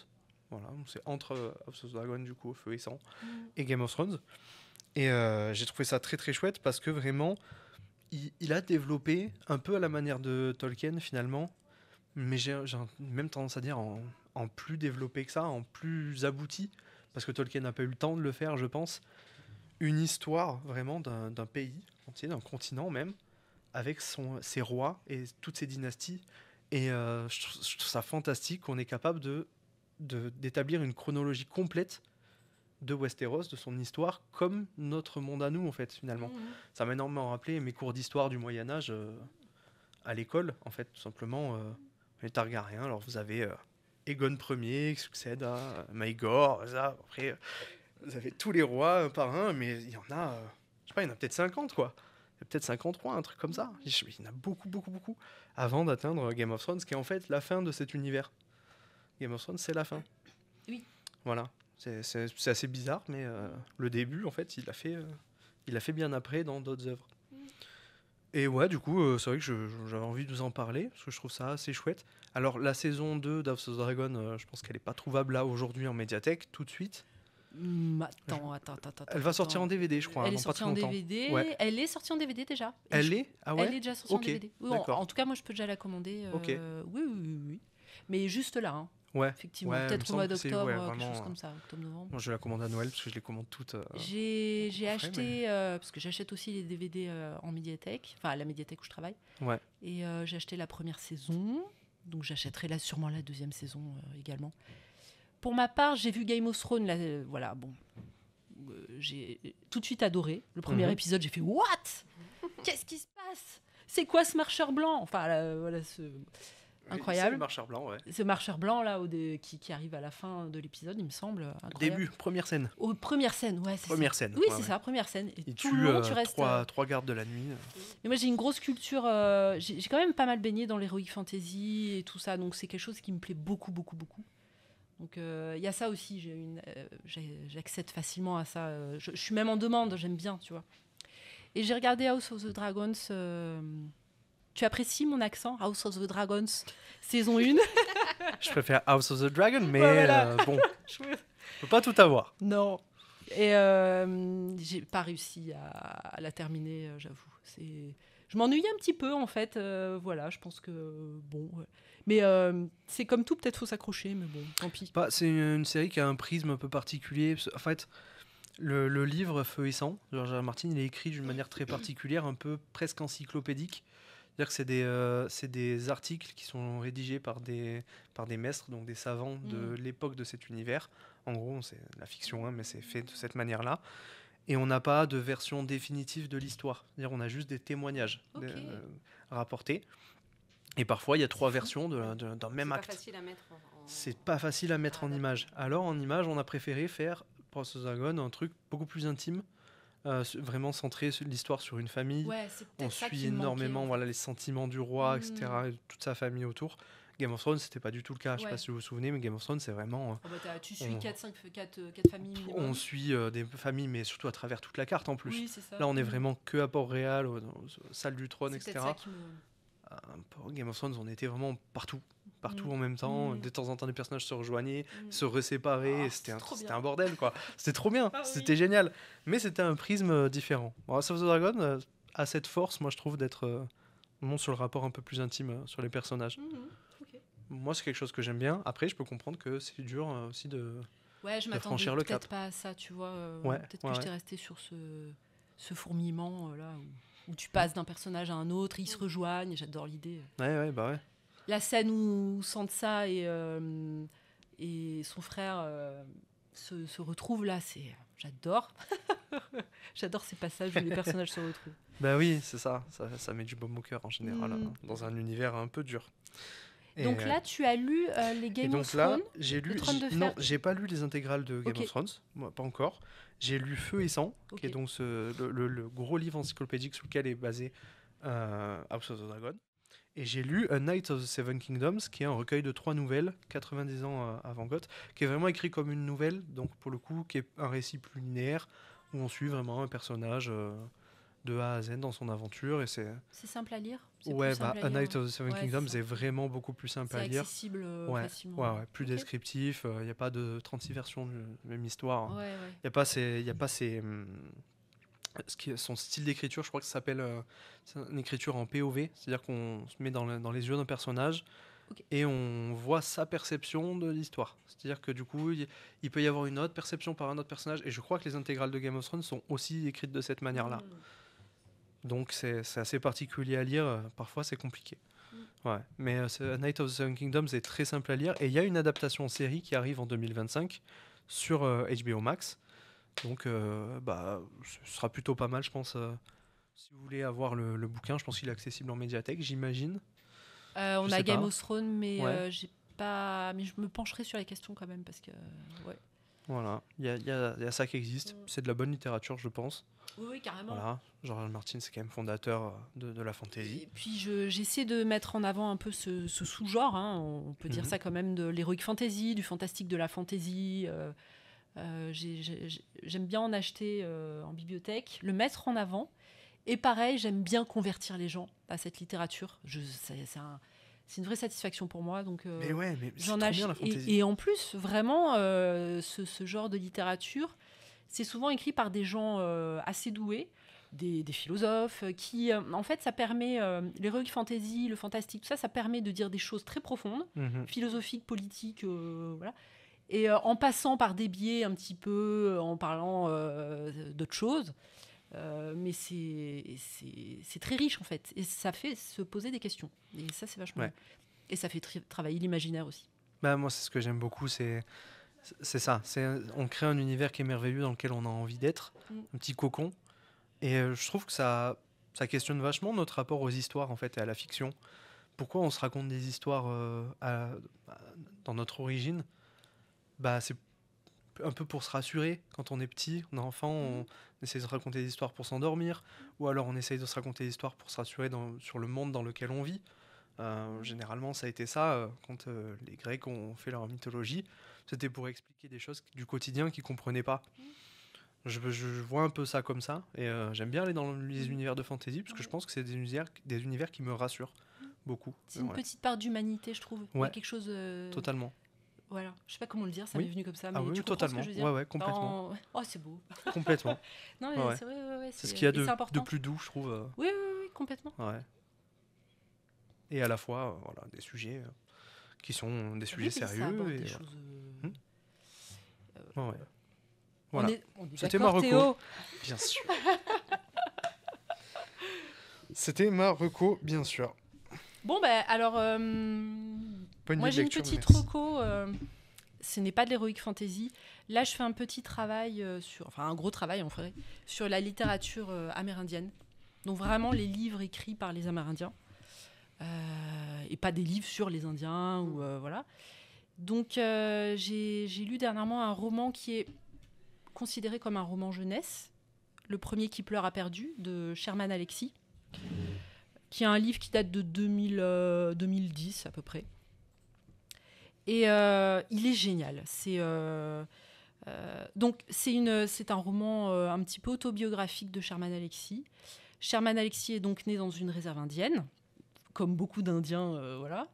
Voilà, donc c'est entre House of the Dragon, du coup, Feu et Sang, et Game of Thrones. Et j'ai trouvé ça très très chouette parce que vraiment, il a développé un peu à la manière de Tolkien finalement, mais j'ai même tendance à dire en plus développé que ça, en plus abouti, parce que Tolkien n'a pas eu le temps de le faire, je pense, une histoire vraiment d'un pays entier, d'un continent même, avec ses rois et toutes ses dynasties. Et je trouve ça fantastique qu'on est capable d'établir une chronologie complète de Westeros, de son histoire, comme notre monde à nous, en fait, finalement. Ça m'a énormément rappelé mes cours d'histoire du Moyen-Âge à l'école, en fait, tout simplement. Les Targaryens, alors vous avez Aegon Ier qui succède à Maegor, ça, après, vous avez tous les rois un par un, mais il y en a, je sais pas, il y en a peut-être 50, quoi. Il y a peut-être 53, un truc comme ça. Il y en a beaucoup, beaucoup, beaucoup, avant d'atteindre Game of Thrones, qui est en fait la fin de cet univers. Game of Thrones, c'est la fin. Oui. Voilà. C'est assez bizarre, mais le début, en fait, il l'a fait bien après dans d'autres œuvres. Et ouais, du coup, c'est vrai que j'avais envie de vous en parler, parce que je trouve ça assez chouette. Alors, la saison 2 d'House of the Dragon, je pense qu'elle n'est pas trouvable là, aujourd'hui, en médiathèque, tout de suite. Attends. Elle va sortir en DVD, je crois, Elle est dans pas sortie très en longtemps. DVD. Ouais. Elle est sortie en DVD déjà. Et Elle est Ah ouais Elle est déjà sortie Ok, en DVD. Oui, d'accord. en tout cas, moi, je peux déjà la commander. Ok. Oui. Mais juste là, hein, Ouais. effectivement. Ouais, il me Peut-être au mois semble que c'est, d'octobre, ouais, quelque vraiment, chose comme ça, octobre-novembre. Moi, je la commande à Noël, parce que je les commande toutes. J'ai après, acheté, parce que j'achète aussi les DVD en médiathèque, enfin à la médiathèque où je travaille. Ouais. Et j'ai acheté la première saison, donc j'achèterai là sûrement la deuxième saison également. Pour ma part, j'ai vu Game of Thrones, là, voilà, bon, j'ai tout de suite adoré. Le premier Mhm. épisode, j'ai fait What? Qu'est-ce qui se passe? C'est quoi ce marcheur blanc? Enfin, voilà, incroyable. C'est le marcheur blanc, ouais. Ce marcheur blanc là qui arrive à la fin de l'épisode, il me semble incroyable. Début, première scène. Première scène, ouais, c'est Première ça. scène. Oui, ouais, c'est ouais. ça, première scène. Et Il tout tue le long, tu restes. trois gardes de la nuit. Mais moi, j'ai une grosse culture. J'ai quand même pas mal baigné dans l'heroic fantasy et tout ça, donc c'est quelque chose qui me plaît beaucoup. Donc il y a ça aussi, j'accède facilement à ça. Je suis même en demande, j'aime bien, tu vois. Et j'ai regardé House of the Dragons. Tu apprécies mon accent, House of the Dragons, saison 1? Je préfère House of the Dragon, mais Ouais, voilà. bon, je peux pas tout avoir. Non. Et j'ai pas réussi à la terminer, j'avoue. Je m'ennuyais un petit peu, en fait. Voilà, je pense que... Bon... Mais c'est comme tout, peut-être faut s'accrocher, mais bon, tant pis. C'est une série qui a un prisme un peu particulier. En fait, le livre Feu et Sang, George R. R. Martin, il est écrit d'une manière très particulière, un peu presque encyclopédique. C'est-à-dire que c'est des articles qui sont rédigés par des maîtres, donc des savants de l'époque de cet univers. En gros, c'est la fiction, hein, mais c'est fait de cette manière-là. Et on n'a pas de version définitive de l'histoire. C'est-à-dire qu'on a juste des témoignages rapportés. Et parfois, il y a 3 versions d'un même acte. C'est pas facile à mettre en image. Alors, en image, on a préféré faire, pour House of the Dragon, un truc beaucoup plus intime, vraiment centré sur l'histoire sur une famille. Ouais, on suit énormément les sentiments du roi, etc., et toute sa famille autour. Game of Thrones, c'était pas du tout le cas. Je sais pas si vous vous souvenez, mais Game of Thrones, c'est vraiment... tu suis 4 familles minimum. On suit des familles, mais surtout à travers toute la carte en plus. Oui, c'est ça. Là, on est vraiment que à Port-Réal, aux salles du trône, c'est etc. Ça qui me... Pour Game of Thrones, on était vraiment partout en même temps. De temps en temps, les personnages se rejoignaient, se reséparaient. C'était un bordel, quoi. C'était trop bien, c'était génial. Mais c'était un prisme différent. House of the Dragon a cette force, moi, je trouve, d'être vraiment sur le rapport un peu plus intime sur les personnages. Moi, c'est quelque chose que j'aime bien. Après, je peux comprendre que c'est dur aussi de franchir le cap. Peut-être pas à ça, tu vois. Peut-être que j'étais restée sur ce fourmillement là où tu passes d'un personnage à un autre, ils se rejoignent, j'adore l'idée. Ouais. La scène où Sansa et son frère se retrouvent là, j'adore. J'adore ces passages où les personnages se retrouvent. Bah oui, c'est ça met du baume au cœur en général, dans un univers un peu dur. Et donc là, tu as lu les Game of Thrones. Non, j'ai pas lu les intégrales de Game of Thrones, moi, pas encore. J'ai lu Feu et Sang, qui est donc le gros livre encyclopédique sur lequel est basé House of the Dragon. Et j'ai lu A Night of the Seven Kingdoms, qui est un recueil de 3 nouvelles, 90 ans avant Goth, qui est vraiment écrit comme une nouvelle, donc pour le coup, qui est un récit plus linéaire, où on suit vraiment un personnage de A à Z dans son aventure. Et c'est simple à lire. A Night of the Seven Kingdoms est vraiment beaucoup plus simple à lire. C'est accessible facilement. Plus descriptif. Il n'y a pas de 36 versions de la même histoire. Il n'y a pas son style d'écriture, je crois que ça s'appelle c'est une écriture en POV, c'est-à-dire qu'on se met dans les yeux d'un personnage et on voit sa perception de l'histoire. C'est-à-dire que du coup, il peut y avoir une autre perception par un autre personnage, et je crois que les intégrales de Game of Thrones sont aussi écrites de cette manière-là. Donc c'est assez particulier à lire, parfois c'est compliqué. Mais A Night of the Seven Kingdoms est très simple à lire, et il y a une adaptation en série qui arrive en 2025 sur HBO Max. Donc, ce sera plutôt pas mal, je pense. Si vous voulez avoir le bouquin, je pense qu'il est accessible en médiathèque, j'imagine. On a Game of Thrones, mais j'ai pas. Mais je me pencherai sur la question quand même parce que. Voilà, il y a ça qui existe. C'est de la bonne littérature, je pense. Oui, carrément. Voilà, George R. R. Martin, c'est quand même fondateur de la fantasy. Et puis j'essaie de mettre en avant un peu ce sous-genre. Hein, on peut dire ça quand même, de l'heroic fantasy, du fantastique de la fantasy. J'aime bien en acheter en bibliothèque, le mettre en avant. Et pareil, j'aime bien convertir les gens à cette littérature. C'est une vraie satisfaction pour moi. Donc, mais j'en achète. Bien, la fantasy. Et en plus, vraiment, ce genre de littérature, c'est souvent écrit par des gens assez doués, des philosophes, qui, en fait, ça permet, l'heroic fantasy, le fantastique, tout ça permet de dire des choses très profondes, philosophiques, politiques, voilà. Et en passant par des biais un petit peu, en parlant d'autres choses. Mais c'est très riche, en fait. Et ça fait se poser des questions. Et ça, c'est vachement bien. Et ça fait travailler l'imaginaire aussi. Moi, c'est ce que j'aime beaucoup. C'est ça. On crée un univers qui est merveilleux, dans lequel on a envie d'être. Un petit cocon. Et je trouve que ça questionne vachement notre rapport aux histoires, en fait, et à la fiction. Pourquoi on se raconte des histoires dans notre origine ? C'est un peu pour se rassurer. Quand on est petit, on est enfant, on essaie de se raconter des histoires pour s'endormir, ou alors on essaie de se raconter des histoires pour se rassurer sur le monde dans lequel on vit. Généralement, ça a été ça quand les Grecs ont fait leur mythologie. C'était pour expliquer des choses du quotidien qu'ils ne comprenaient pas. Je vois un peu ça comme ça. Et j'aime bien aller dans les univers de fantasy parce que je pense que c'est des univers qui me rassurent beaucoup. C'est une petite part d'humanité, je trouve. Il y a quelque chose... Totalement. Voilà, je sais pas comment le dire, ça m'est venu comme ça, mais oui, tu comprends totalement. ce que je veux dire. Ouais, complètement. Oh, c'est beau. Complètement. Non, mais c'est vrai, c'est ce qu'il y a de plus doux, je trouve. Oui, complètement. Ouais. Et à la fois, voilà, des sujets qui sont des sujets sérieux. Et des choses... ouais. Voilà. On est C'était ma reco. Bien sûr. C'était ma reco, bien sûr. Bon, alors... moi, j'ai une petite reco. Ce n'est pas de l'heroic fantasy. Là, je fais un petit travail un gros travail, on ferait, sur la littérature amérindienne. Donc, vraiment, les livres écrits par les Amérindiens. Et pas des livres sur les Indiens, ou voilà. Donc, j'ai lu dernièrement un roman qui est considéré comme un roman jeunesse. Le premier qui pleure a perdu, de Sherman Alexie, qui est un livre qui date de 2010 à peu près. Et il est génial. C'est un roman un petit peu autobiographique de Sherman Alexie. Sherman Alexie est donc né dans une réserve indienne, comme beaucoup d'Indiens, voilà.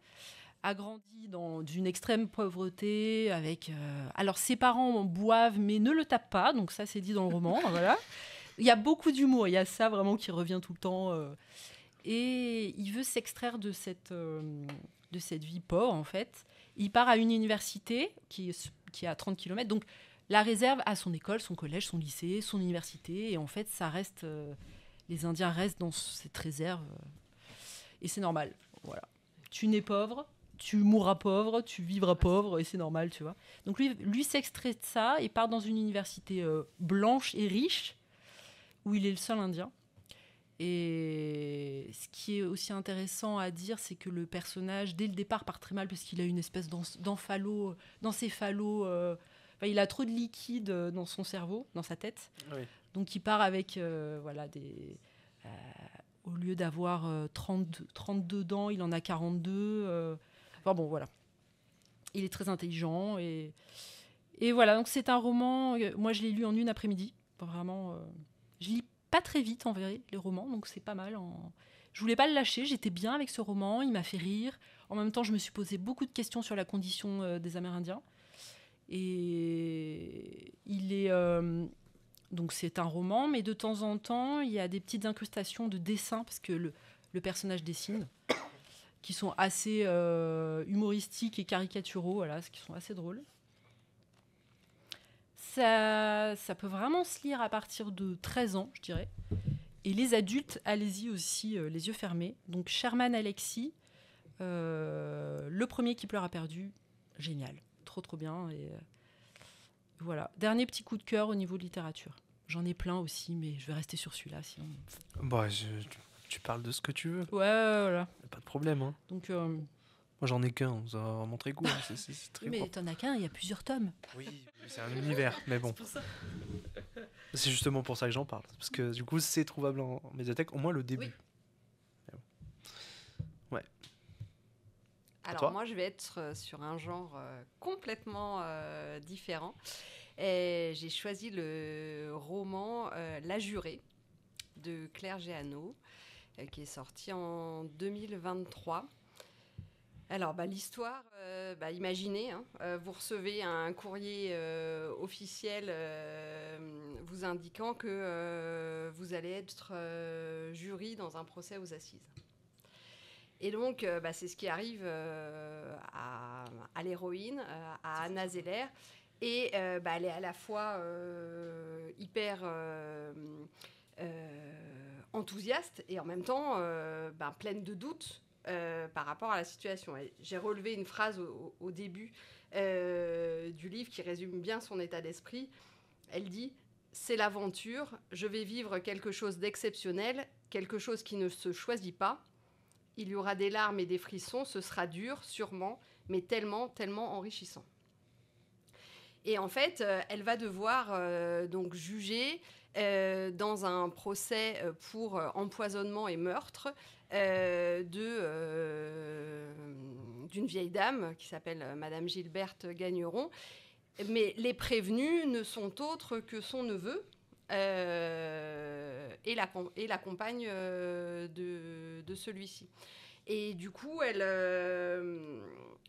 A grandi dans une extrême pauvreté, avec... alors, ses parents boivent, mais ne le tapent pas, donc ça, c'est dit dans le roman, voilà. Il y a beaucoup d'humour, il y a ça vraiment qui revient tout le temps. Et il veut s'extraire de cette vie pauvre, en fait. Il part à une université qui est à 30 km. Donc, la réserve a son école, son collège, son lycée, son université. Et en fait, ça reste... les Indiens restent dans cette réserve. Et c'est normal. Voilà. Tu nais pauvre, tu mourras pauvre, tu vivras pauvre. Et c'est normal, tu vois. Donc, lui s'extrait de ça et part dans une université blanche et riche, où il est le seul Indien. Et ce qui est aussi intéressant à dire, c'est que le personnage, dès le départ, part très mal parce qu'il a une espèce d'encéphalo. Il a trop de liquide dans son cerveau, dans sa tête. Oui. Donc il part avec au lieu d'avoir 32 dents, il en a 42. Voilà. Il est très intelligent. Et voilà, donc c'est un roman... moi, je l'ai lu en une après-midi. Vraiment, je lis pas très vite en vrai les romans, donc c'est pas mal. Je voulais pas le lâcher, j'étais bien avec ce roman, il m'a fait rire. En même temps, je me suis posé beaucoup de questions sur la condition des Amérindiens. Et il est donc c'est un roman, mais de temps en temps, il y a des petites incrustations de dessins parce que le personnage dessine, qui sont assez humoristiques et caricaturaux, voilà, qui sont assez drôles. Ça peut vraiment se lire à partir de 13 ans, je dirais. Et les adultes, allez-y aussi, les yeux fermés. Donc, Sherman Alexie, le premier qui pleure a perdu, génial. Trop, trop bien. Et voilà. Dernier petit coup de cœur au niveau de littérature. J'en ai plein aussi, mais je vais rester sur celui-là, sinon... Tu parles de ce que tu veux. Ouais, voilà. Pas de problème, hein. Donc... moi, j'en ai qu'un, ça va montrer goût. C'est très mais t'en as qu'un, il y a plusieurs tomes. Oui, c'est un univers, mais bon. C'est pour ça. C'est justement pour ça que j'en parle. Parce que du coup, c'est trouvable en médiathèque, au moins le début. Oui. Ouais. Alors, moi, je vais être sur un genre complètement différent. Et j'ai choisi le roman La Jurée de Claire Géano, qui est sorti en 2023. Alors, l'histoire, imaginez, vous recevez un courrier officiel vous indiquant que vous allez être jury dans un procès aux assises. Et donc, c'est ce qui arrive à l'héroïne, à Anna Zeller. Et elle est à la fois hyper enthousiaste et en même temps pleine de doutes par rapport à la situation. Et j'ai relevé une phrase au début du livre qui résume bien son état d'esprit. Elle dit « C'est l'aventure, je vais vivre quelque chose d'exceptionnel, quelque chose qui ne se choisit pas. Il y aura des larmes et des frissons, ce sera dur, sûrement, mais tellement, tellement enrichissant. » Et en fait, elle va devoir donc juger dans un procès pour empoisonnement et meurtre d'une vieille dame qui s'appelle Madame Gilberte Gagneron. Mais les prévenus ne sont autres que son neveu et la compagne de celui-ci. Et du coup,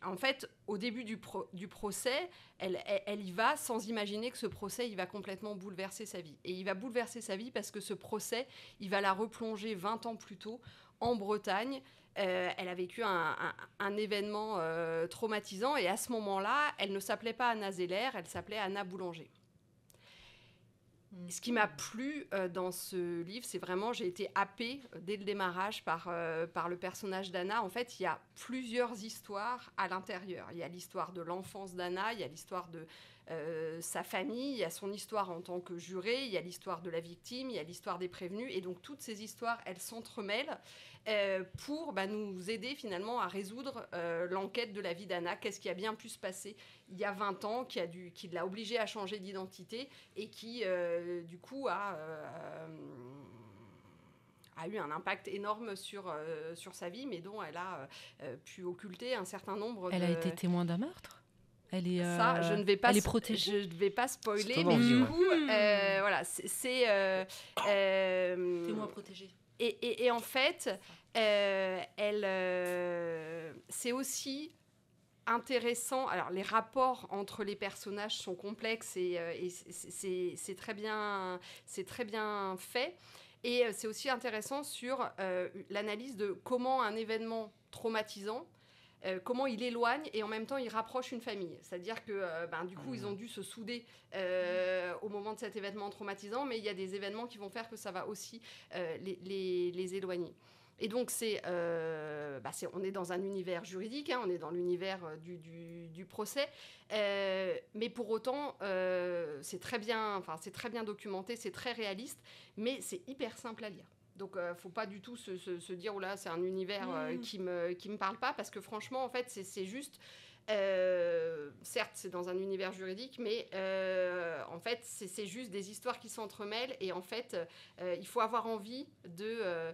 en fait, au début du procès, elle y va sans imaginer que ce procès, il va complètement bouleverser sa vie. Et il va bouleverser sa vie parce que ce procès, il va la replonger 20 ans plus tôt en Bretagne. Elle a vécu un événement traumatisant et à ce moment-là, elle ne s'appelait pas Anna Zeller, elle s'appelait Anna Boulanger. Ce qui m'a plu dans ce livre, c'est vraiment, j'ai été happée dès le démarrage par le personnage d'Anna. En fait, il y a plusieurs histoires à l'intérieur. Il y a l'histoire de l'enfance d'Anna, il y a l'histoire de sa famille, il y a son histoire en tant que jurée, il y a l'histoire de la victime, il y a l'histoire des prévenus. Et donc, toutes ces histoires, elles s'entremêlent pour nous aider finalement à résoudre l'enquête de la vie d'Anna. Qu'est-ce qui a bien pu se passer il y a 20 ans, qui l'a obligée à changer d'identité et qui, du coup, a eu un impact énorme sur sa vie, mais dont elle a pu occulter un certain nombre Elle a été témoin d'un meurtre ? Elle est, ça, je ne vais pas, elle est protégée. Je ne vais pas spoiler, C'est mais envie, du ouais. coup, voilà, c'est témoin protégé. Et en fait, c'est aussi intéressant. Alors, les rapports entre les personnages sont complexes et c'est très bien fait. Et c'est aussi intéressant sur l'analyse de comment un événement traumatisant, comment il éloigne et en même temps il rapproche une famille. C'est-à-dire que du coup ils ont dû se souder au moment de cet événement traumatisant, mais il y a des événements qui vont faire que ça va aussi les éloigner. Et donc on est dans un univers juridique, on est dans l'univers du procès, mais pour autant c'est très bien documenté, c'est très réaliste, mais c'est hyper simple à lire. Donc, faut pas du tout se dire, oh là, c'est un univers qui me parle pas, parce que franchement, en fait, c'est juste... certes, c'est dans un univers juridique, mais en fait, c'est juste des histoires qui s'entremêlent. Et en fait, il faut avoir envie de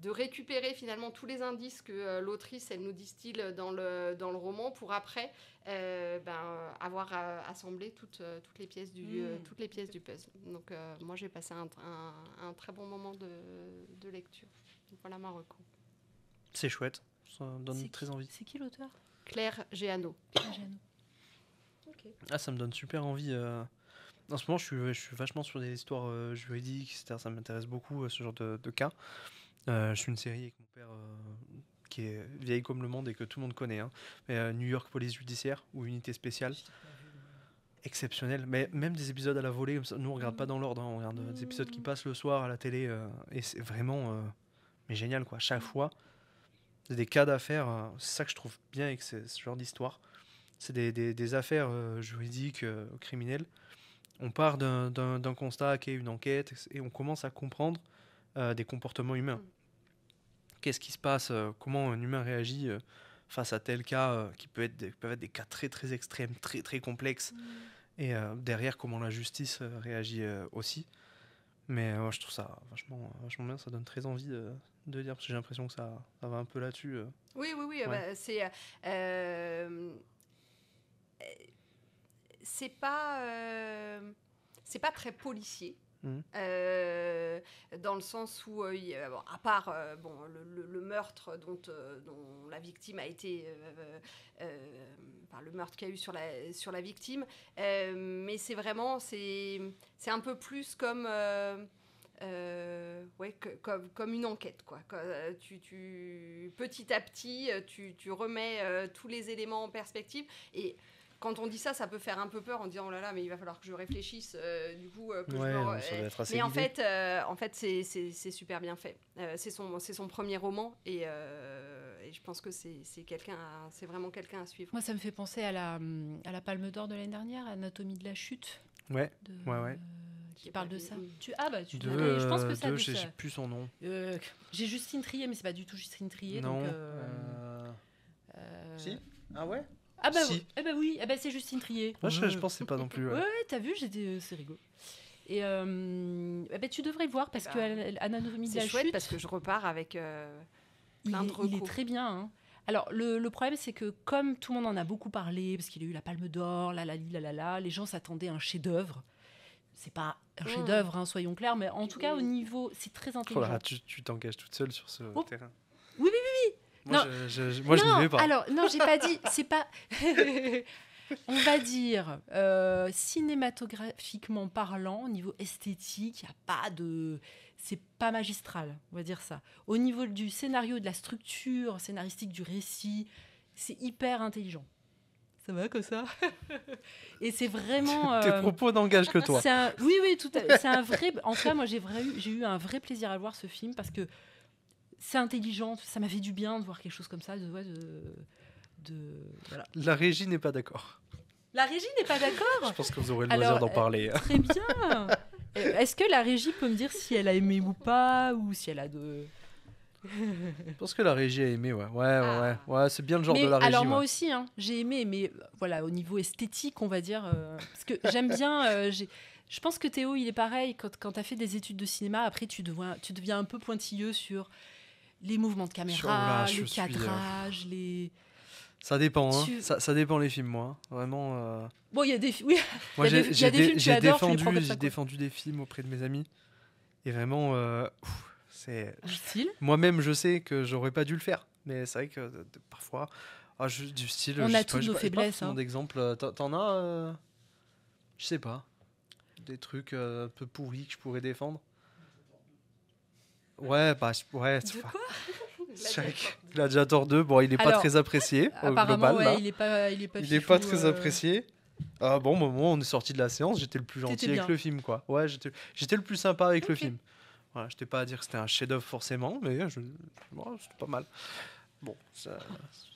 récupérer finalement tous les indices que l'autrice, elle nous distille dans le roman pour après avoir assemblé toutes les pièces du puzzle. Donc, moi, j'ai passé un très bon moment de lecture. Donc, voilà ma reco. C'est chouette, ça donne très envie. C'est qui l'auteur ? Claire Géano. Okay. Ah, ça me donne super envie. En ce moment, je suis vachement sur des histoires juridiques, etc. Ça m'intéresse beaucoup, ce genre de cas. Je suis une série avec mon père qui est vieille comme le monde et que tout le monde connaît. New York Police Judiciaire ou Unité Spéciale. Exceptionnel. Mais même des épisodes à la volée, comme ça, nous on regarde pas dans l'ordre. On regarde des épisodes qui passent le soir à la télé. Et c'est vraiment mais génial, quoi. Chaque fois, c'est des cas d'affaires. C'est ça que je trouve bien avec ce genre d'histoire. C'est des affaires juridiques, criminelles. On part d'un constat qui est une enquête et on commence à comprendre des comportements humains. Qu'est-ce qui se passe, comment un humain réagit face à tel cas qui peuvent être des cas très très extrêmes, très très complexes. Et derrière, comment la justice réagit aussi. Mais je trouve ça vachement bien, ça donne très envie de lire, parce que j'ai l'impression que ça va un peu là-dessus. Oui, Ouais. C'est pas très policier. Dans le sens où, à part le meurtre dont la victime a été, le meurtre qu'il y a eu sur la victime, mais c'est vraiment, c'est un peu plus comme une enquête, quoi. Petit à petit, tu remets tous les éléments en perspective. Et quand on dit ça, ça peut faire un peu peur en disant oh là là, mais il va falloir que je réfléchisse. Du coup, que ça doit être assez mais en guidé. fait, c'est super bien fait. C'est son premier roman et je pense que c'est vraiment quelqu'un à suivre. Moi, ça me fait penser à la Palme d'Or de l'année dernière, Anatomie de la chute. Ouais. Qui parle de ça. Je pense que ça. J'ai plus son nom. J'ai Justine Triet, mais c'est pas du tout Justine Triet. Non. Donc, Si. Ah ouais. Si. Oui, c'est Justine Triet. Moi, je pense que c'est pas non plus. Ouais, t'as vu, c'est rigolo. Et tu devrais le voir parce que Anatomie de la C'est chouette chute, parce que je repars avec plein de il est recos. très bien. Hein. Alors, le problème, c'est que comme tout le monde en a beaucoup parlé, parce qu'il a eu la Palme d'Or, les gens s'attendaient à un chef-d'œuvre. C'est pas un chef-d'œuvre, hein, soyons clairs, mais en tout cas, au niveau, c'est très intelligent. Oh là, tu t'engages toute seule sur ce terrain. Oui. Moi, Non. moi, je n'y vais pas. Alors, non, j'ai pas dit. C'est pas. On va dire, cinématographiquement parlant, au niveau esthétique, il n'y a pas de. C'est pas magistral, on va dire ça. Au niveau du scénario, de la structure scénaristique du récit, c'est hyper intelligent. Ça va comme ça. Et c'est vraiment. Tes propos n'engagent que toi. Oui, tout à fait. C'est un vrai. En tout cas, moi, j'ai eu un vrai plaisir à voir ce film parce que c'est intelligent. Ça m'a fait du bien de voir quelque chose comme ça. Voilà. La régie n'est pas d'accord. La régie n'est pas d'accord. Je pense que vous aurez le loisir d'en parler. Très bien. Est-ce que la régie peut me dire si elle a aimé ou pas, ou si elle a de... Je pense que la régie a aimé, ouais, c'est bien le genre de la régie. Alors moi aussi, hein, j'ai aimé, mais voilà, au niveau esthétique, on va dire, parce que j'aime bien. Je pense que Théo, il est pareil. Quand tu as fait des études de cinéma, après tu deviens un peu pointilleux sur les mouvements de caméra, le cadrage, les. Ça dépend, hein. Ça dépend les films, moi. Vraiment. Bon, il y a des films. Oui. Moi, j'ai défendu des films auprès de mes amis. Et vraiment, c'est. Style. Moi-même, je sais que j'aurais pas dû le faire. Mais c'est vrai que parfois, du style. On a toutes nos faiblesses. Pas d'exemple. T'en as je sais pas. Des trucs un peu pourris que je pourrais défendre. Ouais. De quoi Gladiator 2, bon, il est pas très apprécié au global. Là. Il est pas très apprécié. Bon, moment on est sorti de la séance, j'étais le plus gentil avec le film, quoi. Ouais, j'étais le plus sympa avec le film. Voilà, j'étais pas à dire que c'était un chef-d'œuvre forcément, mais c'était pas mal. Bon,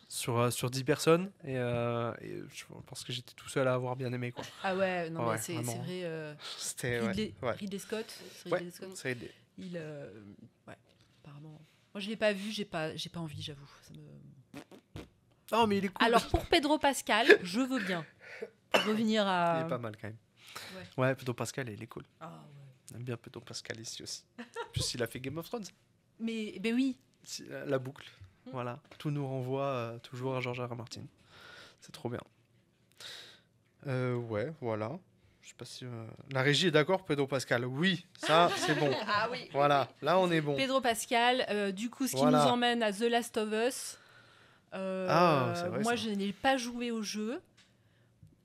sur 10 personnes, et je pense que j'étais tout seul à avoir bien aimé, quoi. Ah ouais, non, mais c'est vrai. C'était Ridley Scott. C'est Ridley. Apparemment. Moi, je l'ai pas vu, j'ai pas envie, j'avoue. Oh, mais il est cool. Alors, pour Pedro Pascal, je veux bien revenir à... Il est pas mal, quand même. Ouais, Pedro Pascal, il est cool. Ah, ouais. On aime bien Pedro Pascal ici aussi. Plus il a fait Game of Thrones. Mais oui. La boucle. Voilà. Tout nous renvoie toujours à George R. R. Martin. C'est trop bien. Ouais, voilà. Je sais pas si la régie est d'accord, Pedro Pascal. Oui, ça c'est bon. Ah oui. Voilà, là on est bon. Pedro Pascal, du coup, ce qui nous emmène à The Last of Us. C'est vrai, moi, je n'ai pas joué au jeu.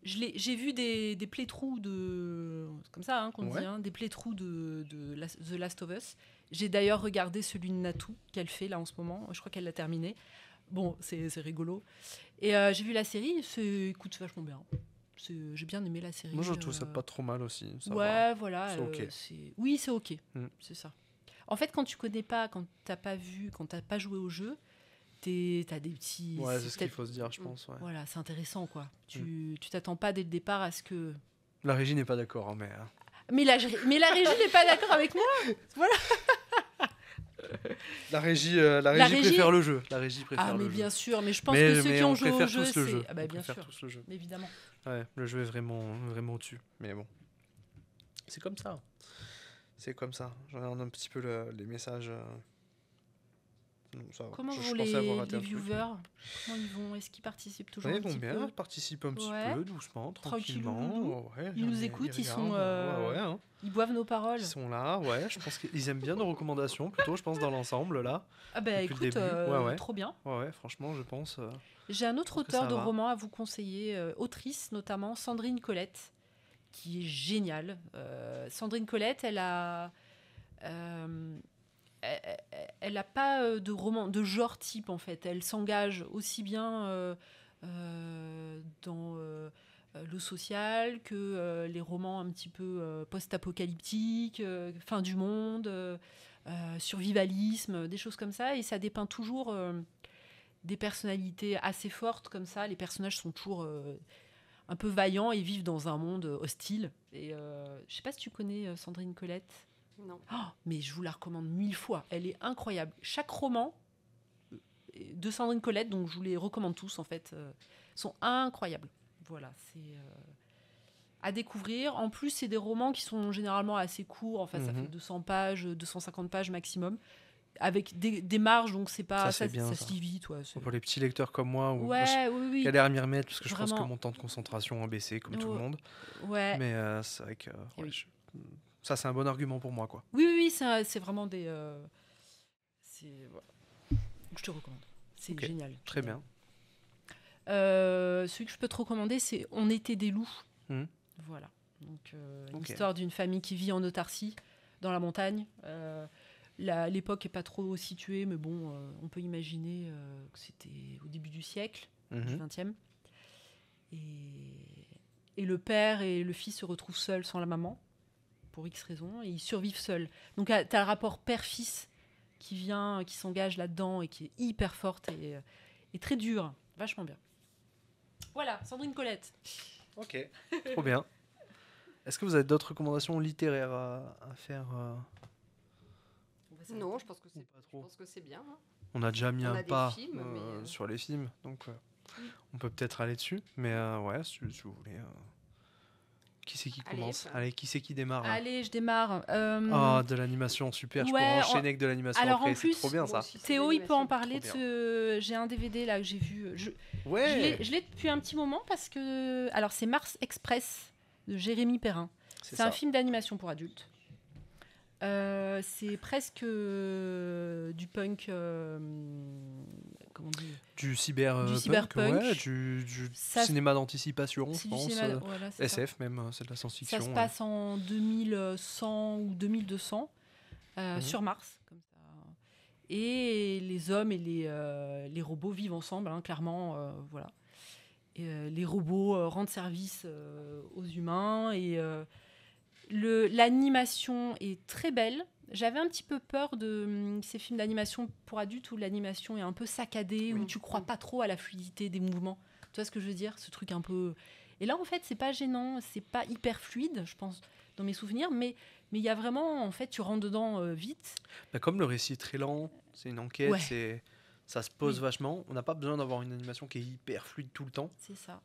J'ai vu des playthroughs de... C'est comme ça qu'on dit, hein, des playthroughs de The Last of Us. J'ai d'ailleurs regardé celui de Natou qu'elle fait là en ce moment. Je crois qu'elle l'a terminé. Bon, c'est rigolo. Et j'ai vu la série, écoute, vachement bien. J'ai bien aimé la série. Moi, je trouve ça pas trop mal aussi. Ça va. Voilà. C'est ok. Oui, c'est ok. C'est ça. En fait, quand tu connais pas, quand t'as pas vu, quand t'as pas joué au jeu, t'as des petits... Ouais, c'est ce qu'il faut se dire, je pense. Ouais. Voilà, c'est intéressant, quoi. Tu t'attends pas dès le départ à ce que... La régie n'est pas d'accord, hein, mais la régie n'est pas d'accord avec moi. Voilà. La régie préfère le jeu. La régie préfère le jeu. Bien sûr, mais je pense que ceux qui ont joué au jeu, c'est... Ah, bien sûr, tous le jeu. Évidemment. Ouais, le jeu est vraiment, vraiment au-dessus. Mais bon, c'est comme ça. Je regarde un petit peu les messages. Comment vont les viewers? Comment ils vont? Est-ce qu'ils participent toujours un petit peu? Ils vont bien, ils participent un petit peu, doucement, tranquillement. Ils nous écoutent, ils sont... Ils boivent nos paroles. Ils sont là, je pense qu'ils aiment bien nos recommandations, plutôt, je pense, dans l'ensemble, là. Ah bah écoute, trop bien. Ouais, franchement, je pense... J'ai un autre auteur de romans à vous conseiller, autrice notamment, Sandrine Colette, qui est géniale. Sandrine Colette, elle a pas de roman de genre type en fait. Elle s'engage aussi bien dans le social que les romans un petit peu post-apocalyptiques, fin du monde, survivalisme, des choses comme ça. Et ça dépeint toujours des personnalités assez fortes comme ça. Les personnages sont toujours un peu vaillants et vivent dans un monde hostile. Et je sais pas si tu connais Sandrine Colette. Non. Mais je vous la recommande 1000 fois. Elle est incroyable. Chaque roman de Sandrine Colette, donc je vous les recommande tous en fait, sont incroyables. Voilà, c'est à découvrir. En plus, c'est des romans qui sont généralement assez courts. Enfin, ça Mhm. fait 200 pages, 250 pages maximum, avec des marges, donc c'est pas Ça, c'est bien, ça ça. se lit vite. Ouais, c'est- Pour les petits lecteurs comme moi, où ouais, oui, je oui. galère à m'y remettre parce que je pense que Vraiment. mon temps de concentration a baissé comme tout le Ouais. monde. Ouais. Mais c'est vrai que oui. ça, c'est un bon argument pour moi, quoi. Oui, oui, oui, c'est vraiment des. Voilà. Je te recommande. C'est Ok, génial. Très génial. bien. Celui que je peux te recommander, c'est On était des loups. Mhm. Voilà. Donc, Ok. l'histoire d'une famille qui vit en autarcie dans la montagne. L'époque n'est pas trop située, mais bon, on peut imaginer que c'était au début du siècle, du Mhm. 20e. Et le père et le fils se retrouvent seuls sans la maman, pour X raisons, et ils survivent seuls. Donc, tu as le rapport père-fils qui s'engage là-dedans et qui est hyper forte et très dure. Vachement bien. Voilà, Sandrine Colette. Ok. Trop bien. Est-ce que vous avez d'autres recommandations littéraires à faire Non, je pense que ou pas je trop pense que c'est bien. Hein. On a déjà mis On un a des pas films, mais, sur les films, donc Oui. on peut peut-être aller dessus. Mais ouais, si vous voulez. Qui c'est qui Allez, commence? enfin. Allez, qui c'est qui démarre là? Allez, je démarre. Ah, de l'animation, super. Je ouais, pourrais enchaîner avec de l'animation alors, après. en C'est plus, trop bien Moi ça. aussi, c'est Théo, il peut en l'animation. parler de Trop ce. J'ai un DVD là que j'ai vu. Ouais. Je l'ai depuis un petit moment parce que. Alors, c'est Mars Express de Jérémy Perrin. C'est un film d'animation pour adultes. C'est presque du punk. Comment on dit? Du cyberpunk, cyberpunk. ouais, du Ça- cinéma d'anticipation, je C'est du pense. cinéma. Voilà, c'est ça. SF même, c'est de la science-fiction. Ça se passe en 2100 ou 2200 Mhm. sur Mars. Comme ça. Et les hommes et les robots vivent ensemble, hein, clairement. Voilà. Et, les robots rendent service aux humains. Et l'animation est très belle. J'avais un petit peu peur de ces films d'animation pour adultes où l'animation est un peu saccadée, où tu crois pas trop à la fluidité des mouvements. Tu vois ce que je veux dire? Ce truc un peu... Et là, en fait, c'est pas gênant, c'est pas hyper fluide, je pense, dans mes souvenirs, mais il y a vraiment, en fait, tu rentres dedans vite. Bah, comme le récit est très lent, c'est une enquête, Ouais. ça se pose Oui. vachement. On n'a pas besoin d'avoir une animation qui est hyper fluide tout le temps. C'est ça.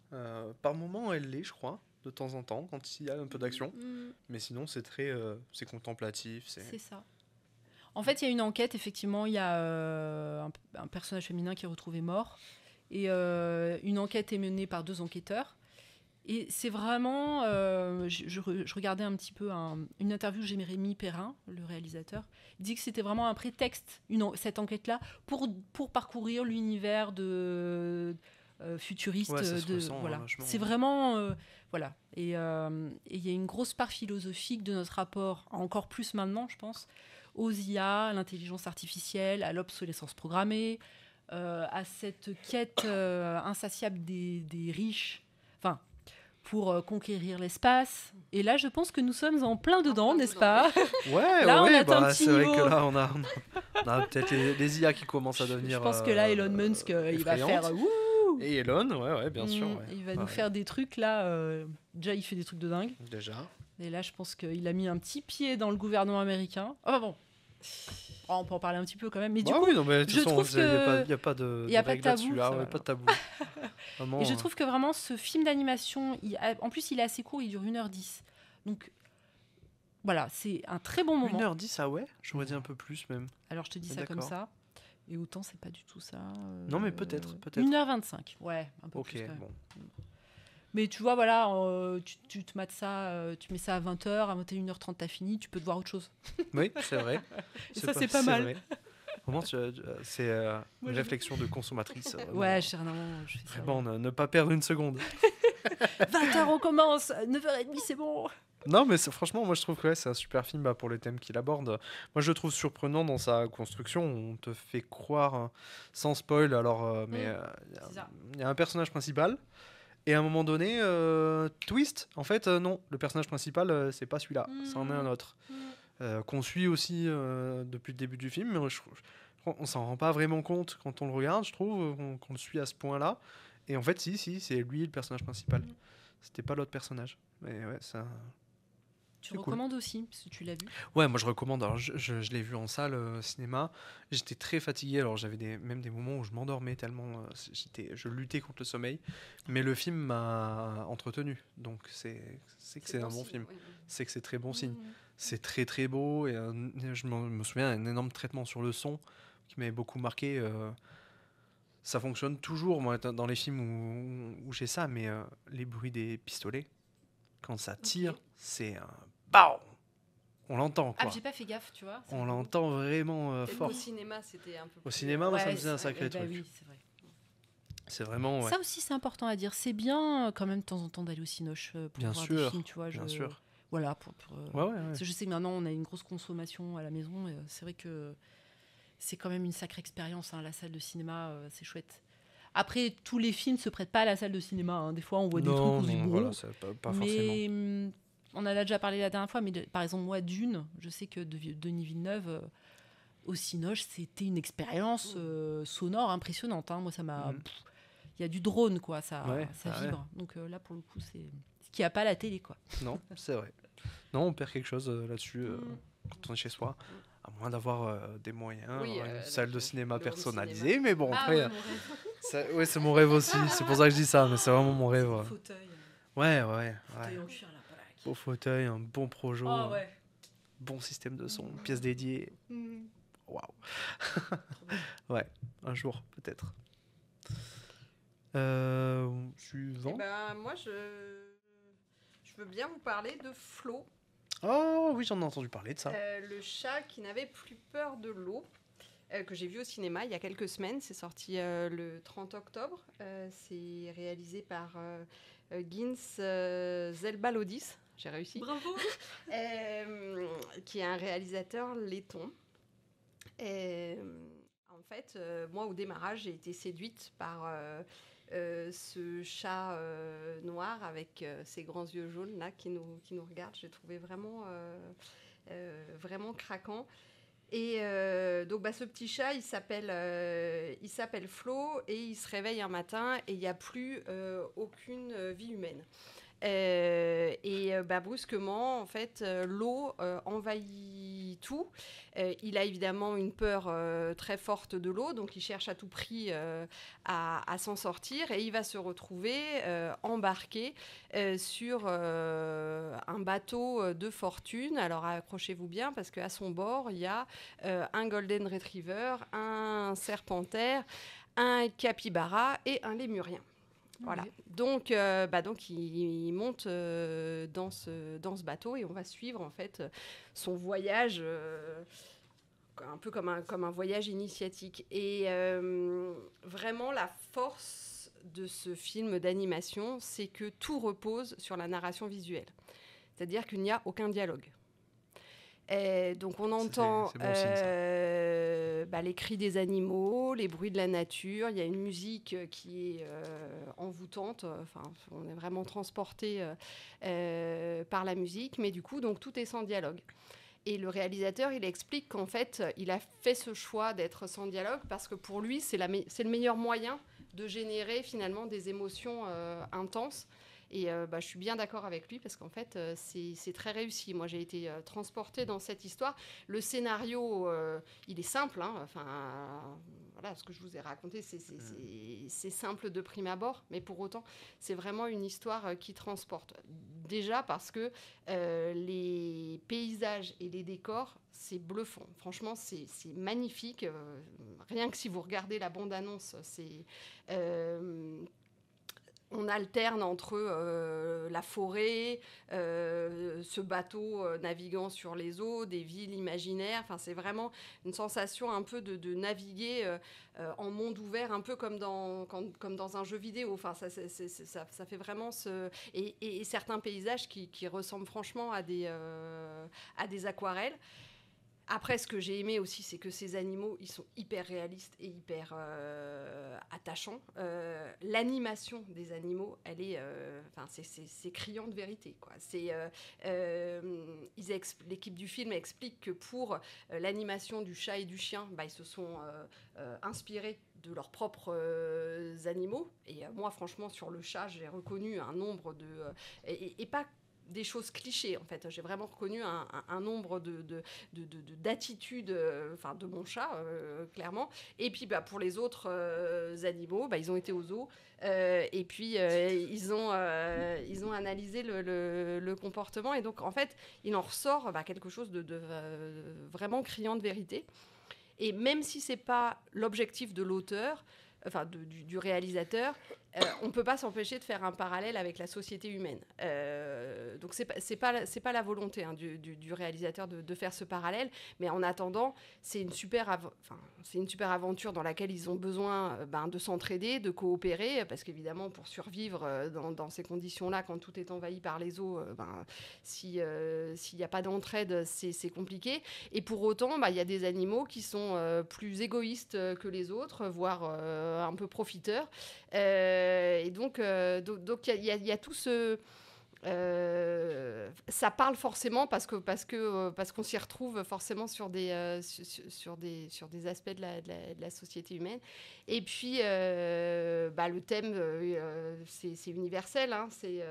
Par moment, elle l'est, je crois, de temps en temps, quand il y a un peu d'action. Mm, Mais sinon, c'est très c'est contemplatif. c'est ça. En fait, il y a une enquête, effectivement, il y a un personnage féminin qui est retrouvé mort. Et une enquête est menée par 2 enquêteurs. Et c'est vraiment... je regardais un petit peu une interview de Jérémy Perrin, le réalisateur. Il dit que c'était vraiment un prétexte, cette enquête-là, pour parcourir l'univers futuriste. Ouais, ça se ressent, voilà. vachement. C'est vraiment... voilà. Et il y a une grosse part philosophique de notre rapport, encore plus maintenant, je pense, aux IA, à l'intelligence artificielle, à l'obsolescence programmée, à cette quête insatiable des riches, enfin, pour conquérir l'espace. Et là, je pense que nous sommes en plein dedans, n'est-ce pas? Ouais, Là, ouais, on atteint un petit c'est vrai niveau. que là, on a peut-être les IA qui commencent à devenir. Je pense que là, Elon Musk, il va effrayantes. faire... Wouh. Et Elon, ouais, bien sûr. Ouais. Il va nous Ouais, faire des trucs, là... déjà, il fait des trucs de dingue. Déjà. Et là, je pense qu'il a mis un petit pied dans le gouvernement américain. Ah bon. Oh, on peut en parler un petit peu quand même. Mais du coup, oui, non, mais de toute je façon, trouve il n'y a pas de y a pas de règle là-dessus, tabou, là, ça ouais, va, pas de tabou. Vraiment, et je trouve que vraiment ce film d'animation, en plus il est assez court, il dure 1h10. Donc voilà, c'est un très bon moment. 1h10, ah ouais? J'aurais dit un peu plus même. Alors je te dis ça D'accord. comme ça. Et autant c'est pas du tout ça. Non, mais peut-être. 1h25, ouais, un peu Ok, plus quand même. bon. Mais tu vois, voilà, tu te mates ça, tu mets ça à 20h, à 21h30 t'as fini, tu peux te voir autre chose. Oui, c'est vrai. Et ça, c'est pas mal. vrai. Vraiment, c'est Moi, une je- réflexion de consommatrice. Vraiment. Ouais, je fais ça. Vraiment, ne pas perdre une seconde. 20h on commence, 9h30 c'est bon. Non, mais franchement, moi je trouve que ouais, c'est un super film pour les thèmes qu'il aborde. Moi je le trouve surprenant dans sa construction. On te fait croire, sans spoil, alors, mais c'est ça. il y a un personnage principal. Et à un moment donné, twist, en fait, non, le personnage principal, c'est pas celui-là, c'en est un autre. Qu'on suit aussi depuis le début du film, mais on s'en rend pas vraiment compte quand on le regarde, je trouve, qu'on le suit à ce point-là. Et en fait, si, c'est lui le personnage principal. C'était pas l'autre personnage. Mais ouais, ça. Tu C'est cool. recommandes aussi, parce que tu l'as vu. Ouais, moi je recommande. Alors, je l'ai vu en salle cinéma. J'étais très fatigué. Alors, j'avais même des moments où je m'endormais tellement je luttais contre le sommeil. Mais le film m'a entretenu. Donc, c'est que c'est un bon film. Oui, oui. C'est que c'est très bon signe. Mhm. C'est très très beau. Et je me souviens, un énorme traitement sur le son qui m'avait beaucoup marqué. Ça fonctionne toujours, moi, dans les films où j'ai ça. Mais les bruits des pistolets, quand ça tire, Ok. c'est un BAM! On l'entend, Ah, quoi. j'ai pas fait gaffe, tu vois. c'est On rigolo. l'entend vraiment Peut-être fort. qu'au cinéma, c'était un peu Au plus, cinéma, moi, ça me Ouais, faisait un c'est- sacré eh ben truc. oui, c'est vrai. C'est vraiment, ouais. Ça aussi, c'est important à dire. C'est bien, quand même, de temps en temps, d'aller au Cinoche pour Bien voir des sûr, films, tu vois. bien sûr. Voilà, Ouais, ouais, ouais. parce que je sais que maintenant, on a une grosse consommation à la maison. Et, c'est vrai que c'est quand même une sacrée expérience, hein, la salle de cinéma, c'est chouette. Après, tous les films se prêtent pas à la salle de cinéma, hein. Des fois, on voit des trucs, on se dit bon. voilà, c'est pas forcément. Mais on en a déjà parlé la dernière fois, mais par exemple, moi, Dune, je sais que Denis Villeneuve, au Cinoche, c'était une expérience sonore impressionnante, hein. Moi, ça m'a. Mhm. Il y a du drone, quoi, ça Ouais, ah ouais. vibre. Donc là, pour le coup, c'est ce qu'il n'y a pas à la télé, quoi. Non, c'est vrai. Non, on perd quelque chose là-dessus quand on est chez soi. À moins d'avoir des moyens, Oui, avoir une avec salle de le cinéma home personnalisée. cinéma. Mais bon, après, ouais, mon rêve. ouais, c'est mon rêve aussi. C'est pour ça que je dis ça, mais c'est vraiment mon rêve. C'est Ouais, le fauteuil. ouais. Fauteuil en cuir, là, voilà. Beau fauteuil, un bon projo, Oh, ouais. bon système de son, une pièce dédiée. Waouh. Trop bien. Ouais, un jour, peut-être. Suivant. Eh ben, moi, je veux bien vous parler de Flo, Oh oui, j'en ai entendu parler de ça. le chat qui n'avait plus peur de l'eau, que j'ai vu au cinéma il y a quelques semaines. C'est sorti le 30 octobre. C'est réalisé par Gins Zelbalodis. J'ai réussi. Bravo. Qui est un réalisateur laiton. En fait, moi, au démarrage, j'ai été séduite par ce chat noir avec ses grands yeux jaunes là, qui nous regarde. J'ai trouvé vraiment, vraiment craquant. Et donc, ce petit chat, il s'appelle Flo, et il se réveille un matin et il n'y a plus aucune vie humaine. Brusquement, en fait, l'eau envahit tout. Il a évidemment une peur très forte de l'eau, donc il cherche à tout prix à s'en sortir, et il va se retrouver embarqué sur un bateau de fortune. Alors accrochez-vous bien, parce qu'à son bord, il y a un golden retriever, un serpentaire, un capybara et un lémurien. Voilà. Ok. Donc il monte dans ce bateau, et on va suivre en fait son voyage, un peu comme un voyage initiatique. Et vraiment, la force de ce film d'animation, c'est que tout repose sur la narration visuelle. C'est-à-dire qu'il n'y a aucun dialogue. Et donc on entend c'est bon signe, ça. les cris des animaux, les bruits de la nature. Il y a une musique qui est envoûtante. Enfin, on est vraiment transporté par la musique. Mais du coup, donc, tout est sans dialogue. Et le réalisateur, il explique qu'en fait, il a fait ce choix d'être sans dialogue parce que pour lui, c'est le meilleur moyen de générer finalement des émotions intenses. Et je suis bien d'accord avec lui, parce qu'en fait, c'est très réussi. Moi, j'ai été transportée dans cette histoire. Le scénario, il est simple, hein. Enfin, voilà, ce que je vous ai raconté, c'est simple de prime abord, mais pour autant, c'est vraiment une histoire qui transporte. Déjà parce que les paysages et les décors, c'est bluffant. Franchement, c'est magnifique. Rien que si vous regardez la bande-annonce, on alterne entre la forêt, ce bateau naviguant sur les eaux, des villes imaginaires. Enfin, c'est vraiment une sensation un peu de naviguer en monde ouvert, un peu comme dans un jeu vidéo. Enfin, ça fait vraiment et certains paysages qui ressemblent franchement à des aquarelles. Après, ce que j'ai aimé aussi, c'est que ces animaux, ils sont hyper réalistes et hyper attachants. L'animation des animaux, elle est, c'est criant de vérité, quoi. L'équipe du film explique que pour l'animation du chat et du chien, ils se sont inspirés de leurs propres animaux. Et moi, franchement, sur le chat, j'ai reconnu un nombre de... et pas des choses clichés, en fait. J'ai vraiment reconnu un nombre d'attitudes de mon chat, clairement. Et puis, pour les autres animaux, ils ont été au zoo. Et puis, ils ont analysé le comportement. Et donc, en fait, il en ressort quelque chose de vraiment criant de vérité. Et même si ce n'est pas l'objectif de l'auteur, du réalisateur, on ne peut pas s'empêcher de faire un parallèle avec la société humaine. Donc, c'est pas la volonté du réalisateur de faire ce parallèle, mais en attendant, c'est une super aventure dans laquelle ils ont besoin de s'entraider, de coopérer, parce qu'évidemment, pour survivre dans ces conditions-là, quand tout est envahi par les eaux, s'il n'y a pas d'entraide, c'est compliqué. Et pour autant, il y a des animaux qui sont plus égoïstes que les autres, voire un peu profiteurs. Et donc il y a tout ce... ça parle forcément parce qu'on s'y retrouve forcément sur des aspects de la société humaine. Et puis le thème c'est universel, hein, c'est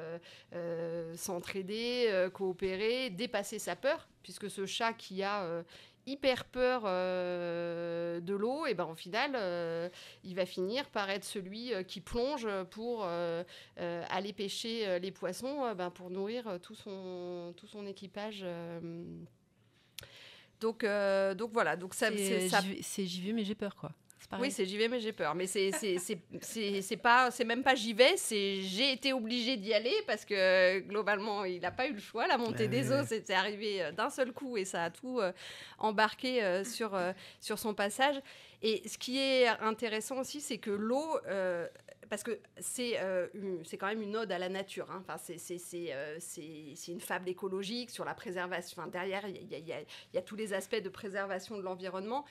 s'entraider, coopérer, dépasser sa peur, puisque ce chat qui a hyper peur de l'eau, et au final il va finir par être celui qui plonge pour aller pêcher les poissons pour nourrir tout son équipage. Donc voilà, donc ça c'est j'y vais mais j'ai peur, quoi. Oui, c'est j'y vais mais j'ai peur, mais c'est même pas j'y vais, c'est j'ai été obligée d'y aller parce que globalement il n'a pas eu le choix. La montée des eaux, c'était arrivé d'un seul coup et ça a tout embarqué sur son passage. Et ce qui est intéressant aussi, c'est que l'eau, parce que c'est quand même une ode à la nature, hein. Enfin, c'est une fable écologique sur la préservation. Enfin, derrière, il y a tous les aspects de préservation de l'environnement.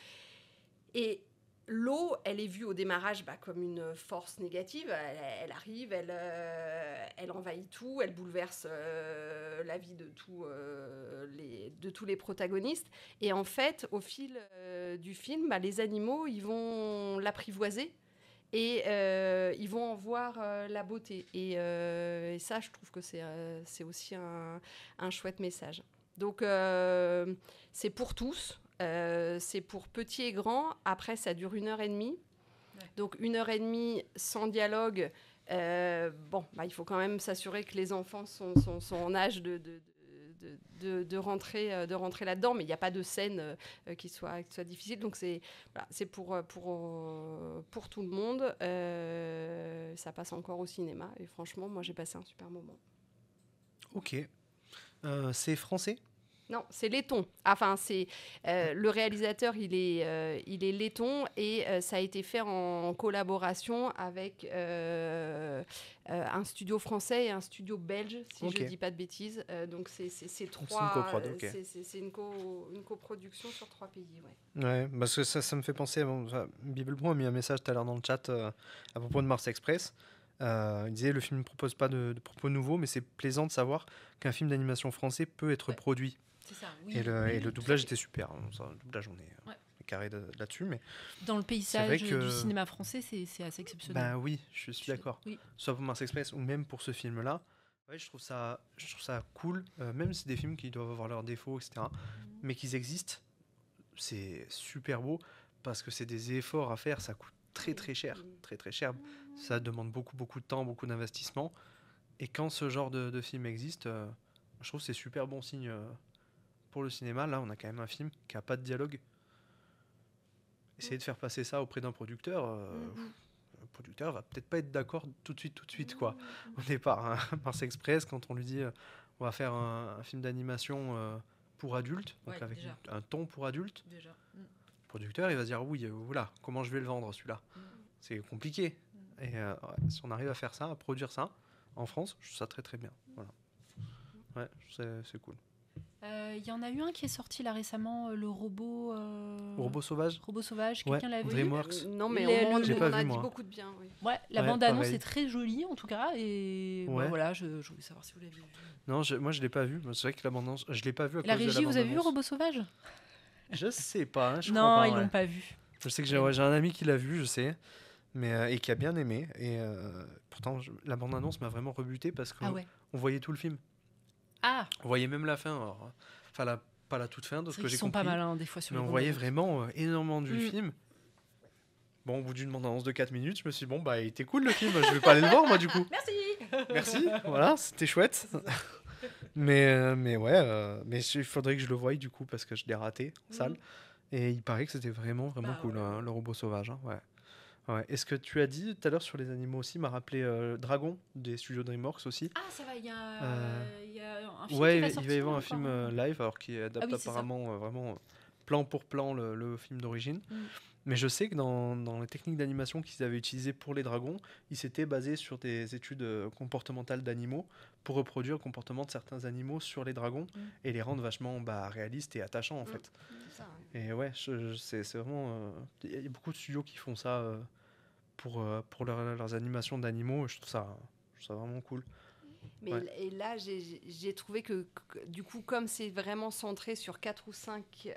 Et l'eau, elle est vue au démarrage comme une force négative. Elle arrive, elle envahit tout, elle bouleverse la vie de tous les protagonistes. Et en fait, au fil du film, les animaux, ils vont l'apprivoiser et ils vont en voir la beauté. Et ça, je trouve que c'est aussi un chouette message. Donc, c'est pour tous. C'est pour petits et grands. Après, ça dure 1h30. Ouais. Donc, 1h30 sans dialogue. Il faut quand même s'assurer que les enfants sont en âge de rentrer là-dedans. Mais il n'y a pas de scène qui soit difficile. Donc, c'est pour tout le monde. Ça passe encore au cinéma. Et franchement, moi, j'ai passé un super moment. Ok. C'est français ? Non, c'est letton. Enfin, c'est le réalisateur, il est letton et ça a été fait en collaboration avec un studio français et un studio belge, si je ne dis pas de bêtises. Donc c'est trois. C'est une coproduction sur 3 pays. Ouais, parce que ça me fait penser. Bibelbron a mis un message tout à l'heure dans le chat à propos de Mars Express. Il disait le film ne propose pas de propos nouveaux, mais c'est plaisant de savoir qu'un film d'animation français peut être produit. C'est ça, oui. Et le doublage était super. Le doublage, on est carré là-dessus. Mais dans le paysage du cinéma français, c'est assez exceptionnel. Oui, je suis d'accord. Oui. Soit pour Mars Express ou même pour ce film-là. Ouais, je trouve ça cool. Même si c'est des films qui doivent avoir leurs défauts, etc. Mais qu'ils existent, c'est super beau parce que c'est des efforts à faire. Ça coûte très très cher. Très très cher. Ça demande beaucoup de temps, beaucoup d'investissement. Et quand ce genre de film existe, je trouve que c'est super bon signe. Pour le cinéma, là, on a quand même un film qui n'a pas de dialogue. Essayer de faire passer ça auprès d'un producteur, le producteur va peut-être pas être d'accord tout de suite, quoi. Au départ, hein, Mars Express, quand on lui dit on va faire un film d'animation pour adultes, donc avec un ton pour adultes, le producteur, il va se dire oui, oula, comment je vais le vendre, celui-là ? C'est compliqué. Et si on arrive à faire ça, à produire ça, en France, je trouve ça très très bien. Voilà. Ouais, c'est cool. Il y en a eu un qui est sorti là récemment, le robot... Robot sauvage. Robot sauvage, quelqu'un l'a vu? DreamWorks. Non, mais on a dit beaucoup de bien. Oui. Ouais, la bande-annonce est très jolie en tout cas. Et voilà, je voulais savoir si vous l'avez vu. Non, moi je ne l'ai pas vu. C'est vrai que la bande-annonce, je ne l'ai pas vu à cause de la régie, vous avez vu Robot sauvage? Je sais pas. Hein, non, ils l'ont pas vu. Je sais que j'ai un ami qui l'a vu, je sais. Et qui a bien aimé. Et pourtant, la bande-annonce m'a vraiment rebuté parce qu'on voyait tout le film. Ah, On voyait même la fin. Alors, enfin, pas la toute fin, de c'est ce vrai que qu'ils j'ai sont compris. pas mal hein, des fois sur Mais les on bandes voyait annonces. vraiment énormément du Mm. film. Bon, au bout d'une bande-annonce de 4 minutes, je me suis dit, bon, bah, il était cool le film, je vais pas aller le voir, moi, du coup. Merci. Merci, voilà, c'était chouette. Mais ouais, mais il faudrait que je le voie, du coup, parce que je l'ai raté, en salle. Mm. Et il paraît que c'était vraiment, vraiment Bah cool, ouais, hein, ouais. le robot sauvage. Hein, ouais. Ouais. Et ce que tu as dit tout à l'heure sur les animaux aussi m'a rappelé Dragon, des studios DreamWorks aussi. Ah, ça va, Euh, il y a un film qui Ouais, va il va y sortir avoir là un encore. film Hein. live, alors qui Ah adapte oui, c'est ça. apparemment vraiment plan pour plan le film d'origine. Mm. Mais je sais que dans les techniques d'animation qu'ils avaient utilisées pour les dragons, ils s'étaient basés sur des études comportementales d'animaux pour reproduire le comportement de certains animaux sur les dragons Mm. et les rendre vachement réalistes et attachants en fait. C'est ça, ouais. Et ouais, c'est vraiment... Il y a beaucoup de studios qui font ça pour leurs animations d'animaux. Je trouve ça vraiment cool. Mais Ouais. et là, j'ai trouvé du coup, comme c'est vraiment centré sur 4 ou 5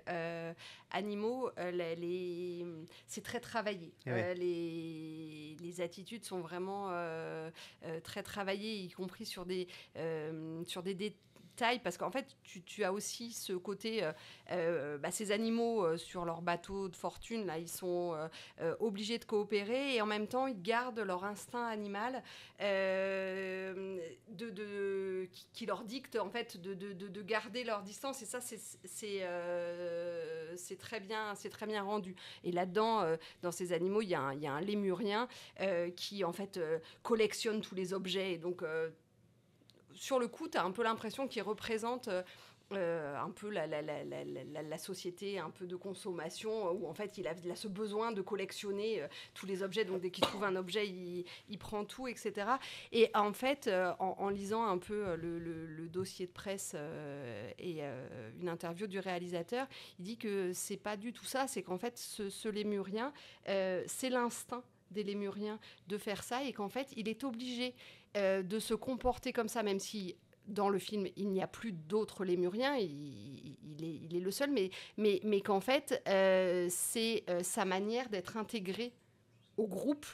animaux, c'est très travaillé. Et ouais. Les attitudes sont vraiment très travaillées, y compris sur des détails. Parce qu'en fait, tu as aussi ce côté, ces animaux sur leur bateau de fortune, là, ils sont obligés de coopérer et en même temps, ils gardent leur instinct animal qui leur dicte en fait de garder leur distance. Et ça, c'est très bien rendu. Et là-dedans, dans ces animaux, il y a un lémurien qui en fait collectionne tous les objets. Et donc sur le coup, tu as un peu l'impression qu'il représente un peu la société un peu de consommation où en fait il a ce besoin de collectionner tous les objets. Donc dès qu'il trouve un objet, il prend tout, etc. Et en fait, en lisant un peu le dossier de presse et une interview du réalisateur, il dit que c'est pas du tout ça. C'est qu'en fait, ce lémurien, c'est l'instinct des lémuriens de faire ça et qu'en fait, il est obligé de se comporter comme ça, même si dans le film, il n'y a plus d'autres lémuriens, il est le seul, mais qu'en fait, c'est sa manière d'être intégré au groupe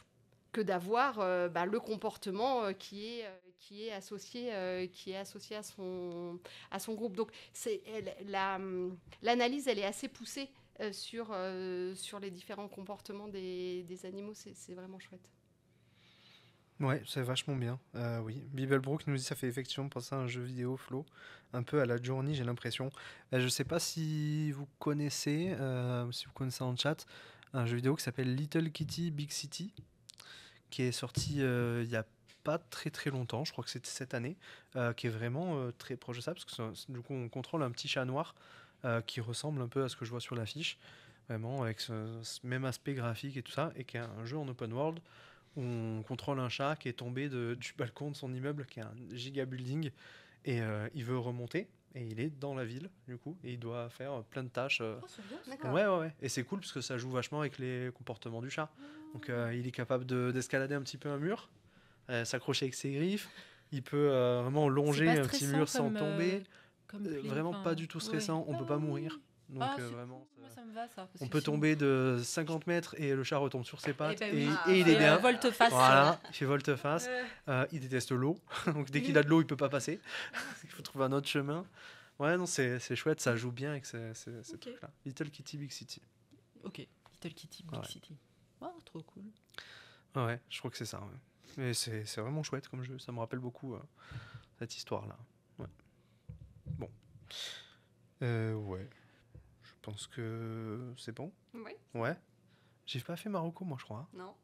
que d'avoir le comportement qui est associé à son groupe. Donc, l'analyse, elle est assez poussée sur les différents comportements des animaux. C'est vraiment chouette. Ouais, c'est vachement bien. Oui, Bibelbrook nous dit ça fait effectivement penser à un jeu vidéo Flo, un peu à la Journey, j'ai l'impression. Je sais pas si vous connaissez en chat, un jeu vidéo qui s'appelle Little Kitty Big City, qui est sorti il y a pas très très longtemps, je crois que c'était cette année, qui est vraiment très proche de ça, parce que du coup on contrôle un petit chat noir qui ressemble un peu à ce que je vois sur l'affiche, vraiment avec ce même aspect graphique et tout ça, et qui est un jeu en open world. On contrôle un chat qui est tombé du balcon de son immeuble, qui est un giga building, et il veut remonter. Et il est dans la ville, du coup, et il doit faire plein de tâches. Oh, c'est bien ça. D'accord. Ouais. Et c'est cool parce que ça joue vachement avec les comportements du chat. Donc il est capable d'escalader un petit peu un mur, s'accrocher avec ses griffes. Il peut vraiment C'est longer pas un petit stressant mur sans comme, tomber. comme Vraiment enfin, pas du tout stressant. ouais. On peut pas mourir. Donc Ah, c'est vraiment. cool. Moi, ça me va, ça. Parce On que peut sinon- tomber de 50 mètres et le chat retombe sur ses pattes ben oui. et il est Ah, bien. Volte-face. Voilà, il fait volte-face. Il déteste l'eau. Donc dès qu'il a de l'eau, il peut pas passer. Il faut trouver un autre chemin. Ouais, non, c'est chouette, ça joue bien avec ces Ok. trucs-là. Little Kitty Big City. Ok, Little Kitty, Big Ouais. City. Oh, trop cool. Ouais, je crois que c'est ça. Ouais. Mais c'est vraiment chouette comme jeu. Ça me rappelle beaucoup cette histoire-là. Ouais. Bon. Ouais. Je pense que c'est bon. Oui, Ouais. J'ai pas fait Marocco, moi, je crois. Hein. non.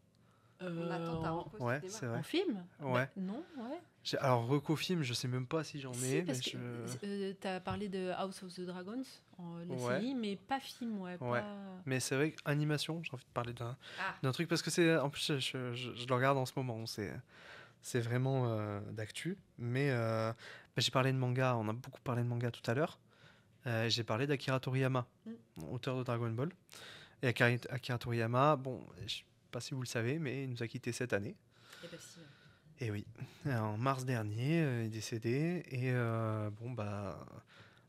On attend ta reco Ouais, cinéma. c'est vrai. En film Ouais. Non, ouais. Alors, Reco film, je sais même pas si j'en ai, Si, parce mais que t'as parlé de House of the Dragons, la Ouais. série, mais pas film, ouais. Ouais. Pas... Mais c'est vrai qu'animation, j'ai envie de parler d'un Ah. truc parce que c'est. En plus, je le regarde en ce moment. C'est vraiment d'actu. Mais j'ai parlé de manga, on a beaucoup parlé de manga tout à l'heure. J'ai parlé d'Akira Toriyama, auteur de Dragon Ball. Et Akira Toriyama, bon, je sais pas si vous le savez, mais il nous a quittés cette année. Eh ben, si. Et oui, en mars dernier, il est décédé. Et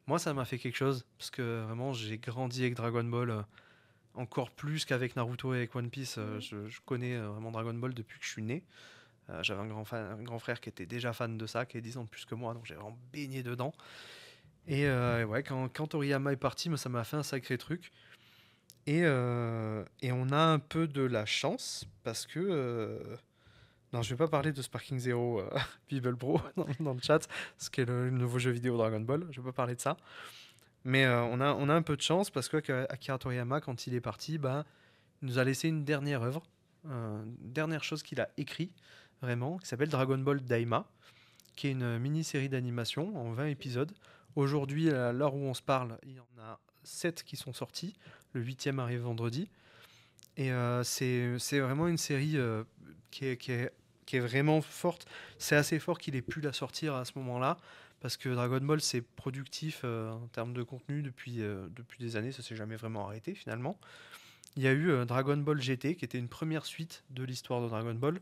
moi, ça m'a fait quelque chose. Parce que vraiment, j'ai grandi avec Dragon Ball encore plus qu'avec Naruto et avec One Piece. Je connais vraiment Dragon Ball depuis que je suis né. J'avais un grand frère qui était déjà fan de ça, qui est 10 ans de plus que moi, donc j'ai vraiment baigné dedans. Et ouais, quand Toriyama est parti, moi, ça m'a fait un sacré truc. Et on a un peu de la chance parce que. Non, je vais pas parler de Sparking Zero People Bro dans le chat, ce qui est le nouveau jeu vidéo Dragon Ball. Je vais pas parler de ça. Mais on a un peu de chance parce que Akira Toriyama, quand il est parti, bah, il nous a laissé une dernière œuvre, une dernière chose qu'il a écrit vraiment, qui s'appelle Dragon Ball Daima, qui est une mini-série d'animation en 20 épisodes. Aujourd'hui, à l'heure où on se parle, il y en a 7 qui sont sortis. Le 8e arrive vendredi. Et c'est vraiment une série qui est vraiment forte. C'est assez fort qu'il ait pu la sortir à ce moment-là, parce que Dragon Ball, c'est productif en termes de contenu depuis des années. Ça s'est jamais vraiment arrêté, finalement. Il y a eu Dragon Ball GT, qui était une première suite de l'histoire de Dragon Ball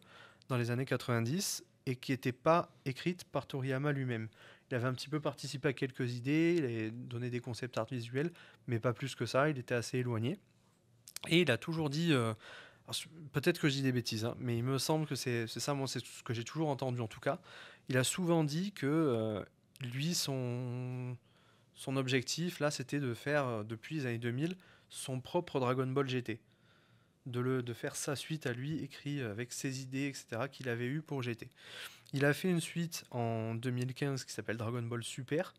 dans les années 90, et qui n'était pas écrite par Toriyama lui-même. Il avait un petit peu participé à quelques idées, il avait donné des concepts art visuels, mais pas plus que ça, il était assez éloigné. Et il a toujours dit, peut-être que je dis des bêtises, hein, mais il me semble que c'est ça, moi c'est ce que j'ai toujours entendu en tout cas. Il a souvent dit que lui, son objectif, là, c'était de faire, depuis les années 2000, son propre Dragon Ball GT. De faire sa suite à lui, écrit avec ses idées, etc., qu'il avait eues pour GT. Il a fait une suite en 2015 qui s'appelle Dragon Ball Super,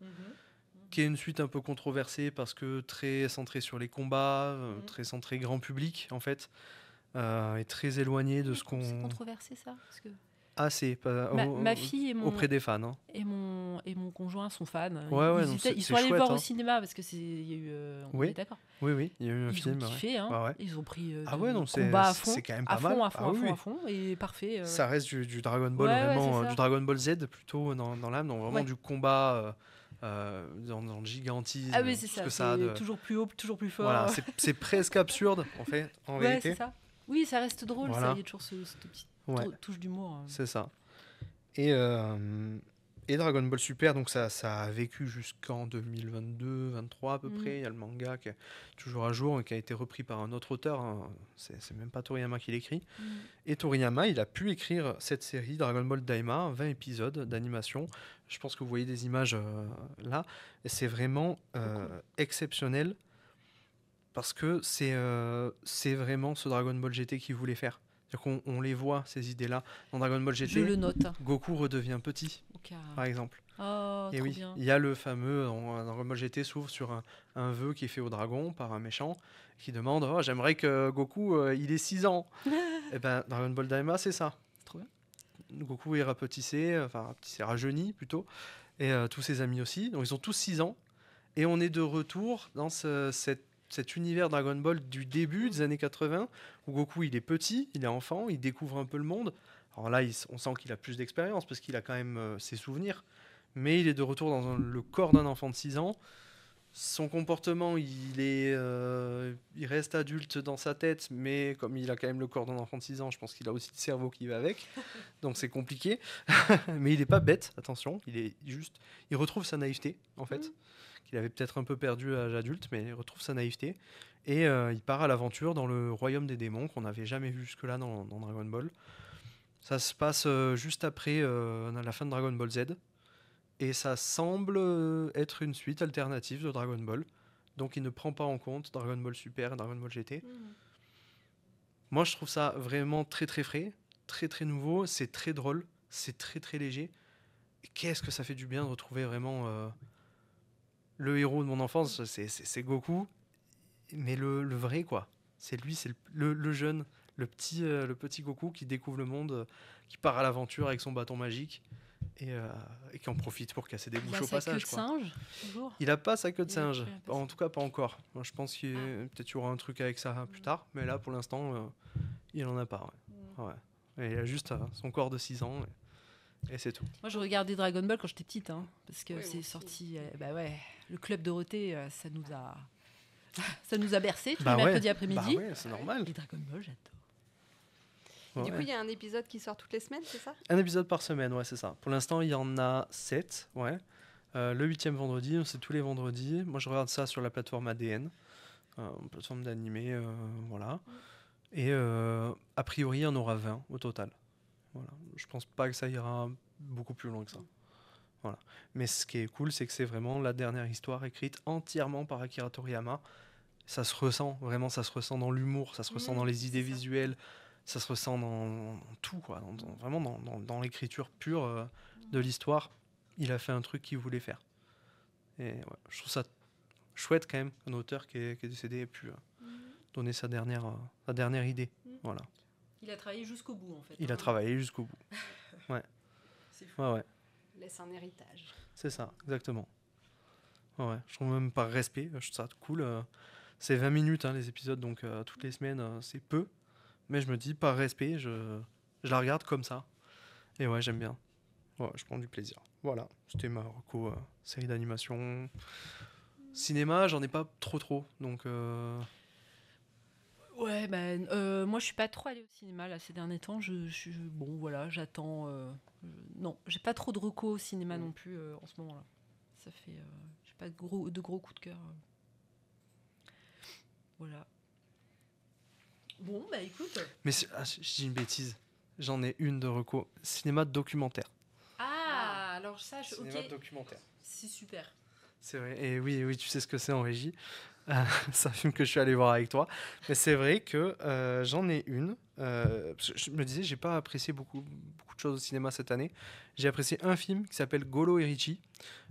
qui est une suite un peu controversée parce que très centrée sur les combats, très centrée grand public, en fait, et très éloignée de ce qu'on... C'est controversé, ça parce que... Ah, c'est pas... Ma fille et auprès des fans. Hein. Et mon conjoint sont fans. Ouais, ils sont allés voir au cinéma parce que il y a eu. On est d'accord. Oui, il y a eu un film. Ils ont kiffé, hein. Ouais. Ils ont pris combat à fond. C'est quand même pas mal. À fond, et parfait. Ça reste du Dragon Ball, vraiment, du Dragon Ball Z plutôt dans l'âme, donc vraiment du combat dans le gigantisme. Ah oui, c'est ça. Toujours plus haut, toujours plus fort. Voilà, c'est presque absurde, en fait, en vérité. C'est ça. Oui, ça reste drôle, voilà. Ça, il y a toujours cette petite touche d'humour. C'est ça. Et Dragon Ball Super, donc ça a vécu jusqu'en 2022-23 à peu près. Il y a le manga qui est toujours à jour et qui a été repris par un autre auteur. Hein. C'est même pas Toriyama qui l'écrit. Et Toriyama, il a pu écrire cette série Dragon Ball Daima, 20 épisodes d'animation. Je pense que vous voyez des images là. Et c'est vraiment exceptionnel parce que c'est vraiment ce Dragon Ball GT qu'il voulait faire. C'est-à-dire qu'on les voit, ces idées-là. Dans Dragon Ball GT, je le note. Goku redevient petit, par exemple. Oh, et oui, bien. Il y a le fameux, dans Dragon Ball GT s'ouvre sur un vœu qui est fait au dragon par un méchant qui demande « j'aimerais que Goku, il ait 6 ans ». Et ben Dragon Ball Daima, c'est ça. Trop bien. Goku est rajeuni plutôt, et tous ses amis aussi. Donc ils ont tous 6 ans. Et on est de retour dans cet univers Dragon Ball du début des années 80, où Goku il est petit, il est enfant, il découvre un peu le monde. Alors là, on sent qu'il a plus d'expérience parce qu'il a quand même ses souvenirs, mais il est de retour dans le corps d'un enfant de 6 ans. Son comportement, il reste adulte dans sa tête, mais comme il a quand même le corps d'un enfant de 6 ans, je pense qu'il a aussi le cerveau qui va avec, donc c'est compliqué. Mais il n'est pas bête, attention, il retrouve sa naïveté, en fait. Il avait peut-être un peu perdu à l'âge adulte, mais il retrouve sa naïveté. Et il part à l'aventure dans le royaume des démons, qu'on n'avait jamais vu jusque-là dans Dragon Ball. Ça se passe juste après la fin de Dragon Ball Z. Et ça semble être une suite alternative de Dragon Ball. Donc il ne prend pas en compte Dragon Ball Super et Dragon Ball GT. Moi, je trouve ça vraiment très très frais, très très nouveau. C'est très drôle, c'est très très léger. Et qu'est-ce que ça fait du bien de retrouver vraiment... le héros de mon enfance, c'est Goku, mais le vrai, quoi. C'est lui, c'est le jeune, le petit Goku qui découvre le monde, qui part à l'aventure avec son bâton magique et qui en profite pour casser des bouches au passage. Il a sa queue de singe, toujours. Il a pas sa queue de singe, en tout cas pas encore. Moi, je pense qu'il peut-être y aura un truc avec ça plus tard, mais là, pour l'instant, il en a pas. Ouais. Et il a juste son corps de 6 ans. Et c'est tout. Moi, je regardais Dragon Ball quand j'étais petite, hein, parce que c'est sorti. Le club Dorothée, ça nous a bercé tous les mercredis après-midi. C'est normal. Et Dragon Ball, j'adore. Du coup, il y a un épisode qui sort toutes les semaines, c'est ça ? Un épisode par semaine, ouais, c'est ça. Pour l'instant, il y en a 7, ouais. Le 8e vendredi, c'est tous les vendredis. Moi, je regarde ça sur la plateforme ADN, une plateforme d'animé, voilà. Et a priori, il y en aura 20 au total. Voilà. Je pense pas que ça ira beaucoup plus loin que ça. Voilà. Mais ce qui est cool, c'est que c'est vraiment la dernière histoire écrite entièrement par Akira Toriyama. Ça se ressent, vraiment, ça se ressent dans l'humour, ça se ressent dans les idées visuelles, ça se ressent dans tout, quoi. Vraiment dans l'écriture pure de l'histoire. Il a fait un truc qu'il voulait faire. Et ouais, je trouve ça chouette quand même qu'un auteur qui est décédé ait pu donner sa dernière idée. Voilà. Il a travaillé jusqu'au bout, en fait. Il a travaillé jusqu'au bout. Ouais. C'est fou. Ouais. Laisse un héritage. C'est ça, exactement. Ouais. Je trouve même par respect, je trouve ça cool. C'est 20 minutes les épisodes, donc toutes les semaines, c'est peu. Mais je me dis, par respect, je la regarde comme ça. Et ouais, j'aime bien. Ouais, je prends du plaisir. Voilà, c'était ma reco série d'animation. Cinéma, j'en ai pas trop. Donc, Ouais, moi je suis pas trop allée au cinéma là ces derniers temps. Bon voilà, j'attends. Non, j'ai pas trop de recos au cinéma non plus en ce moment-là. Ça fait, j'ai pas de gros coups de cœur. Voilà. Bon, bah écoute. Mais je dis une bêtise. J'en ai une de reco. Cinéma documentaire. Ah, alors ça, Cinéma ok. documentaire. C'est super. C'est vrai. Et oui, tu sais ce que c'est en régie. C'est un film que je suis allé voir avec toi. Mais c'est vrai que j'en ai une. Je me disais, j'ai pas apprécié beaucoup de choses au cinéma cette année. J'ai apprécié un film qui s'appelle Golo et Richie,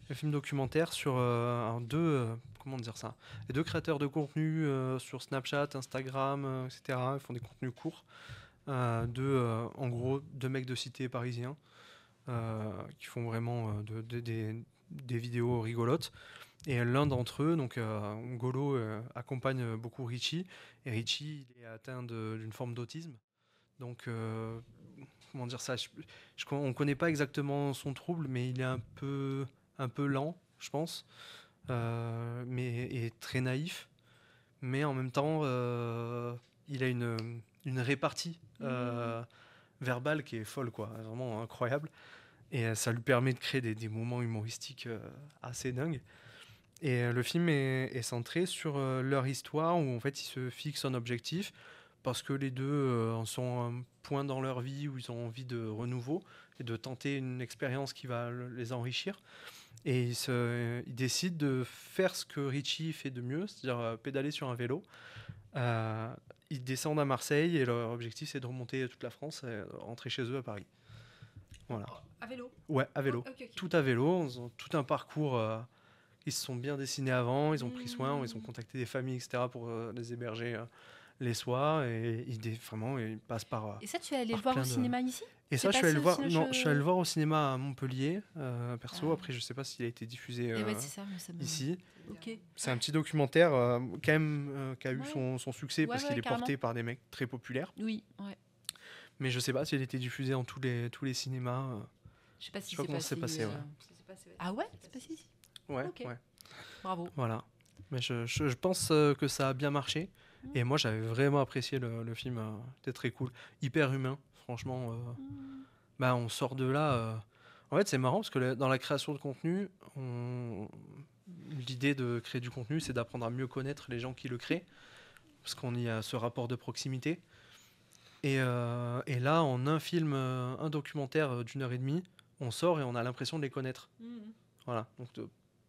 un film documentaire sur comment dire ça, les deux créateurs de contenu sur Snapchat, Instagram, etc. Ils font des contenus courts. En gros, deux mecs de cité parisiens qui font vraiment des vidéos rigolotes. Et l'un d'entre eux, donc Golo, accompagne beaucoup Richie. Et Richie, il est atteint d'une forme d'autisme. Donc, comment dire ça, on ne connaît pas exactement son trouble, mais il est un peu lent, je pense, et très naïf. Mais en même temps, il a une répartie verbale qui est folle, quoi, vraiment incroyable. Et ça lui permet de créer des moments humoristiques assez dingues. Et le film est centré sur leur histoire où en fait ils se fixent un objectif parce que les deux en sont à un point dans leur vie où ils ont envie de renouveau et de tenter une expérience qui va les enrichir. Et ils décident de faire ce que Richie fait de mieux, c'est-à-dire pédaler sur un vélo. Ils descendent à Marseille et leur objectif c'est de remonter toute la France et rentrer chez eux à Paris. Voilà. À vélo. Ouais, à vélo. Oh, ok. Tout à vélo, ils ont tout un parcours. Ils se sont bien dessinés avant, ils ont pris soin, ils ont contacté des familles, etc. pour les héberger les soirs. Et vraiment, ils passent par. Et ça, tu es allé le voir au cinéma ici? Et ça, je suis allé le voir. Non, je suis allé le voir au cinéma à Montpellier, perso. Après, je sais pas s'il a été diffusé ouais, c'est ça, mais ça me... ici. Ok. C'est un petit documentaire quand même qui a eu son succès parce qu'il est carrément. porté par des mecs très populaires. Oui, ouais. Mais je sais pas s'il a été diffusé dans tous les cinémas. Je sais pas si Je sais pas comment c'est passé. Ouais. Ah ouais, c'est passé ici. Ouais, Ok. ouais. Bravo. Voilà. Mais je pense que ça a bien marché. Et moi, j'avais vraiment apprécié le film. C'était très cool. Hyper humain, franchement. On sort de là. En fait, c'est marrant parce que dans la création de contenu, l'idée de créer du contenu, c'est d'apprendre à mieux connaître les gens qui le créent. Parce qu'on y a ce rapport de proximité. Et là, en un film, un documentaire d'1h30, on sort et on a l'impression de les connaître. Voilà. Donc,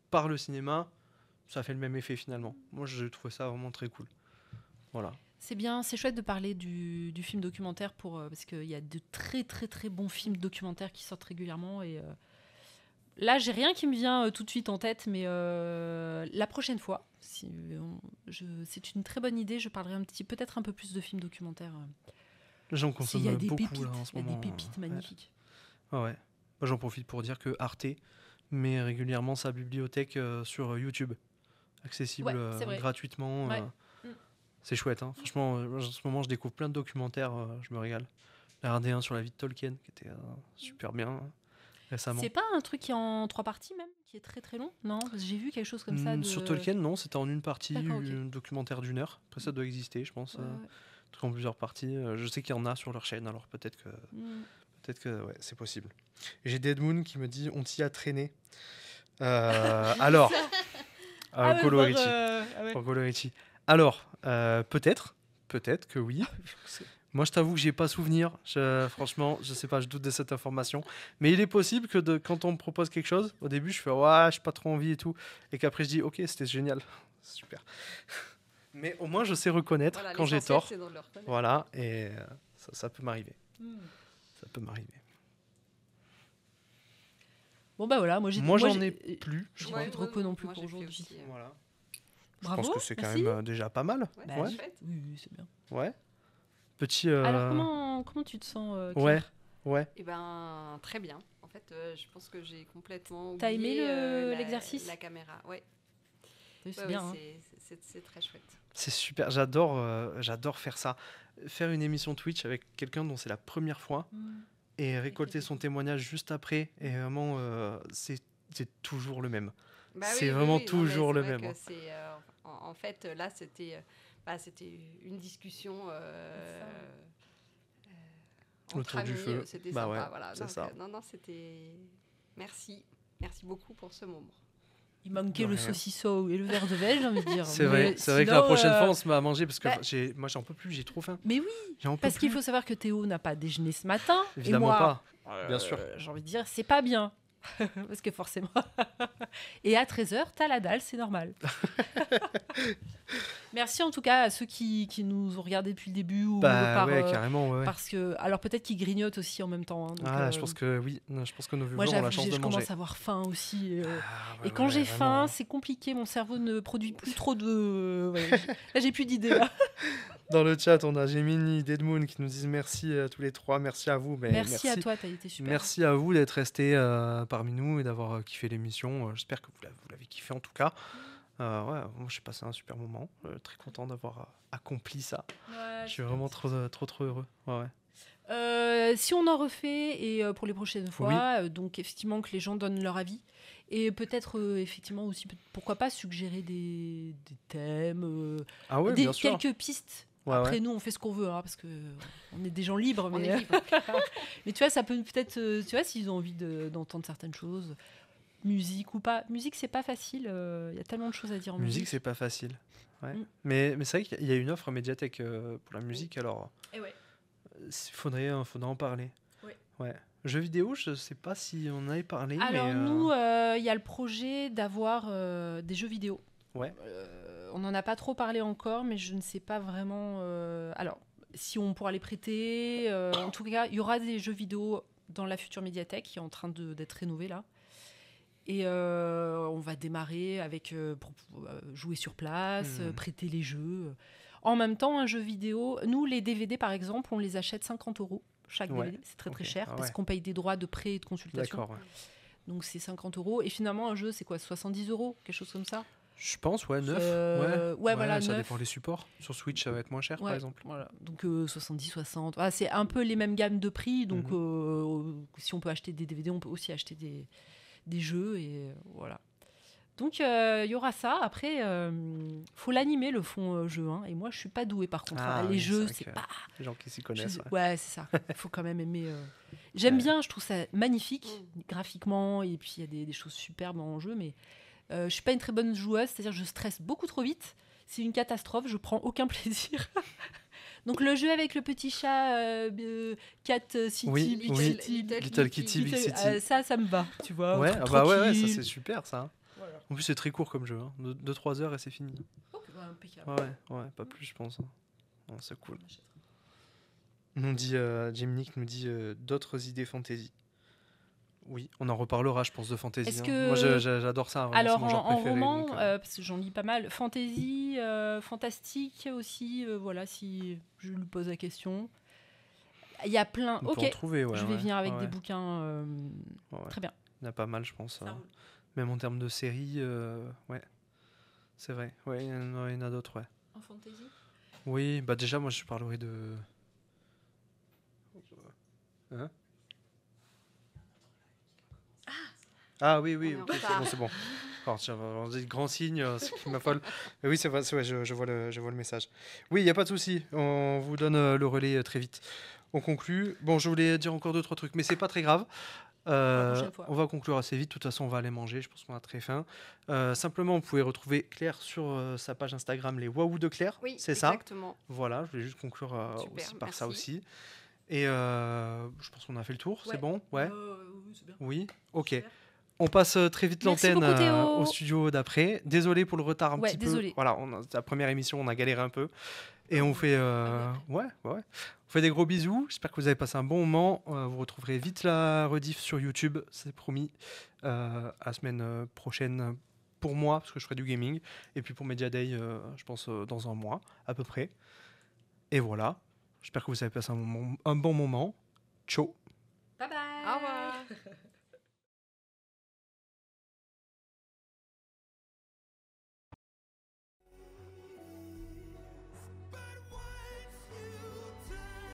par le cinéma, ça fait le même effet finalement. Moi, je trouve ça vraiment très cool. Voilà. C'est bien, c'est chouette de parler du film documentaire parce qu'il y a de très très très bons films documentaires qui sortent régulièrement. Et là, j'ai rien qui me vient tout de suite en tête, mais la prochaine fois, c'est une très bonne idée. Je parlerai peut-être un peu plus de films documentaires. Les gens consomment beaucoup pépites, là, en ce moment. Il y a des pépites magnifiques. Ouais. Moi, j'en profite pour dire que Arte met régulièrement sa bibliothèque sur YouTube, accessible gratuitement. Ouais. C'est chouette, hein. Franchement, en ce moment, je découvre plein de documentaires, je me régale. La RD1 sur la vie de Tolkien, qui était super bien récemment. C'est pas un truc qui est en 3 parties même, qui est très très long? Non, parce que j'ai vu quelque chose comme ça. Sur Tolkien, non, c'était en une partie, un documentaire d'1 heure. Après, ça doit exister, je pense. En plusieurs parties. Je sais qu'il y en a sur leur chaîne, alors peut-être que ouais, c'est possible. J'ai Dead Moon qui me dit on t'y a traîné. Alors, Golo Richie. Alors, peut-être que oui. Moi, je t'avoue que j'ai pas souvenir. Franchement, je sais pas, je doute de cette information. Mais il est possible que quand on me propose quelque chose, au début, je fais ouais, j'ai pas trop envie et tout, et qu'après je dis ok, c'était génial, super. Mais au moins, je sais reconnaître Voilà, quand j'ai l'essentiel, tort. c'est de le reconnaître. Voilà, et ça peut m'arriver. Ça peut m'arriver. Bon bah voilà, moi J'en ai plus. Je Je crois Ouais, pas trop non plus moi, pour j'ai fait aujourd'hui. aussi, Voilà. Je Bravo, pense que c'est quand merci. même déjà pas mal. Ouais, Bah, c'est oui. chouette. Oui, c'est bien. Ouais. Petit. Alors comment tu te sens, Ouais, Claire? ouais. Eh ben, très bien. En fait, je pense que j'ai complètement T'as aimé oublié l'exercice? la caméra. Ouais. C'est Ouais, bien. ouais, c'est très chouette. C'est super. J'adore faire ça. Faire une émission Twitch avec quelqu'un dont c'est la première fois et récolter son témoignage juste après. Et vraiment, c'est toujours le même. Bah C'est oui, vraiment non, mais toujours c'est le vrai même, que hein. c'est, en fait, là, c'était une discussion entre Autour du amis. feu. C'était Bah sympa. ouais, Voilà. c'est Donc, ça. non, c'était... Merci. Merci beaucoup pour ce moment. Il manquait De le rien. saucisson et le verre de vin, j'ai envie de dire. C'est vrai Mais que la sinon, prochaine fois, on se met à manger parce que bah- moi, j'en peux plus, j'ai trop faim. Mais oui, J'en peux parce qu'il plus. faut savoir que Théo n'a pas déjeuné ce matin. Évidemment et moi, pas. Bien sûr. J'ai envie de dire, c'est pas bien. Parce que forcément. Et à 13h, t'as la dalle, c'est normal. Merci en tout cas à ceux qui nous ont regardés depuis le début. Ou Bah ouais, carrément. Ouais. Parce que, alors peut-être qu'ils grignotent aussi en même temps. Hein, donc, Je pense que oui. Non, je pense que nos moi, viewers ont la j'avoue, chance de je manger. commence à avoir faim aussi. Ouais, Et quand ouais, j'ai vraiment, faim, hein. c'est compliqué. Mon cerveau ne produit plus trop de. Ouais, là, j'ai plus d'idées. Là. Dans le chat, on a Gemini, Deadmoon qui nous disent merci à tous les trois. Merci à vous. Mais Merci à toi, t'as été super. Merci à vous d'être restés parmi nous et d'avoir kiffé l'émission. J'espère que vous l'avez kiffé en tout cas. Ouais, moi j'ai passé un super moment. Très content d'avoir accompli ça. Ouais, Je suis vraiment trop heureux. Ouais. Si on en refait et pour les prochaines fois, donc effectivement que les gens donnent leur avis et peut-être effectivement aussi pourquoi pas suggérer des thèmes, Ah ouais, bien sûr. quelques pistes. Ouais, Après ouais. nous on fait ce qu'on veut parce que on est des gens libres. On Mais, est libre. mais tu vois ça peut peut-être tu vois s'ils ont envie d'entendre certaines choses, musique ou pas. Musique c'est pas facile. Il y a tellement de choses à dire en musique. Musique, c'est pas facile. Ouais. Mm. Mais c'est vrai qu'il y a une offre Médiathèque pour la musique, alors Et ouais. il faudrait en parler. Ouais. Ouais. Jeux vidéo, je sais pas si on en avait parlé. Alors mais, nous, il y a le projet d'avoir des jeux vidéo. Ouais. On n'en a pas trop parlé encore, mais je ne sais pas vraiment. Alors, si on pourra les prêter, en tout cas, il y aura des jeux vidéo dans la future médiathèque qui est en train d'être rénovée là. Et on va démarrer avec pour jouer sur place, prêter les jeux. En même temps, un jeu vidéo, nous les DVD par exemple, on les achète 50 € chaque DVD, c'est très très cher parce qu'on paye des droits de prêt et de consultation. D'accord. Ouais. Donc c'est 50 €. Et finalement, un jeu, c'est quoi 70 €, quelque chose comme ça. Je pense, 9. Ouais, voilà, ça 9. dépend des supports. Sur Switch, ça va être moins cher, par exemple. Voilà. Donc 70, 60. Ah, c'est un peu les mêmes gammes de prix. Donc si on peut acheter des DVD, on peut aussi acheter des jeux. Et voilà. Donc il y aura ça. Après, faut l'animer, le fond jeu. Hein. Et moi, je suis pas douée par contre. Les jeux, c'est pas... Les gens qui s'y connaissent. Ouais, c'est ça. Il faut quand même aimer... J'aime bien, je trouve ça magnifique, graphiquement. Et puis, il y a des choses superbes en jeu. Mais je suis pas une très bonne joueuse. C'est-à-dire que je stresse beaucoup trop vite. C'est une catastrophe. Je prends aucun plaisir. Donc, le jeu avec le petit chat, Cat City, Little Kitty, Big City. Ça me va, tu vois. Ouais, ouais, ça c'est super ça. Voilà. En plus, c'est très court comme jeu. 2-3 heures et c'est fini. Impeccable. Ouais, pas plus, je pense. Ouais, c'est cool. Nous dit, Jimnick nous dit d'autres idées fantasy. Oui, on en reparlera, je pense, de fantasy. Est-ce que... Moi, j'adore ça. Vraiment, alors, c'est mon genre en préféré, roman, donc, parce que j'en lis pas mal, fantasy, fantastique aussi, voilà, si je lui pose la question. Il y a plein. on peut en trouver, je vais venir avec des bouquins. Très bien. Il y en a pas mal, je pense. Même en termes de séries, ouais. C'est vrai. Ouais, il y en a d'autres, ouais. En fantasy ? Oui, bah déjà, moi, je parlerai de... Hein ? Ah oui, ok, c'est bon. Alors, tiens, on dit grand signe, ce qui m'affole. Oui, c'est vrai, je vois le message. Oui, il n'y a pas de souci, on vous donne le relais très vite. On conclut. Bon, je voulais dire encore 2-3 trucs, mais c'est pas très grave. prochaine fois. On va conclure assez vite. De toute façon, on va aller manger. Je pense qu'on a très faim. Simplement, vous pouvez retrouver Claire sur sa page Instagram, les Waouh de Claire. Oui, c'est ça. exactement. Voilà, je voulais juste conclure Super, aussi par ça merci. aussi. Et je pense qu'on a fait le tour. C'est bon? Ouais. Oui, c'est bien. Oui. Ok. Super. On passe très vite Merci l'antenne beaucoup, Théo. au studio d'après. Désolé pour le retard un Ouais, petit désolé. peu. Voilà, la première émission, on a galéré un peu. Et on oui. fait, Ah ouais. On fait des gros bisous. J'espère que vous avez passé un bon moment. Vous retrouverez vite la rediff sur YouTube, c'est promis. À la semaine prochaine pour moi, parce que je ferai du gaming. Et puis pour Media Day, je pense dans un mois à peu près. Et voilà. J'espère que vous avez passé un bon moment. Ciao. Bye bye. Au revoir.